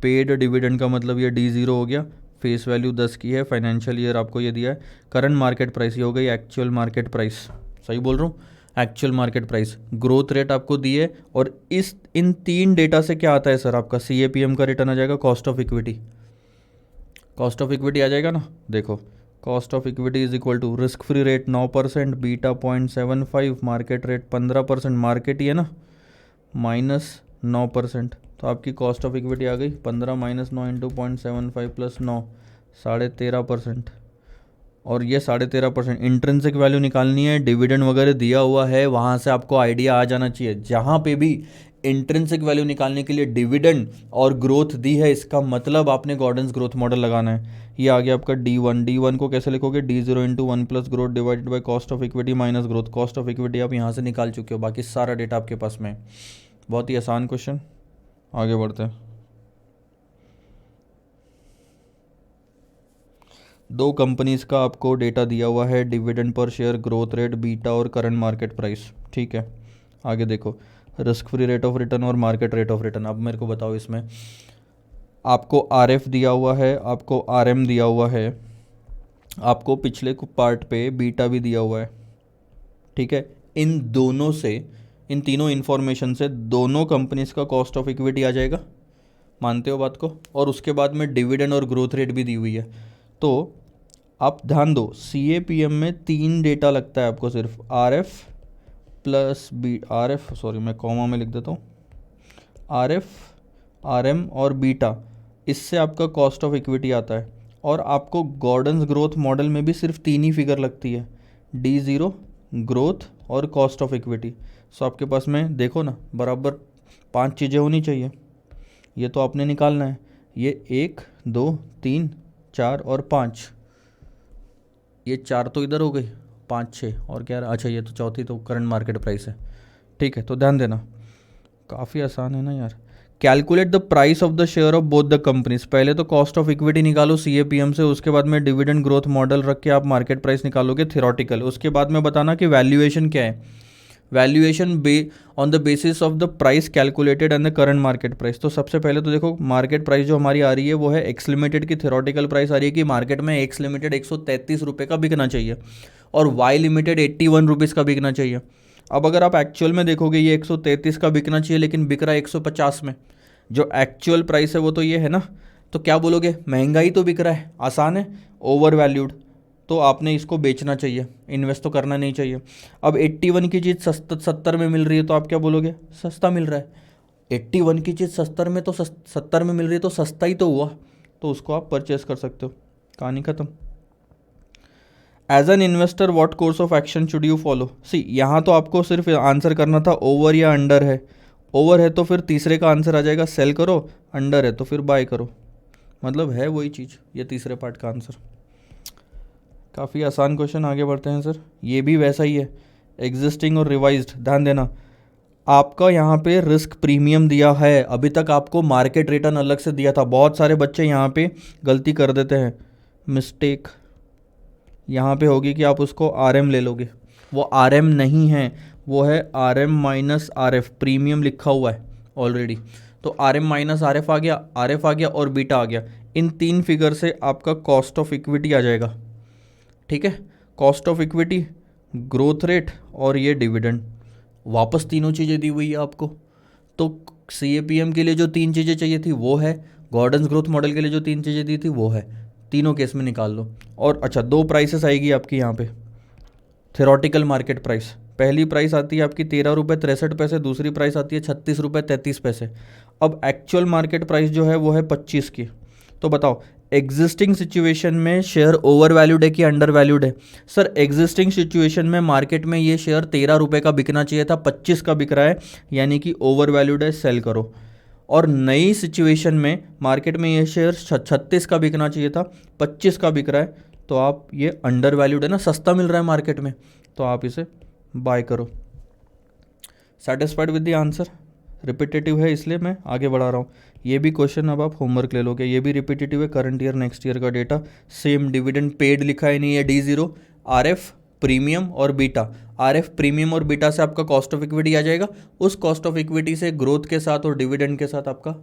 Speaker 1: पेड डिविडेंड का मतलब ये D0 हो गया, फेस वैल्यू 10 की है, फाइनेंशियल ईयर आपको ये दिया है, करंट मार्केट प्राइस ये हो गई एक्चुअल मार्केट प्राइस, सही बोल रहा हूँ, actual market price, growth rate आपको दी है। और इन 3 डेटा से क्या आता है सर, आपका CAPM का रिटर्न आ जाएगा, कॉस्ट ऑफ इक्विटी आ जाएगा ना। देखो cost of equity is equal to risk free rate 9%, beta 0.75, market rate 15%, market ही है ना, माइनस 9%, तो आपकी कॉस्ट ऑफ इक्विटी आ गई 15 माइनस 9 इंटू 0.75 प्लस 9, 13.5%। और ये 13.5%। इंट्रिंसिक वैल्यू निकालनी है, डिविडेंड वगैरह दिया हुआ है, वहाँ से आपको आइडिया आ जाना चाहिए। जहाँ पे भी इंट्रिंसिक वैल्यू निकालने के लिए डिविडेंड और ग्रोथ दी है, इसका मतलब आपने गॉर्डन्स ग्रोथ मॉडल लगाना है। ये आ गया आपका D1। D1 को कैसे लिखोगे? D0 into 1 plus growth divided by cost of equity minus growth. Cost of equity आप यहाँ से निकाल चुके हो, बाकी सारा डेटा आपके पास में। बहुत ही आसान क्वेश्चन, आगे बढ़ते हैं। दो कंपनीज का आपको डेटा दिया हुआ है, dividend per share, growth rate, beta और करंट मार्केट प्राइस। ठीक है, आगे देखो, risk free rate of return और मार्केट रेट ऑफ रिटर्न। अब मेरे को बताओ, इसमें आपको RF दिया हुआ है, आपको RM दिया हुआ है, आपको पिछले पार्ट पे बीटा भी दिया हुआ है। ठीक है, इन दोनों से, इन तीनों इन्फॉर्मेशन से दोनों कंपनीज का कॉस्ट ऑफ इक्विटी आ जाएगा। मानते हो बात को? और उसके बाद में डिविडेंड और ग्रोथ रेट भी दी हुई है। तो आप ध्यान दो, CAPM में 3 डेटा लगता है आपको सिर्फ, RF प्लस RF, सॉरी मैं कॉमा में लिख देता हूँ, RF, RM और बीटा। इससे आपका कॉस्ट ऑफ इक्विटी आता है। और आपको गॉर्डन्स ग्रोथ मॉडल में भी सिर्फ 3 ही फिगर लगती है, D0, ग्रोथ और कॉस्ट ऑफ इक्विटी। सो आपके पास में देखो ना, बराबर 5 चीज़ें होनी चाहिए। ये तो आपने निकालना है, ये 1 2 3 4 और 5, ये 4 तो इधर हो गई, 5 6 और क्या रहा? अच्छा, ये तो चौथी तो करंट मार्केट प्राइस है। ठीक है, तो ध्यान देना, काफ़ी आसान है ना यार। Calculate the price of the share of both the companies. पहले तो कॉस्ट ऑफ इक्विटी निकालो CAPM से, उसके बाद में डिविडेंड ग्रोथ मॉडल रख के आप मार्केट प्राइस निकालोगे थियोरटिकल। उसके बाद में बताना कि वैल्यूएशन क्या है। Valuation on the basis of the price calculated and the current market price. तो सबसे पहले तो देखो, मार्केट प्राइस जो हमारी आ रही है वो है एक्स लिमिटेड की थियोरटिकल प्राइस आ रही है कि मार्केट में एक्स लिमिटेड 133 रुपये का बिकना चाहिए और वाई लिमिटेड 81 रुपीज़ का बिकना चाहिए। अब अगर आप एक्चुअल में देखोगे, ये 133 का बिकना चाहिए लेकिन बिक रहा है 150 में। जो एक्चुअल प्राइस है वो तो ये है ना, तो क्या बोलोगे? महंगाई तो बिक रहा है, आसान है, ओवर वैल्यूड, तो आपने इसको बेचना चाहिए, इन्वेस्ट तो करना नहीं चाहिए। अब 81 की चीज़ 70 में मिल रही है तो आप क्या बोलोगे? सस्ता मिल रहा है। 81 की चीज़ 70 में, तो 70 में मिल रही है तो सस्ता ही तो हुआ, तो उसको आप परचेस कर सकते हो। कहानी खत्म। As an investor what course of action should you follow? See, यहाँ तो आपको सिर्फ आंसर करना था ओवर या अंडर है। ओवर है तो फिर तीसरे का आंसर आ जाएगा सेल करो, अंडर है तो फिर बाय करो। मतलब है वही चीज़, ये तीसरे पार्ट का आंसर। काफ़ी आसान क्वेश्चन, आगे बढ़ते हैं सर। ये भी वैसा ही है, एग्जिस्टिंग और रिवाइज्ड। ध्यान देना, आपका यहाँ पे रिस्क प्रीमियम दिया है, अभी तक आपको मार्केट रिटर्न अलग से दिया था। बहुत सारे बच्चे यहाँ पे गलती कर देते हैं, मिस्टेक यहाँ पे होगी कि आप उसको RM ले लोगे। वो RM नहीं है, वो है RM माइनस RF, प्रीमियम लिखा हुआ है ऑलरेडी। तो RM माइनस RF आ गया, RF आ गया और बीटा आ गया। इन 3 फिगर से आपका कॉस्ट ऑफ इक्विटी आ जाएगा। ठीक है, cost of equity, growth rate और ये डिविडेंड। वापस तीनों चीज़ें दी हुई है आपको। तो CAPM के लिए जो 3 चीज़ें चाहिए थी वो है, गॉर्डन्स ग्रोथ मॉडल के लिए जो 3 चीज़ें दी थी वो है। तीनों केस में निकाल लो। और अच्छा, 2 प्राइसेस आएगी आपकी यहाँ पे, थ्योरेटिकल मार्केट प्राइस। पहली प्राइस आती है आपकी 13 रुपये 63 पैसे, दूसरी प्राइस आती है 36 रुपये 33 पैसे। अब एक्चुअल मार्केट प्राइस जो है वो है 25 की। तो बताओ, एग्जिस्टिंग सिचुएशन में शेयर ओवर वैल्यूड है कि अंडर वैल्यूड है? सर, एग्जिस्टिंग सिचुएशन में मार्केट में ये शेयर 13 रुपये का बिकना चाहिए था, 25 का बिक रहा है, यानी कि ओवर वैल्यूड है, सेल करो। और नई सिचुएशन में मार्केट में ये शेयर 36 का बिकना चाहिए था, 25 का बिक रहा है, तो आप ये अंडर वैल्यूड है ना, सस्ता मिल रहा है मार्केट में, तो आप इसे बाय करो। Satisfied with the answer? Repetitive है इसलिए मैं आगे बढ़ा रहा हूँ। ये भी क्वेश्चन अब आप होमवर्क ले लोगे, ये भी रिपीटेटिव है, करंट ईयर नेक्स्ट ईयर का डेटा। सेम डिविडेंड पेड लिखा है नहीं है, D0, RF, प्रीमियम और बीटा। RF, प्रीमियम और बीटा से आपका कॉस्ट ऑफ इक्विटी आ जाएगा, उस कॉस्ट ऑफ इक्विटी से ग्रोथ के साथ और डिविडेंड के साथ आपका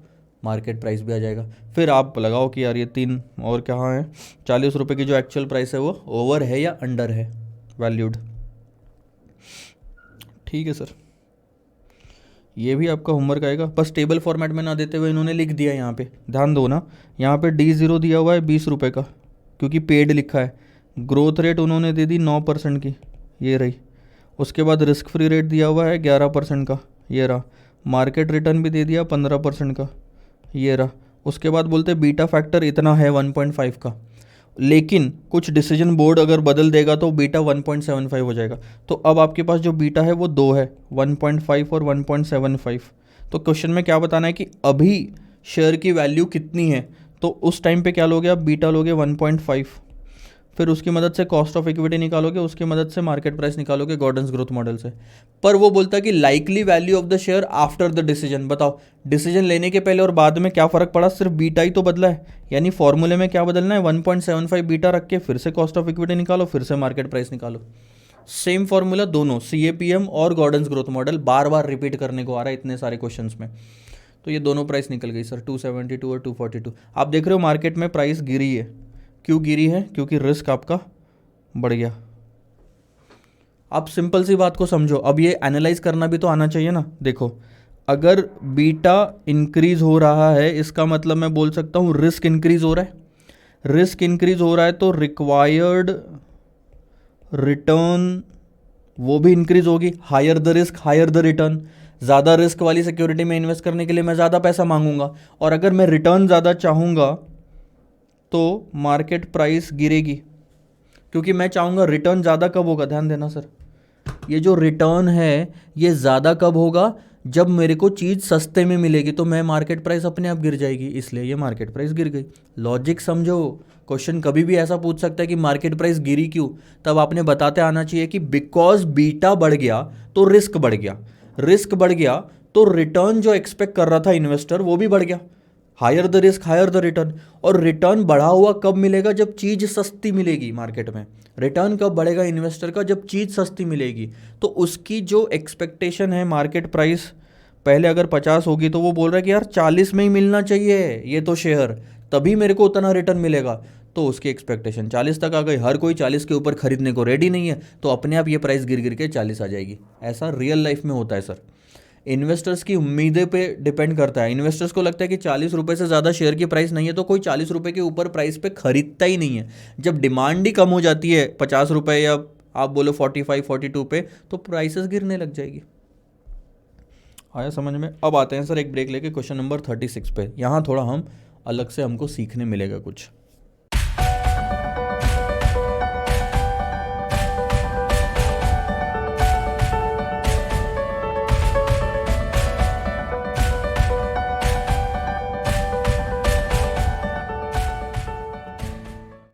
Speaker 1: मार्केट प्राइस भी आ जाएगा। फिर आप लगाओ कि यार ये 3 और कहाँ है, 40 रुपये की जो एक्चुअल प्राइस है वो ओवर है या अंडर है वैल्यूड। ठीक है सर, ये भी आपका होमवर्क आएगा। बस टेबल फॉर्मेट में ना देते हुए इन्होंने लिख दिया यहाँ पे, ध्यान दो ना। यहाँ पे D0 दिया हुआ है 20 रुपये का, क्योंकि पेड लिखा है। ग्रोथ रेट उन्होंने दे दी 9% की, ये रही। उसके बाद रिस्क फ्री रेट दिया हुआ है 11% का, ये रहा। मार्केट रिटर्न भी दे दिया 15% का, ये रहा। उसके बाद बोलते बीटा फैक्टर इतना है 1.5 का। लेकिन कुछ डिसीजन बोर्ड अगर बदल देगा तो बीटा 1.75 हो जाएगा। तो अब आपके पास जो बीटा है वो दो है, 1.5 और 1.75। तो क्वेश्चन में क्या बताना है कि अभी शेयर की वैल्यू कितनी है, तो उस टाइम पे क्या लोगे आप, बीटा लोगे 1.5, फिर उसकी मदद से कॉस्ट ऑफ इक्विटी निकालोगे, उसकी मदद से मार्केट प्राइस निकालोगे गॉर्डन्स ग्रोथ मॉडल से। पर वो बोलता है कि likely value of the share after the decision. बताओ डिसीजन लेने के पहले और बाद में क्या फ़र्क पड़ा, सिर्फ बीटा ही तो बदला है। यानी फॉर्मूले में क्या बदलना है, 1.75 बीटा रख के फिर से कॉस्ट ऑफ इक्विटी निकालो, फिर से मार्केट प्राइस निकालो। सेम फॉर्मूला दोनों CAPM और गॉर्डन्स ग्रोथ मॉडल बार बार रिपीट करने को आ रहा है इतने सारे क्वेश्चंस में। तो ये दोनों प्राइस निकल गई सर, 272 और 242। आप देख रहे हो मार्केट में प्राइस गिरी है, क्यों गिरी है, क्योंकि रिस्क आपका बढ़ गया। आप सिंपल सी बात को समझो, अब ये एनालाइज करना भी तो आना चाहिए ना। देखो अगर बीटा इंक्रीज हो रहा है इसका मतलब मैं बोल सकता हूँ रिस्क इंक्रीज हो रहा है। रिस्क इंक्रीज हो रहा है तो रिक्वायर्ड रिटर्न वो भी इंक्रीज होगी। Higher the risk higher the return. ज़्यादा रिस्क वाली सिक्योरिटी में इन्वेस्ट करने के लिए मैं ज़्यादा पैसा मांगूंगा, और अगर मैं रिटर्न ज़्यादा चाहूँगा तो मार्केट प्राइस गिरेगी, क्योंकि मैं चाहूँगा रिटर्न ज़्यादा कब होगा, ध्यान देना सर, ये जो रिटर्न है ये ज़्यादा कब होगा, जब मेरे को चीज़ सस्ते में मिलेगी, तो मैं मार्केट प्राइस अपने आप गिर जाएगी, इसलिए ये मार्केट प्राइस गिर गई। लॉजिक समझो। क्वेश्चन कभी भी ऐसा पूछ सकता है कि मार्केट प्राइस गिरी क्यों, तब आपने बताते आना चाहिए कि बिकॉज बीटा बढ़ गया तो रिस्क बढ़ गया, रिस्क बढ़ गया तो रिटर्न जो एक्सपेक्ट कर रहा था इन्वेस्टर वो भी बढ़ गया। Higher the risk higher the return. और रिटर्न बढ़ा हुआ कब मिलेगा, जब चीज़ सस्ती मिलेगी मार्केट में। रिटर्न कब बढ़ेगा इन्वेस्टर का, जब चीज़ सस्ती मिलेगी। तो उसकी जो एक्सपेक्टेशन है मार्केट प्राइस, पहले अगर 50 होगी तो वो बोल रहा है कि यार 40 में ही मिलना चाहिए ये तो शेयर, तभी मेरे को उतना रिटर्न मिलेगा। तो उसकी एक्सपेक्टेशन 40 तक आ गई, हर कोई 40 के ऊपर खरीदने को रेडी नहीं है, तो अपने आप ये प्राइस गिर गिर के 40 आ जाएगी। ऐसा रियल लाइफ में होता है सर। इन्वेस्टर्स की उम्मीदें पे डिपेंड करता है। इन्वेस्टर्स को लगता है कि 40 रुपये से ज़्यादा शेयर की प्राइस नहीं है, तो कोई 40 रुपये के ऊपर प्राइस पे खरीदता ही नहीं है। जब डिमांड ही कम हो जाती है 50 रुपये या आप बोलो 45 42 पे, तो प्राइसेस गिरने लग जाएगी। आया समझ में। अब आते हैं सर एक ब्रेक लेके क्वेश्चन नंबर 36 पे। यहाँ थोड़ा हम अलग से हमको सीखने मिलेगा कुछ।